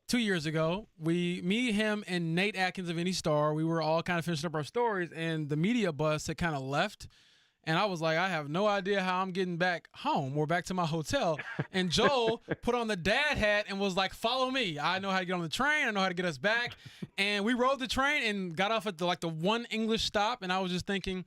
2 years ago, me, him, and Nate Atkins of Any Star, we were all kind of finishing up our stories, and the media bus had kind of left. And I was like, I have no idea how I'm getting back home or back to my hotel. And Joel put on the dad hat and was like, follow me. I know how to get on the train. I know how to get us back. And we rode the train and got off at the one English stop. And I was just thinking,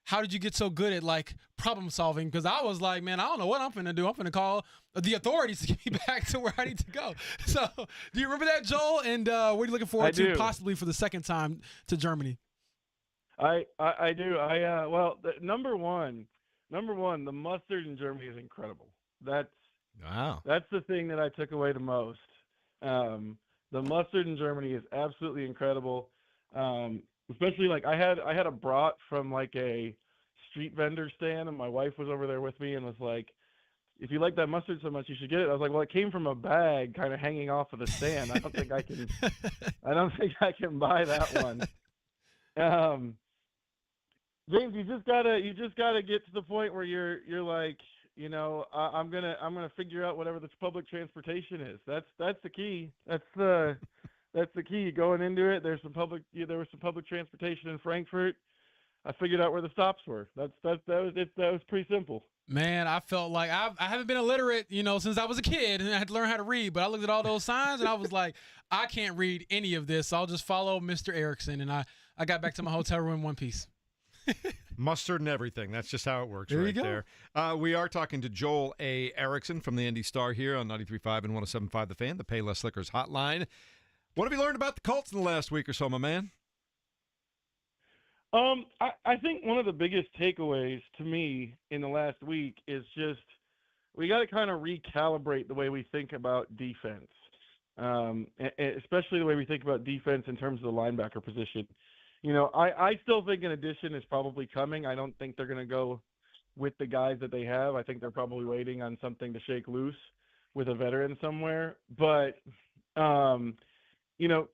how did you get so good at problem solving? Because I was like, man, I don't know what I'm finna do. I'm finna call the authorities to get me back to where I need to go. So do you remember that, Joel? And what are you looking forward to possibly for the second time to Germany? I do. Well, number one, the mustard in Germany is incredible. That's the thing that I took away the most. The mustard in Germany is absolutely incredible. Especially I had a brat from a street vendor stand, and my wife was over there with me and was like, if you like that mustard so much, you should get it. I was like, well, it came from a bag kind of hanging off of the stand. I don't think I can buy that one. James, you just gotta get to the point where you're like, you know, I'm gonna figure out whatever this public transportation is. That's the key. That's the key. Going into it, there was some public transportation in Frankfurt. I figured out where the stops were. That was pretty simple. Man, I felt like I haven't been illiterate, you know, since I was a kid, and I had to learn how to read. But I looked at all those signs, and I was like, I can't read any of this. So I'll just follow Mr. Erickson, and I got back to my hotel room in one piece. Mustard and everything. That's just how it works there right there. We are talking to Joel A. Erickson from the Indy Star here on 93.5 and 107.5 The Fan, the Payless Liquors hotline. What have you learned about the Colts in the last week or so, my man? I think one of the biggest takeaways to me in the last week is just we got to kind of recalibrate the way we think about defense, especially the way we think about defense in terms of the linebacker position. You know, I still think an addition is probably coming. I don't think they're going to go with the guys that they have. I think they're probably waiting on something to shake loose with a veteran somewhere. But, you know,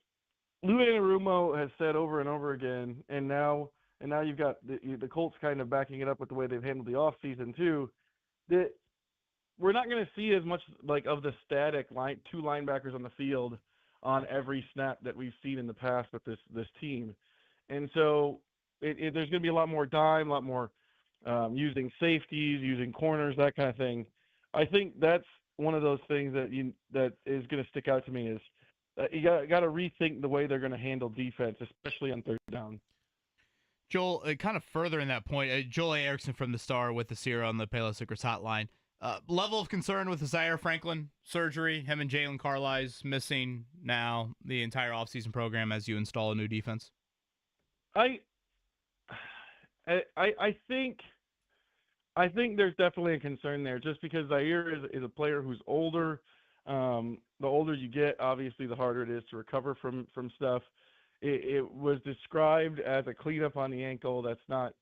Lou Anarumo has said over and over again, and now you've got the Colts kind of backing it up with the way they've handled the offseason too, that we're not going to see as much of the static 2 linebackers on the field on every snap that we've seen in the past with this team. And so there's going to be a lot more dime, a lot more using safeties, using corners, that kind of thing. I think that's one of those things that is going to stick out to me is you got to rethink the way they're going to handle defense, especially on third down. Joel, kind of further in that point, Joel A. Erickson from the Star with us here on the Payless Liquors hotline. Level of concern with the Zaire Franklin surgery, him and Jalen Carlisle's missing now the entire offseason program as you install a new defense? I think there's definitely a concern there, just because Zaire is a player who's older. The older you get, obviously, the harder it is to recover from stuff. It was described as a cleanup on the ankle. That's not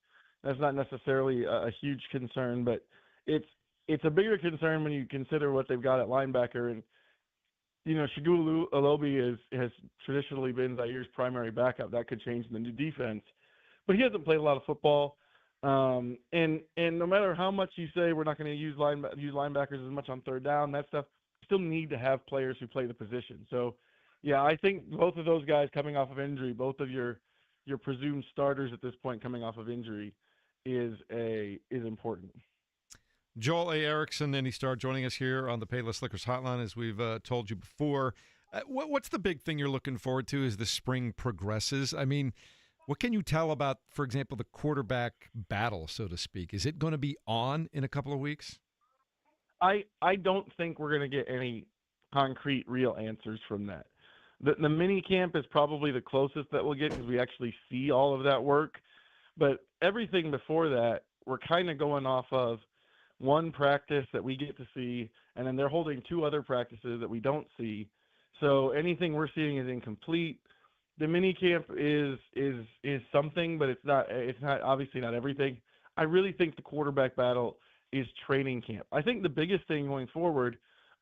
necessarily a huge concern, but it's a bigger concern when you consider what they've got at linebacker. And Shigulu Alobi has traditionally been Zaire's primary backup. That could change in the new defense, but he hasn't played a lot of football. And no matter how much you say we're not going to use linebackers as much on third down, that stuff, still need to have players who play the position. So, yeah, I think both of those guys coming off of injury, both of your presumed starters at this point coming off of injury, is important. Joel A. Erickson, any star, joining us here on the Payless Liquors Hotline, as we've told you before. What's the big thing you're looking forward to as the spring progresses? I mean, what can you tell about, for example, the quarterback battle, so to speak? Is it going to be on in a couple of weeks? I don't think we're going to get any concrete, real answers from that. The mini camp is probably the closest that we'll get, because we actually see all of that work. But everything before that, we're kind of going off of one practice that we get to see, and then they're holding two other practices that we don't see. So anything we're seeing is incomplete. The mini camp is something, but it's not obviously not everything. I really think the quarterback battle is training camp. I think the biggest thing going forward,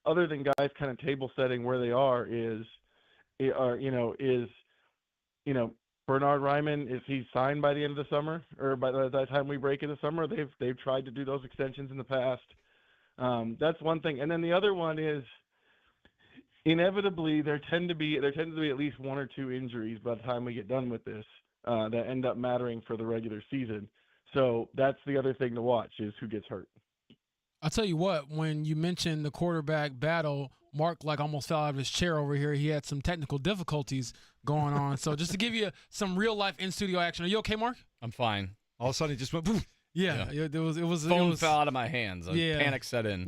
other than guys kind of table setting where they are, is Bernard Ryman, is he signed by the end of the summer, or by the time we break in the summer? They've tried to do those extensions in the past. That's one thing, and then the other one is, inevitably there tend to be at least one or two injuries by the time we get done with this that end up mattering for the regular season. So that's the other thing to watch, is who gets hurt. I'll tell you what, when you mentioned the quarterback battle, Mark almost fell out of his chair over here. He had some technical difficulties going on. So just to give you some real life in studio action. Are you okay, Mark? I'm fine. All of a sudden, it just went boom. Yeah. It was phone fell out of my hands. Panic set in.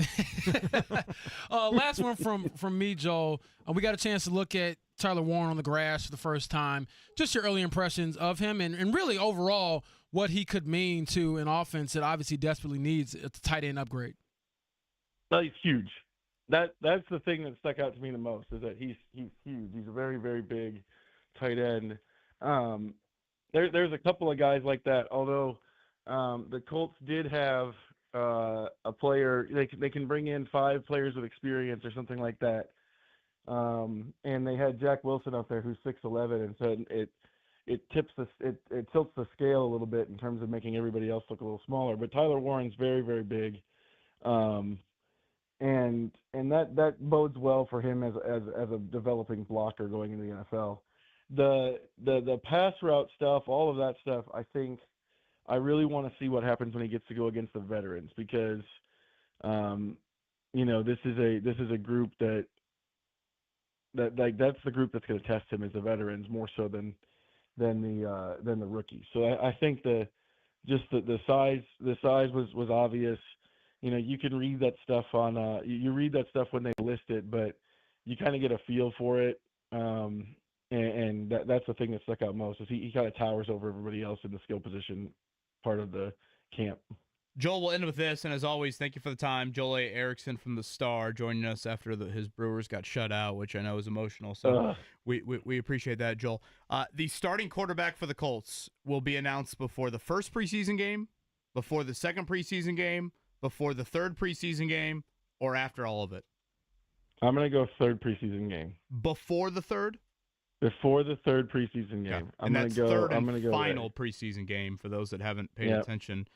Last one from me, Joel. We got a chance to look at Tyler Warren on the grass for the first time. Just your early impressions of him, and really overall what he could mean to an offense that obviously desperately needs a tight end upgrade. Well, he's huge. That's the thing that stuck out to me the most, is that he's huge. He's a very, very big tight end. There's a couple of guys like that, although the Colts did have a player. They can bring in 5 players with experience or something like that. And they had Jack Wilson out there, who's 6'11", and so it tilts the scale a little bit in terms of making everybody else look a little smaller. But Tyler Warren's very, very big. And that bodes well for him as a developing blocker going into the NFL. The pass route stuff, all of that stuff, I think I really want to see what happens when he gets to go against the veterans, because this is a group that's the group that's going to test him, as the veterans, more so than the rookies. So I think the size was obvious. You can read that stuff on you read that stuff when they list it, but you kind of get a feel for it. And that's the thing that stuck out most, is he kind of towers over everybody else in the skill position part of the camp. Joel, we'll end with this, and as always, thank you for the time. Joel A. Erickson from the Star joining us after his Brewers got shut out, which I know is emotional. So we appreciate that, Joel. The starting quarterback for the Colts will be announced before the first preseason game, before the second preseason game, before the third preseason game, or after all of it? I'm going to go third preseason game. Before the third? Before the third preseason game. Yeah. I'm going to go third I'm and gonna go final there. preseason game for those that haven't paid attention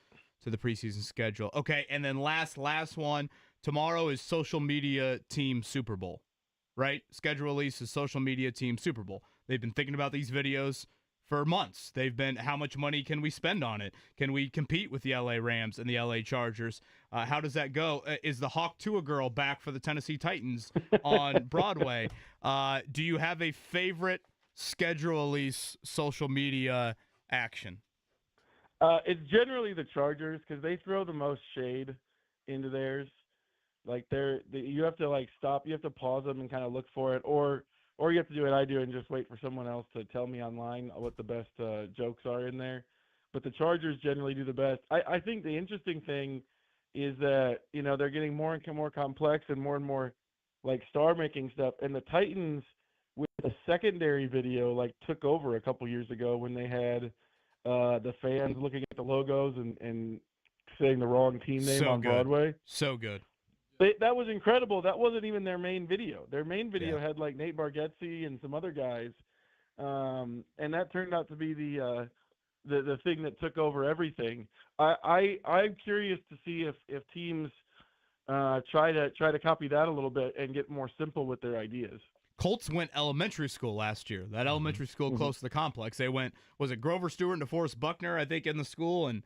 to the preseason schedule. Okay, and then last one. Tomorrow is social media team Super Bowl, right? Schedule release is social media team Super Bowl. They've been thinking about these videos for months. They've been, how much money can we spend on it? Can we compete with the LA Rams and the LA Chargers? How does that go? Is the Hawk Tua girl back for the Tennessee Titans on Broadway? Do you have a favorite schedule release social media action? It's generally the Chargers, because they throw the most shade into theirs. Like you have to like stop. You have to pause them and kind of look for it, or you have to do what I do and just wait for someone else to tell me online what the best jokes are in there. But the Chargers generally do the best. I think the interesting thing is that, you know, they're getting more and more complex and more like star-making stuff. And the Titans, with the secondary video, like took over a couple years ago when they had the fans looking at the logos and saying the wrong team name on Broadway. So good. That was incredible. That wasn't even their main video. Their main video had like Nate Bargatze and some other guys, and that turned out to be the thing that took over everything. I'm curious to see if teams try to copy that a little bit and get more simple with their ideas. Colts went elementary school last year. That elementary school close to the complex. They went, was it Grover Stewart and DeForest Buckner, I think, in the school, and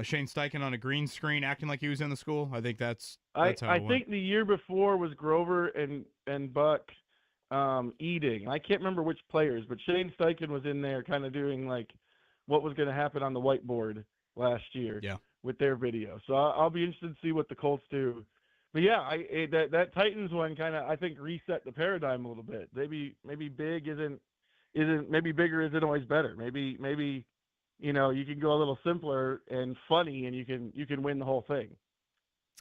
Shane Steichen on a green screen acting like he was in the school. I think that's how it went. I think the year before was Grover and Buck eating. I can't remember which players, but Shane Steichen was in there kind of doing like what was going to happen on the whiteboard last year with their video. So I'll be interested to see what the Colts do. But yeah, that Titans one kind of, I think, reset the paradigm a little bit. Maybe big isn't maybe bigger isn't always better. Maybe you know, you can go a little simpler and funny, and you can win the whole thing.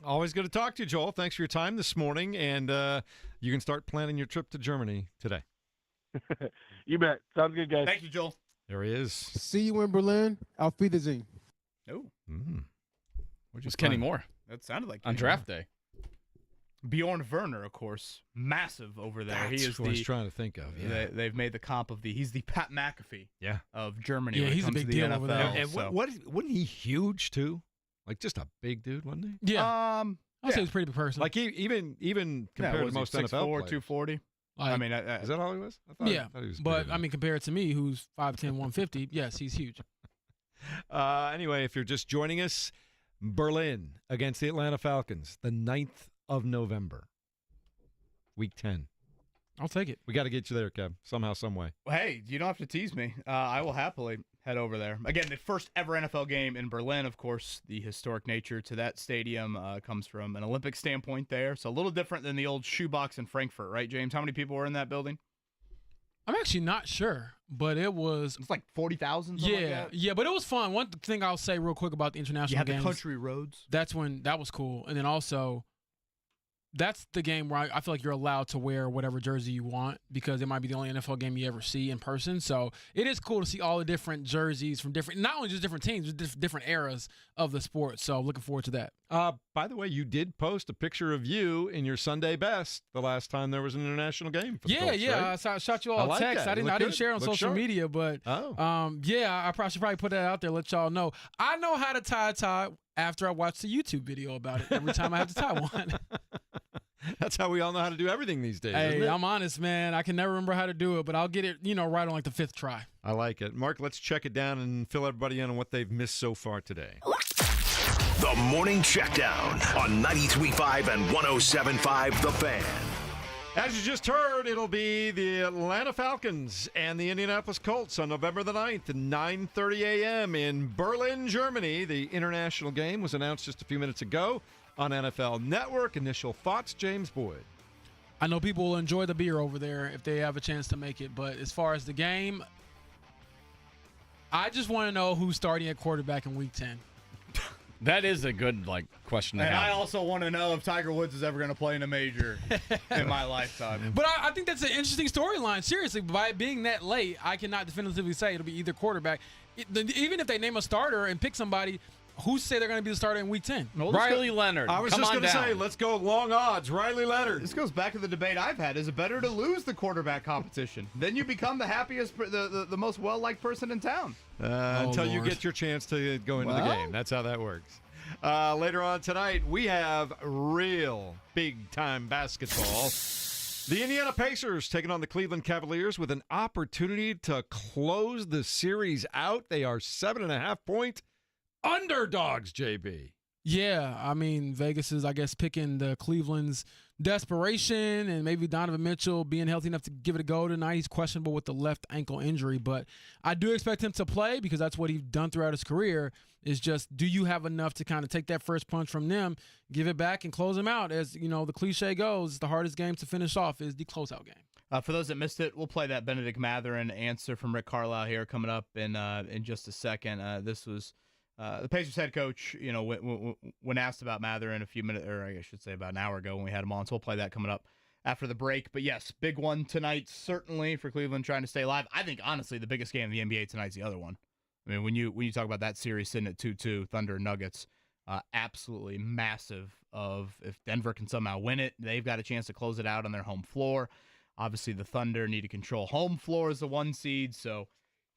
Always good to talk to you, Joel. Thanks for your time this morning, and you can start planning your trip to Germany today. You bet. Sounds good, guys. Thank you, Joel. There he is. See you in Berlin. Auf Wiedersehen. Oh. Which was Kenny Moore. That sounded like on draft day. Bjorn Werner, of course, massive over there. That's he is what I was trying to think of. Yeah. They've made the comp of he's the Pat McAfee of Germany. Yeah, when he's it comes a big to the deal NFL, over there. And wasn't he huge too? Like just a big dude, wasn't he? Yeah. I'd say he's a pretty big person. Like even compared to most 6'4", NFL players. 240. I mean, is that all he was? I thought he was but I mean, compared to me, who's 5'10", 150, yes, he's huge. Anyway, if you're just joining us, Berlin against the Atlanta Falcons, the 9th of November, Week 10. I'll take it. We got to get you there, Kev, somehow, some way. Well, hey, you don't have to tease me. I will happily head over there. Again, the first ever NFL game in Berlin, of course. The historic nature to that stadium comes from an Olympic standpoint there. So a little different than the old shoebox in Frankfurt, right, James? How many people were in that building? I'm actually not sure, but it's like 40,000. Yeah, but it was fun. One thing I'll say real quick about the international games. The country roads. That was cool, and then also, that's the game where I feel like you're allowed to wear whatever jersey you want because it might be the only NFL game you ever see in person. So it is cool to see all the different jerseys from not only just different teams, but different eras of the sport. So looking forward to that. By the way, you did post a picture of you in your Sunday best the last time there was an international game for the Colts, right? I shot you all a text. I didn't share it on social media, but I should probably put that out there, let y'all know. I know how to tie a tie after I watch the YouTube video about it every time I have to tie one. That's how we all know how to do everything these days. Hey, I'm honest, man. I can never remember how to do it, but I'll get it, right on like the 5th try. I like it. Mark, let's check it down and fill everybody in on what they've missed so far today. The Morning Checkdown on 93.5 and 107.5 The Fan. As you just heard, it'll be the Atlanta Falcons and the Indianapolis Colts on November the 9th at 9:30 a.m. in Berlin, Germany. The international game was announced just a few minutes ago on NFL Network. Initial thoughts, James Boyd? I know people will enjoy the beer over there if they have a chance to make it, but as far as the game, I just want to know who's starting at quarterback in Week 10. That is a good question to and have. I also want to know if Tiger Woods is ever going to play in a major in my lifetime. But I think that's an interesting storyline. Seriously, by it being that late, I cannot definitively say it'll be either quarterback. Even if they name a starter and pick somebody, who's to say they're going to be the starter in Week 10? Riley Leonard. I was just going to say, let's go long odds. Riley Leonard. This goes back to the debate I've had. Is it better to lose the quarterback competition? Then you become the happiest, the most well-liked person in town. Until you get your chance to go into the game. That's how that works. Later on tonight, we have real big-time basketball. The Indiana Pacers taking on the Cleveland Cavaliers with an opportunity to close the series out. They are 7.5-point underdogs, JB. Yeah, I mean, Vegas is, I guess, picking the Cleveland's desperation and maybe Donovan Mitchell being healthy enough to give it a go tonight. He's questionable with the left ankle injury, but I do expect him to play because that's what he's done throughout his career. Is just, do you have enough to kind of take that first punch from them, give it back, and close them out? As you know, the cliche goes, the hardest game to finish off is the closeout game. For those that missed it, we'll play that Benedict Mathurin answer from Rick Carlisle here coming up in just a second. This was the Pacers head coach, when asked about Mathurin a few minutes, or I should say about an hour ago when we had him on. So we'll play that coming up after the break. But yes, big one tonight, certainly for Cleveland trying to stay alive. I think, honestly, the biggest game in the NBA tonight is the other one. I mean, when you talk about that series sitting at 2-2, Thunder and Nuggets, absolutely massive. If Denver can somehow win it, they've got a chance to close it out on their home floor. Obviously, the Thunder need to control home floor as the 1 seed, so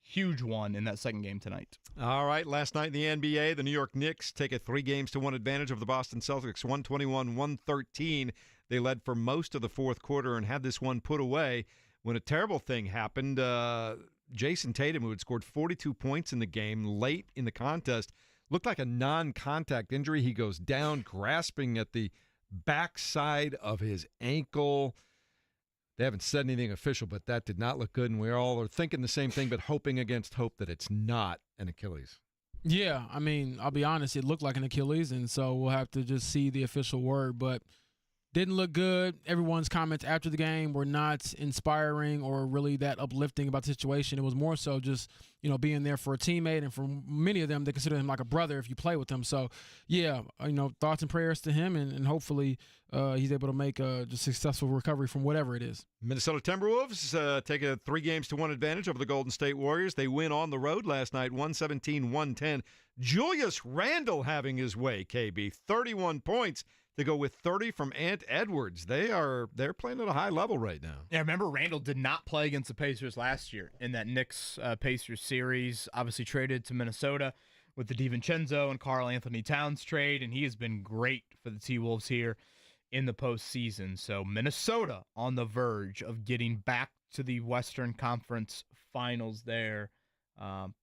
huge one in that second game tonight. All right, last night in the NBA, the New York Knicks take a 3-1 advantage of the Boston Celtics, 121-113. They led for most of the fourth quarter and had this one put away when a terrible thing happened. Jason Tatum, who had scored 42 points in the game late in the contest, looked like a non-contact injury. He goes down, grasping at the backside of his ankle. They haven't said anything official, but that did not look good, and we all are thinking the same thing, but hoping against hope that it's not an Achilles. Yeah, I mean, I'll be honest, it looked like an Achilles, and so we'll have to just see the official word, but didn't look good. Everyone's comments after the game were not inspiring or really that uplifting about the situation. It was more so just, being there for a teammate, and for many of them, they consider him like a brother if you play with him. So, yeah, thoughts and prayers to him, and hopefully he's able to make a successful recovery from whatever it is. Minnesota Timberwolves take a 3-1 advantage over the Golden State Warriors. They win on the road last night, 117-110. Julius Randle having his way, KB, 31 points. To go with 30 from Ant Edwards. They're playing at a high level right now. Yeah, remember Randall did not play against the Pacers last year in that Knicks-Pacers series. Obviously traded to Minnesota with the DiVincenzo and Karl Anthony Towns trade, and he has been great for the T-Wolves here in the postseason. So Minnesota on the verge of getting back to the Western Conference Finals there.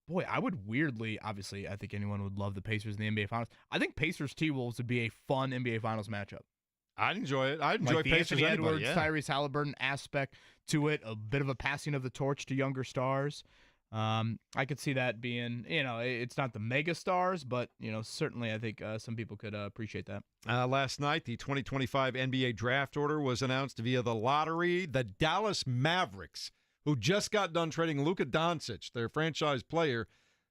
Boy, I would weirdly, obviously, I think anyone would love the Pacers in the NBA Finals. I think Pacers T-Wolves would be a fun NBA Finals matchup. I'd enjoy it. I'd enjoy like the Pacers Anthony anybody, Edwards, Tyrese Halliburton aspect to it, a bit of a passing of the torch to younger stars. I could see that being, it's not the mega stars, but, certainly I think some people could appreciate that. Last night, the 2025 NBA draft order was announced via the lottery. The Dallas Mavericks, who just got done trading Luka Doncic, their franchise player,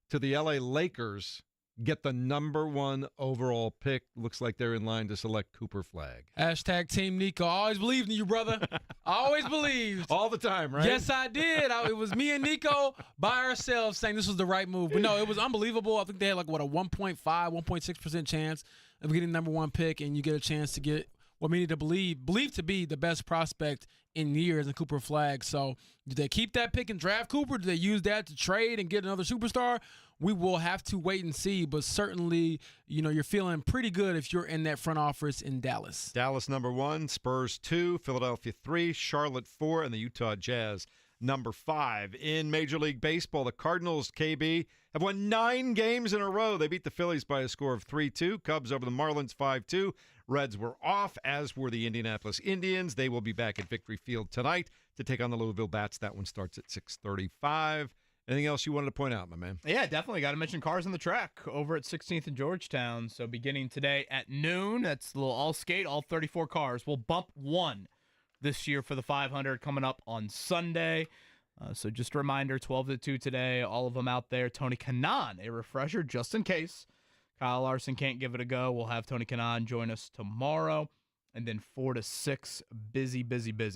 to the LA Lakers, get the number 1 overall pick. Looks like they're in line to select Cooper Flagg. Hashtag Team Nico. I always believed in you, brother. I always believed. All the time, right? Yes, I did. It was me and Nico by ourselves saying this was the right move. But no, it was unbelievable. I think they had a 1.5, 1.6% chance of getting the number 1 pick, and you get a chance to get what many to believe to be the best prospect in years in Cooper Flagg. So do they keep that pick and draft Cooper? Do they use that to trade and get another superstar? We will have to wait and see, but certainly, you're feeling pretty good if you're in that front office in Dallas. Dallas number 1, Spurs 2, Philadelphia 3, Charlotte 4, and the Utah Jazz number 5. In Major League Baseball, the Cardinals, KB, have won 9 games in a row. They beat the Phillies by a score of 3-2. Cubs over the Marlins 5-2. Reds were off, as were the Indianapolis Indians. They will be back at Victory Field tonight to take on the Louisville Bats. That one starts at 6:35. Anything else you wanted to point out, my man? Yeah, definitely got to mention Cars on the Track over at 16th and Georgetown. So beginning today at noon, that's the little all-skate, all 34 cars. We'll bump 1 this year for the 500 coming up on Sunday. So just a reminder, 12 to 2 today, all of them out there. Tony Kanaan, a refresher just in case Kyle Larson can't give it a go. We'll have Tony Kanaan join us tomorrow. And then 4 to 6, busy.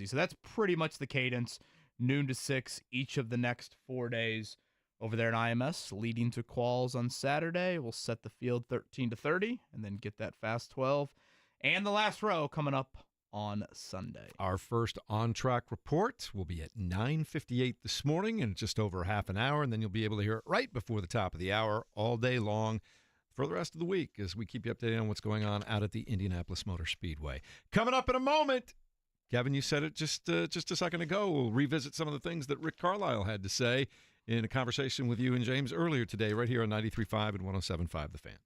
So that's pretty much the cadence. Noon to 6 each of the next 4 days over there in IMS, leading to quals on Saturday. We'll set the field 13 to 30 and then get that fast 12. And the last row coming up on Sunday. Our first on-track report will be at 9:58 this morning in just over half an hour, and then you'll be able to hear it right before the top of the hour all day long for the rest of the week as we keep you updated on what's going on out at the Indianapolis Motor Speedway. Coming up in a moment, Kevin, you said it just a second ago. We'll revisit some of the things that Rick Carlisle had to say in a conversation with you and James earlier today right here on 93.5 and 107.5 The Fan.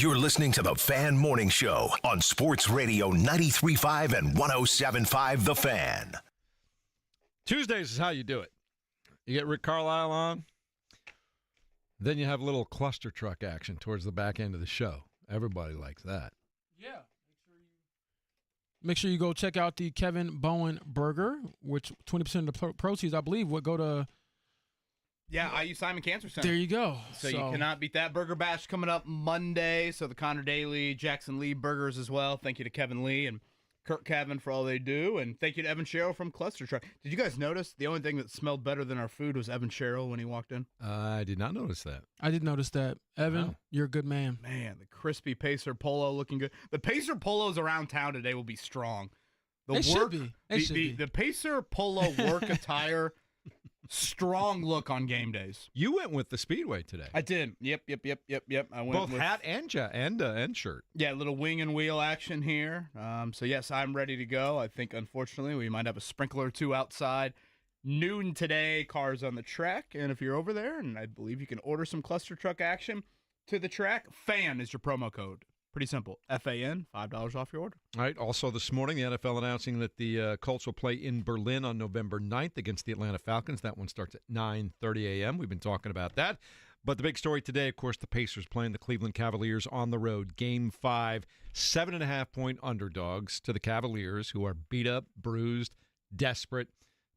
You're listening to the Fan Morning Show on Sports Radio 93.5 and 107.5 The Fan. Tuesdays is how you do it. You get Rick Carlisle on, then you have a little cluster truck action towards the back end of the show. Everybody likes that. Yeah. Make sure you go check out the Kevin Bowen Burger, which 20% of the proceeds, I believe, would go to... Yeah, IU Simon Cancer Center. There you go. So you cannot beat that. Burger Bash coming up Monday. So the Connor Daly, Jackson Lee burgers as well. Thank you to Kevin Lee and Kirk Cavan for all they do. And thank you to Evan Sherrill from Cluster Truck. Did you guys notice the only thing that smelled better than our food was Evan Sherrill when he walked in? I did not notice that. I did notice that. Evan, you're a good man. Man, the crispy Pacer Polo looking good. The Pacer Polos around town today will be strong. Should be. The Pacer Polo work attire, strong look on game days. You went with the Speedway today. I did. Yep. I went both with, hat and shirt. Yeah, a little wing and wheel action here. So yes, I'm ready to go. I think unfortunately we might have a sprinkler or two outside. Noon today, cars on the track, and if you're over there, and I believe you can order some cluster truck action to the track, FAN is your promo code. Pretty simple. FAN, $5 off your order. All right. Also this morning, the NFL announcing that the Colts will play in Berlin on November 9th against the Atlanta Falcons. That one starts at 9:30 a.m. We've been talking about that. But the big story today, of course, the Pacers playing the Cleveland Cavaliers on the road. Game 5, 7.5-point underdogs to the Cavaliers, who are beat up, bruised, desperate.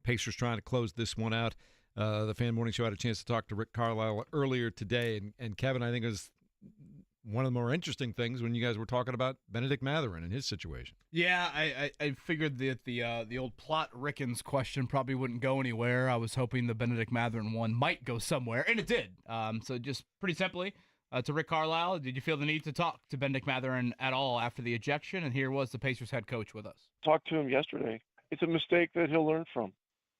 Pacers trying to close this one out. The Fan Morning Show had a chance to talk to Rick Carlisle earlier today. And Kevin, I think, is one of the more interesting things when you guys were talking about Benedict Mathurin and his situation. Yeah, I figured that the old Plot Rickens question probably wouldn't go anywhere. I was hoping the Benedict Mathurin one might go somewhere, and it did. So just pretty simply, to Rick Carlisle, did you feel the need to talk to Benedict Mathurin at all after the ejection? And here was the Pacers head coach with us. Talked to him yesterday. It's a mistake that he'll learn from.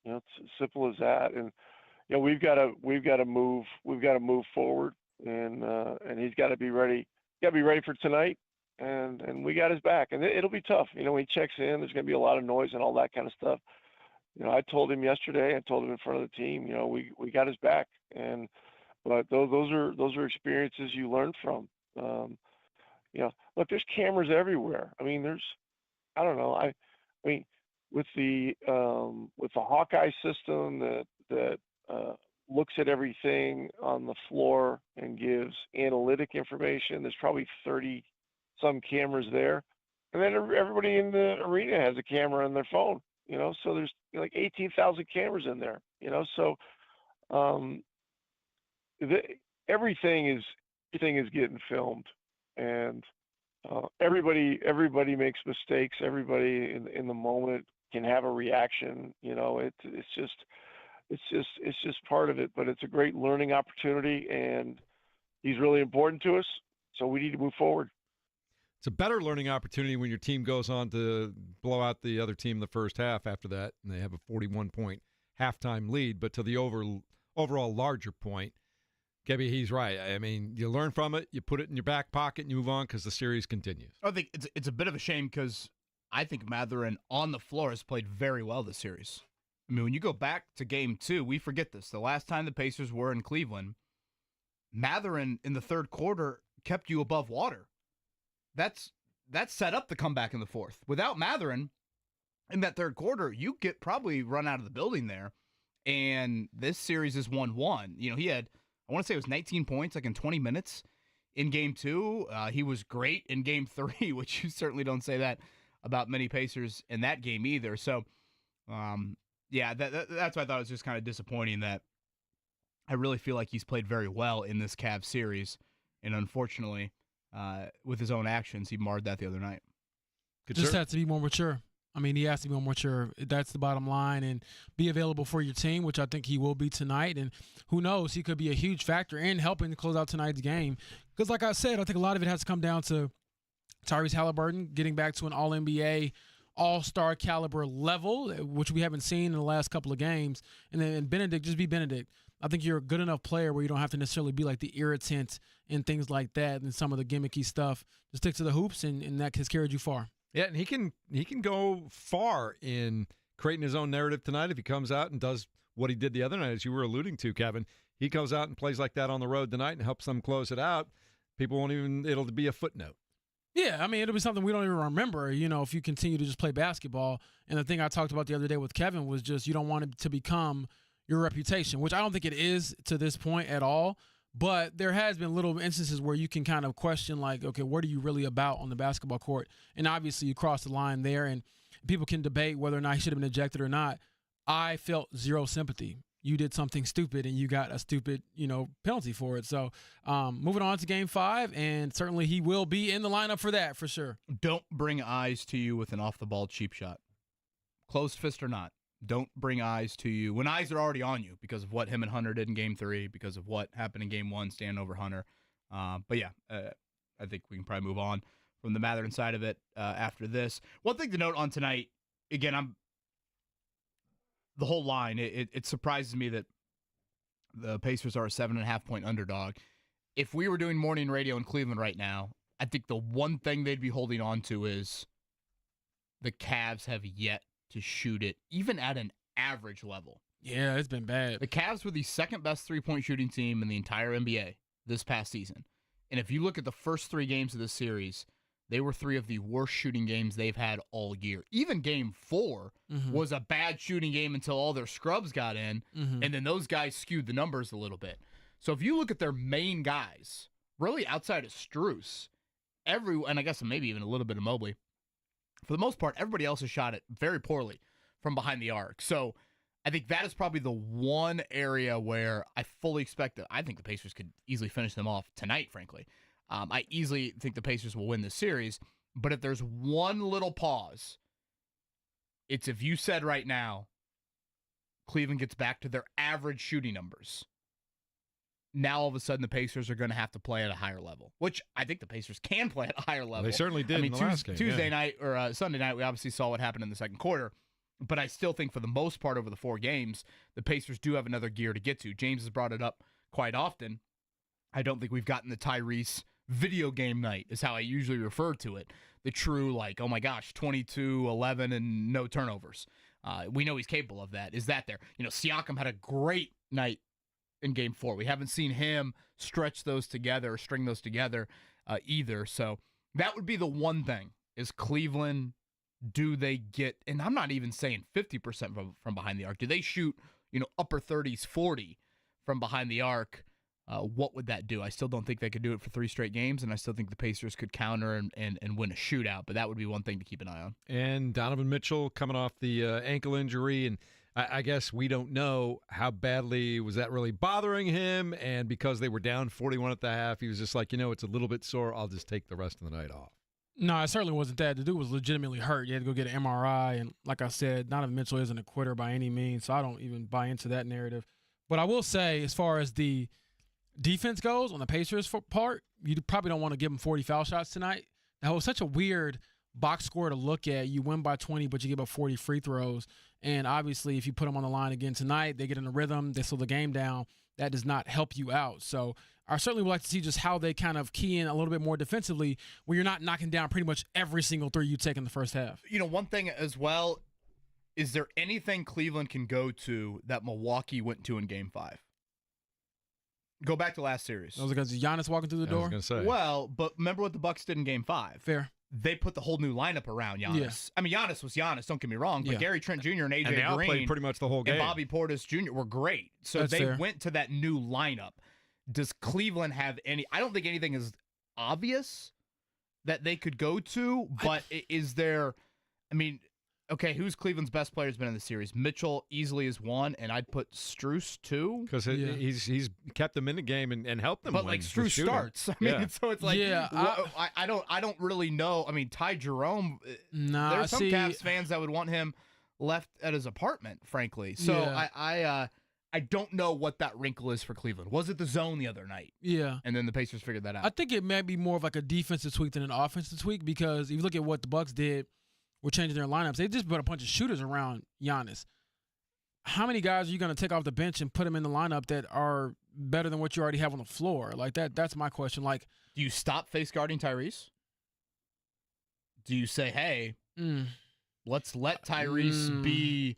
It's as simple as that. And we've got to move forward. And he's got to be ready. Got to be ready for tonight, and we got his back. And it'll be tough. When he checks in, there's going to be a lot of noise and all that kind of stuff. I told him yesterday. I told him in front of the team. We got his back. But those are experiences you learn from. Look, there's cameras everywhere. I mean, I don't know. I mean, with the Hawkeye system that looks at everything on the floor and gives analytic information. There's probably 30 some cameras there. And then everybody in the arena has a camera on their phone, so there's like 18,000 cameras in there, so everything is getting filmed, and everybody makes mistakes. Everybody in the moment can have a reaction. It's just part of it, but it's a great learning opportunity, and he's really important to us, so we need to move forward. It's a better learning opportunity when your team goes on to blow out the other team in the first half after that, and they have a 41-point halftime lead. But to the overall larger point, Gabby, he's right. I mean, you learn from it, you put it in your back pocket, and you move on because the series continues. I think it's a bit of a shame because I think Mathurin on the floor has played very well this series. I mean, when you go back to Game 2, we forget this. The last time the Pacers were in Cleveland, Mathurin in the third quarter kept you above water. That's set up the comeback in the fourth. Without Mathurin in that third quarter, you get probably run out of the building there. And this series is 1-1. He had, I want to say it was 19 points like in 20 minutes in Game 2. He was great in Game 3, which you certainly don't say that about many Pacers in that game either. So, yeah, that's why I thought it was just kind of disappointing that I really feel like he's played very well in this Cavs series. And unfortunately, with his own actions, he marred that the other night. Just has to be more mature. I mean, he has to be more mature. That's the bottom line, and be available for your team, which I think he will be tonight. And who knows, he could be a huge factor in helping to close out tonight's game. Because like I said, I think a lot of it has to come down to Tyrese Halliburton getting back to an All-NBA, All-Star caliber level, which we haven't seen in the last couple of games. And then Benedict, just be Benedict. I think you're a good enough player where you don't have to necessarily be like the irritant and things like that and some of the gimmicky stuff. Just stick to the hoops, and that has carried you far. Yeah, and he can go far in creating his own narrative tonight if he comes out and does what he did the other night, as you were alluding to, Kevin. He goes out and plays like that on the road tonight and helps them close it out. people won't even, it'll be a footnote. Yeah, I mean, it'll be something we don't even remember, if you continue to just play basketball. And the thing I talked about the other day with Kevin was just you don't want it to become your reputation, which I don't think it is to this point at all. But there has been little instances where you can kind of question, like, okay, what are you really about on the basketball court? And obviously you cross the line there, and people can debate whether or not he should have been ejected or not. I felt zero sympathy. You did something stupid, and you got a stupid, penalty for it. So moving on to Game 5, and certainly he will be in the lineup for that, for sure. Don't bring eyes to you with an off-the-ball cheap shot. Closed fist or not. Don't bring eyes to you when eyes are already on you because of what him and Hunter did in Game 3, because of what happened in Game 1, stand over Hunter. But yeah, I think we can probably move on from the Mathurin side of it after this. One thing to note on tonight, again, the whole line, it surprises me that the Pacers are a 7.5-point underdog. If we were doing morning radio in Cleveland right now, I think the one thing they'd be holding on to is the Cavs have yet to shoot it, even at an average level. Yeah, it's been bad. The Cavs were the second-best three-point shooting team in the entire NBA this past season. And if you look at the first 3 games of this series, they were 3 of the worst shooting games they've had all year. Even Game 4 was a bad shooting game until all their scrubs got in, and then those guys skewed the numbers a little bit. So if you look at their main guys, really outside of Strus, and I guess maybe even a little bit of Mobley, for the most part, everybody else has shot it very poorly from behind the arc. So I think that is probably the one area where I fully expect that I think the Pacers could easily finish them off tonight, frankly. I easily think the Pacers will win this series. But if there's one little pause, it's if you said right now Cleveland gets back to their average shooting numbers. Now, all of a sudden, the Pacers are going to have to play at a higher level, which I think the Pacers can play at a higher level. They certainly did in the last game. Tuesday night or Sunday night, we obviously saw what happened in the second quarter. But I still think for the most part over the 4 games, the Pacers do have another gear to get to. James has brought it up quite often. I don't think we've gotten the Tyrese video game night is how I usually refer to it. The true, like, oh my gosh, 22, 11, and no turnovers. We know he's capable of that. Is that there? Siakam had a great night in Game 4. We haven't seen him stretch those together or string those together either. So that would be the one thing is Cleveland, do they get, and I'm not even saying 50% from behind the arc. Do they shoot, upper 30s, 40 from behind the arc? What would that do? I still don't think they could do it for 3 straight games, and I still think the Pacers could counter and win a shootout, but that would be one thing to keep an eye on. And Donovan Mitchell coming off the ankle injury, and I guess we don't know how badly was that really bothering him, and because they were down 41 at the half, he was just like, it's a little bit sore. I'll just take the rest of the night off. No, it certainly wasn't that. The dude was legitimately hurt. You had to go get an MRI, and like I said, Donovan Mitchell isn't a quitter by any means, so I don't even buy into that narrative. But I will say, as far as the defense goes on the Pacers part, you probably don't want to give them 40 foul shots tonight. That was such a weird box score to look at. You win by 20, but you give up 40 free throws. And obviously, if you put them on the line again tonight, they get in a rhythm, they slow the game down. That does not help you out. So I certainly would like to see just how they kind of key in a little bit more defensively where you're not knocking down pretty much every single 3 you take in the first half. One thing as well, is there anything Cleveland can go to that Milwaukee went to in Game 5? Go back to last series. That was because Giannis walking through the door? I was going to say. Well, but remember what the Bucks did in Game 5. Fair. They put the whole new lineup around Giannis. Yeah. I mean, Giannis was Giannis, don't get me wrong, but Gary Trent Jr. and AJ and they outplayed Green pretty much the whole game. and Bobby Portis Jr. were great. So That's they fair. went to that new lineup. Does Cleveland have any? I don't think anything is obvious that they could go to, but is there, okay, who's Cleveland's best player has been in the series? Mitchell easily is 1, and I'd put Strus 2. Because he's kept them in the game and helped them But win like Strus shooting. starts. So it's like, I don't really know. Ty Jerome, there's some Cavs fans that would want him left at his apartment, frankly. So I don't know what that wrinkle is for Cleveland. Was it the zone the other night? Yeah. And then the Pacers figured that out. I think it may be more of like a defensive tweak than an offensive tweak because if you look at what the Bucks did, we're changing their lineups. They just put a bunch of shooters around Giannis. How many guys are you going to take off the bench and put them in the lineup that are better than what you already have on the floor? Like that's my question. Like, do you stop face guarding Tyrese? Do you say, hey, let's let Tyrese be?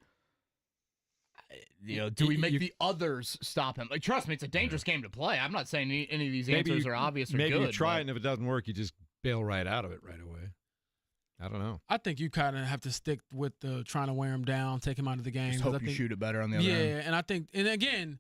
do we make the others stop him? Like, trust me, it's a dangerous game to play. I'm not saying any of these answers are obvious or good. Maybe you try it, and if it doesn't work, you just bail right out of it right away. I don't know. I think you kind of have to stick with the trying to wear him down, take him out of the game. Just hope you shoot it better on the other end. Yeah, and again,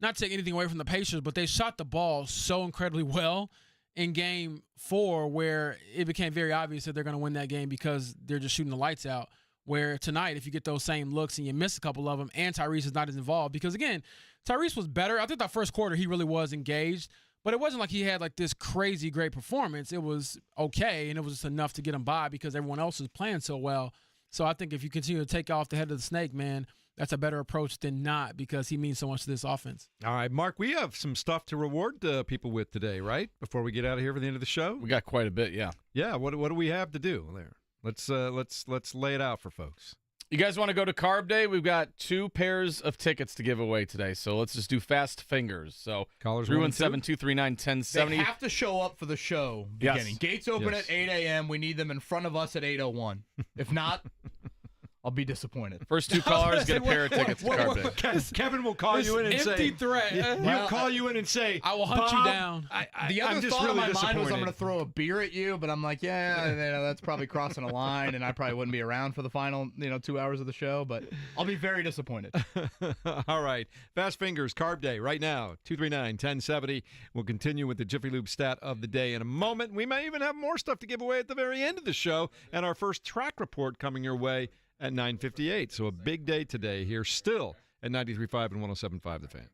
not to take anything away from the Pacers, but they shot the ball so incredibly well in Game 4 where it became very obvious that they're going to win that game because they're just shooting the lights out. Where tonight, if you get those same looks and you miss a couple of them and Tyrese is not as involved, because, again, Tyrese was better. I think that first quarter he really was engaged, but it wasn't like he had like this crazy great performance. It was okay, and it was just enough to get him by because everyone else was playing so well. So I think if you continue to take off the head of the snake, man, that's a better approach than not because he means so much to this offense. All right, Mark, we have some stuff to reward people with today, right? Before we get out of here for the end of the show? We got quite a bit, yeah. Yeah, what do we have to do there? Let's lay it out for folks. You guys want to go to Carb Day? We've got 2 pairs of tickets to give away today, so let's just do fast fingers. So callers 317-239-1070. They have to show up for the show beginning. Yes. Gates open at 8 a.m. We need them in front of us at 8:01. If not, I'll be disappointed. First 2 callers get a pair of tickets to Carb Day. Kevin will call you in and say, empty threat. He'll call you in and say, I will hunt you down. The other I'm just thought really in my mind was I'm disappointed. going to throw a beer at you, but I'm like, that's probably crossing a line, and I probably wouldn't be around for the final 2 hours of the show, but I'll be very disappointed. All right. Fast Fingers, Carb Day, right now, 239-1070. We'll continue with the Jiffy Lube stat of the day in a moment. We may even have more stuff to give away at the very end of the show, and our first track report coming your way at 9:58. So a big day today here still at 93.5 and 107.5 The Fan.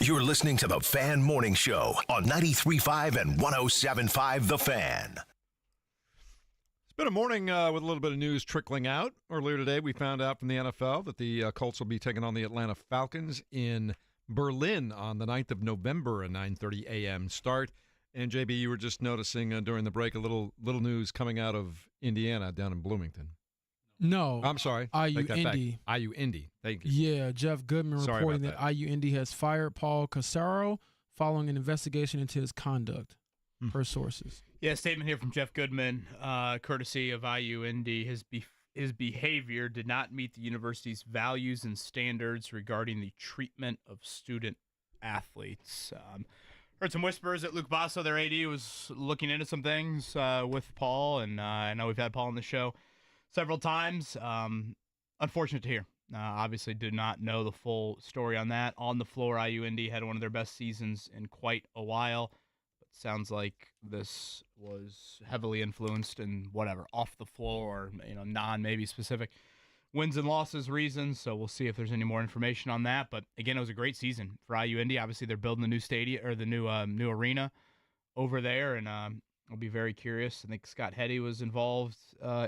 You're listening to the Fan Morning Show on 93.5 and 107.5 The Fan. It's been a morning with a little bit of news trickling out. Earlier today, we found out from the NFL that the Colts will be taking on the Atlanta Falcons in Berlin on the 9th of November, a 9:30 a.m. start. And, JB, you were just noticing during the break a little news coming out of Indiana down in Bloomington. No. I'm sorry. IU Indy. IU Indy. Thank you. Yeah, Jeff Goodman reporting that IU Indy has fired Paul Casaro following an investigation into his conduct, per sources. Yeah, statement here from Jeff Goodman, courtesy of IU Indy. His behavior did not meet the university's values and standards regarding the treatment of student athletes. Heard some whispers that Luke Basso, their AD, was looking into some things with Paul, and I know we've had Paul on the show several times. Unfortunate to hear. Obviously did not know the full story on that. On the floor, IU Indy had one of their best seasons in quite a while. But sounds like this was heavily influenced and whatever, off the floor, non-maybe specific wins and losses reasons. So we'll see if there's any more information on that. But again, it was a great season for IU Indy. Obviously, they're building the new stadium or the new arena over there, and I'll be very curious. I think Scott Heddy was involved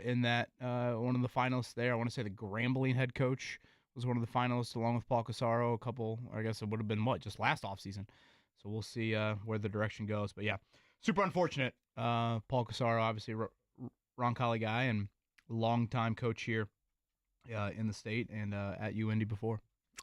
in that, one of the finalists there. I want to say the Grambling head coach was one of the finalists along with Paul Casaro. I guess it would have been just last offseason. So we'll see where the direction goes. But yeah, super unfortunate. Paul Casaro, obviously Roncalli guy and longtime coach here in the state and at UIndy before.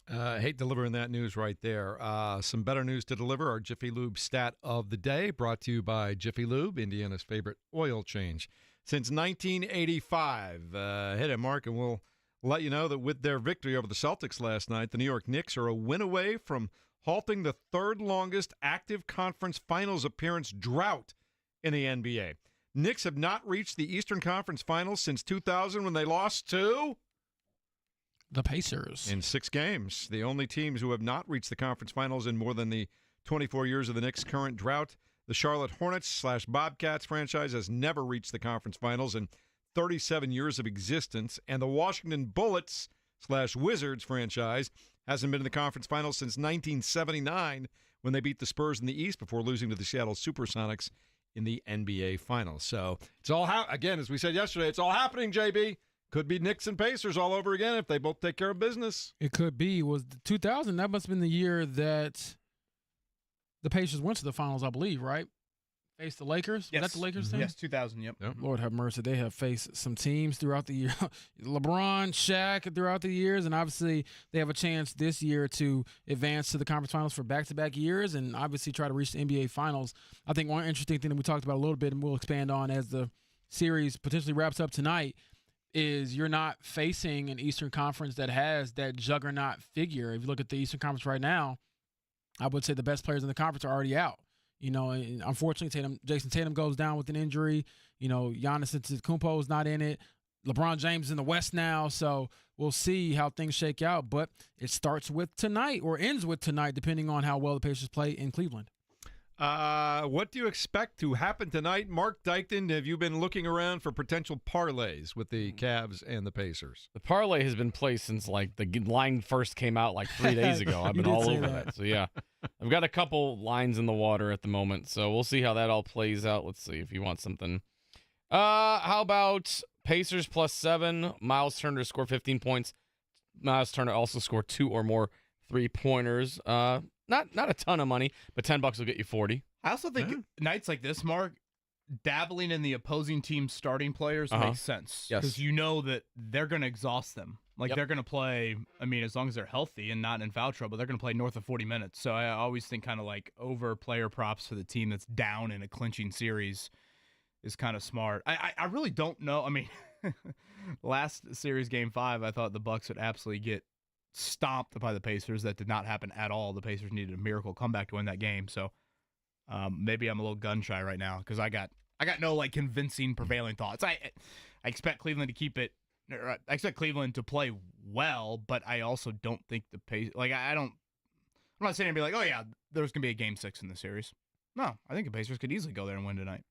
Hate delivering that news right there. Some better news to deliver. Our Jiffy Lube stat of the day, brought to you by Jiffy Lube, Indiana's favorite oil change. Since 1985. Hit it, Mark, and we'll let you know that with their victory over the Celtics last night, the New York Knicks are a win away from halting the third longest active conference finals appearance drought in the NBA. Knicks have not reached the Eastern Conference Finals since 2000 when they lost to the Pacers in 6 games. The only teams who have not reached the conference finals in more than the 24 years of the Knicks' current drought. The Charlotte Hornets/Bobcats franchise has never reached the conference finals in 37 years of existence, and the Washington Bullets/Wizards franchise hasn't been in the conference finals since 1979 when they beat the Spurs in the East before losing to the Seattle Supersonics in the NBA Finals. So it's all again, as we said yesterday, it's all happening, JB. Could be Knicks and Pacers all over again if they both take care of business. It could be. Was 2000, that must have been the year that the Pacers went to the finals, I believe, right? Faced the Lakers? Yes. Was that the Lakers team? Yes, 2000, yep. Lord have mercy. They have faced some teams throughout the year. LeBron, Shaq throughout the years, and obviously they have a chance this year to advance to the conference finals for back-to-back years and obviously try to reach the NBA finals. I think one interesting thing that we talked about a little bit and we'll expand on as the series potentially wraps up tonight is you're not facing an Eastern Conference that has that juggernaut figure. If you look at the Eastern Conference right now, I would say the best players in the conference are already out. And unfortunately, Jason Tatum goes down with an injury. Giannis Antetokounmpo is not in it. LeBron James is in the West now, so we'll see how things shake out. But it starts with tonight or ends with tonight, depending on how well the Pacers play in Cleveland. What do you expect to happen tonight? Mark Dykton, have you been looking around for potential parlays with the Cavs and the Pacers? The parlay has been placed since the line first came out 3 days ago. I've been all over that. So, yeah, I've got a couple lines in the water at the moment. So we'll see how that all plays out. Let's see if you want something. How about Pacers +7, Miles Turner to score 15 points. Miles Turner also scored 2 or more 3-pointers. Not a ton of money, but $10 will get you 40. I also think nights like this, Mark, dabbling in the opposing team's starting players makes sense. Yes. Because you know that they're going to exhaust them. They're going to play, as long as they're healthy and not in foul trouble, they're going to play north of 40 minutes. So I always think kind of over player props for the team that's down in a clinching series is kind of smart. I really don't know. Last series, Game 5, I thought the Bucks would absolutely get stomped by the Pacers. That did not happen at all. The Pacers needed a miracle comeback to win that game. So maybe I'm a little gun shy right now because I got no convincing prevailing thoughts. I expect Cleveland to keep it. I expect Cleveland to play well, but I also don't think the Pacers. I'm not sitting here and be oh yeah, there's gonna be a Game 6 in the series. No, I think the Pacers could easily go there and win tonight.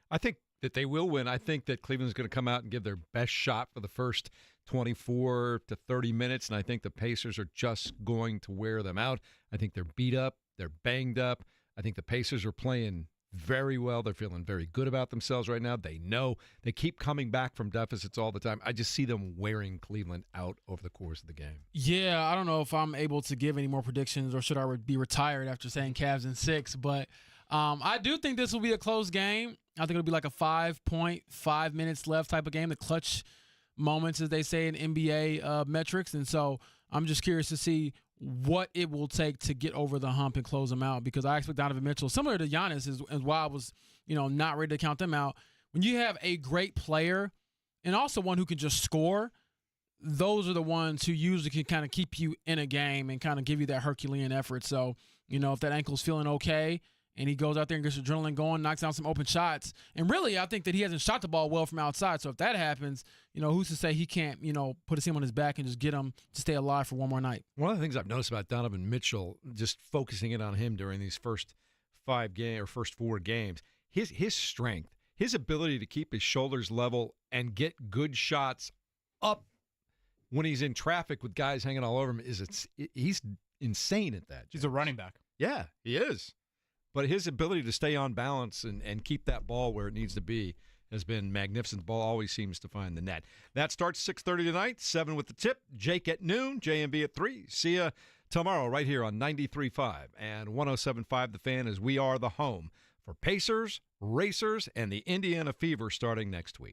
I think that they will win. I think that Cleveland's going to come out and give their best shot for the first 24 to 30 minutes, and I think the Pacers are just going to wear them out. I think they're beat up. They're banged up. I think the Pacers are playing very well. They're feeling very good about themselves right now. They know they keep coming back from deficits all the time. I just see them wearing Cleveland out over the course of the game. Yeah, I don't know if I'm able to give any more predictions or should I be retired after saying Cavs in 6, but I do think this will be a close game. I think it'll be like a 5 minutes left type of game, the clutch moments, as they say in NBA metrics. And so I'm just curious to see what it will take to get over the hump and close them out, because I expect Donovan Mitchell, similar to Giannis, is why I was, not ready to count them out. When you have a great player and also one who can just score, those are the ones who usually can kind of keep you in a game and kind of give you that Herculean effort. So, if that ankle's feeling okay and he goes out there and gets adrenaline going, knocks down some open shots. And really, I think that he hasn't shot the ball well from outside. So if that happens, who's to say he can't, put his team on his back and just get him to stay alive for one more night. One of the things I've noticed about Donovan Mitchell, just focusing in on him during these first 4 games, his strength, his ability to keep his shoulders level and get good shots up when he's in traffic with guys hanging all over him, he's insane at that. He's a running back. Yeah, he is. But his ability to stay on balance and keep that ball where it needs to be has been magnificent. The ball always seems to find the net. That starts 6:30 tonight, 7 with the tip. Jake at noon, JMB at 3. See ya tomorrow right here on 93.5 and 107.5 The Fan, as we are the home for Pacers, Racers, and the Indiana Fever starting next week.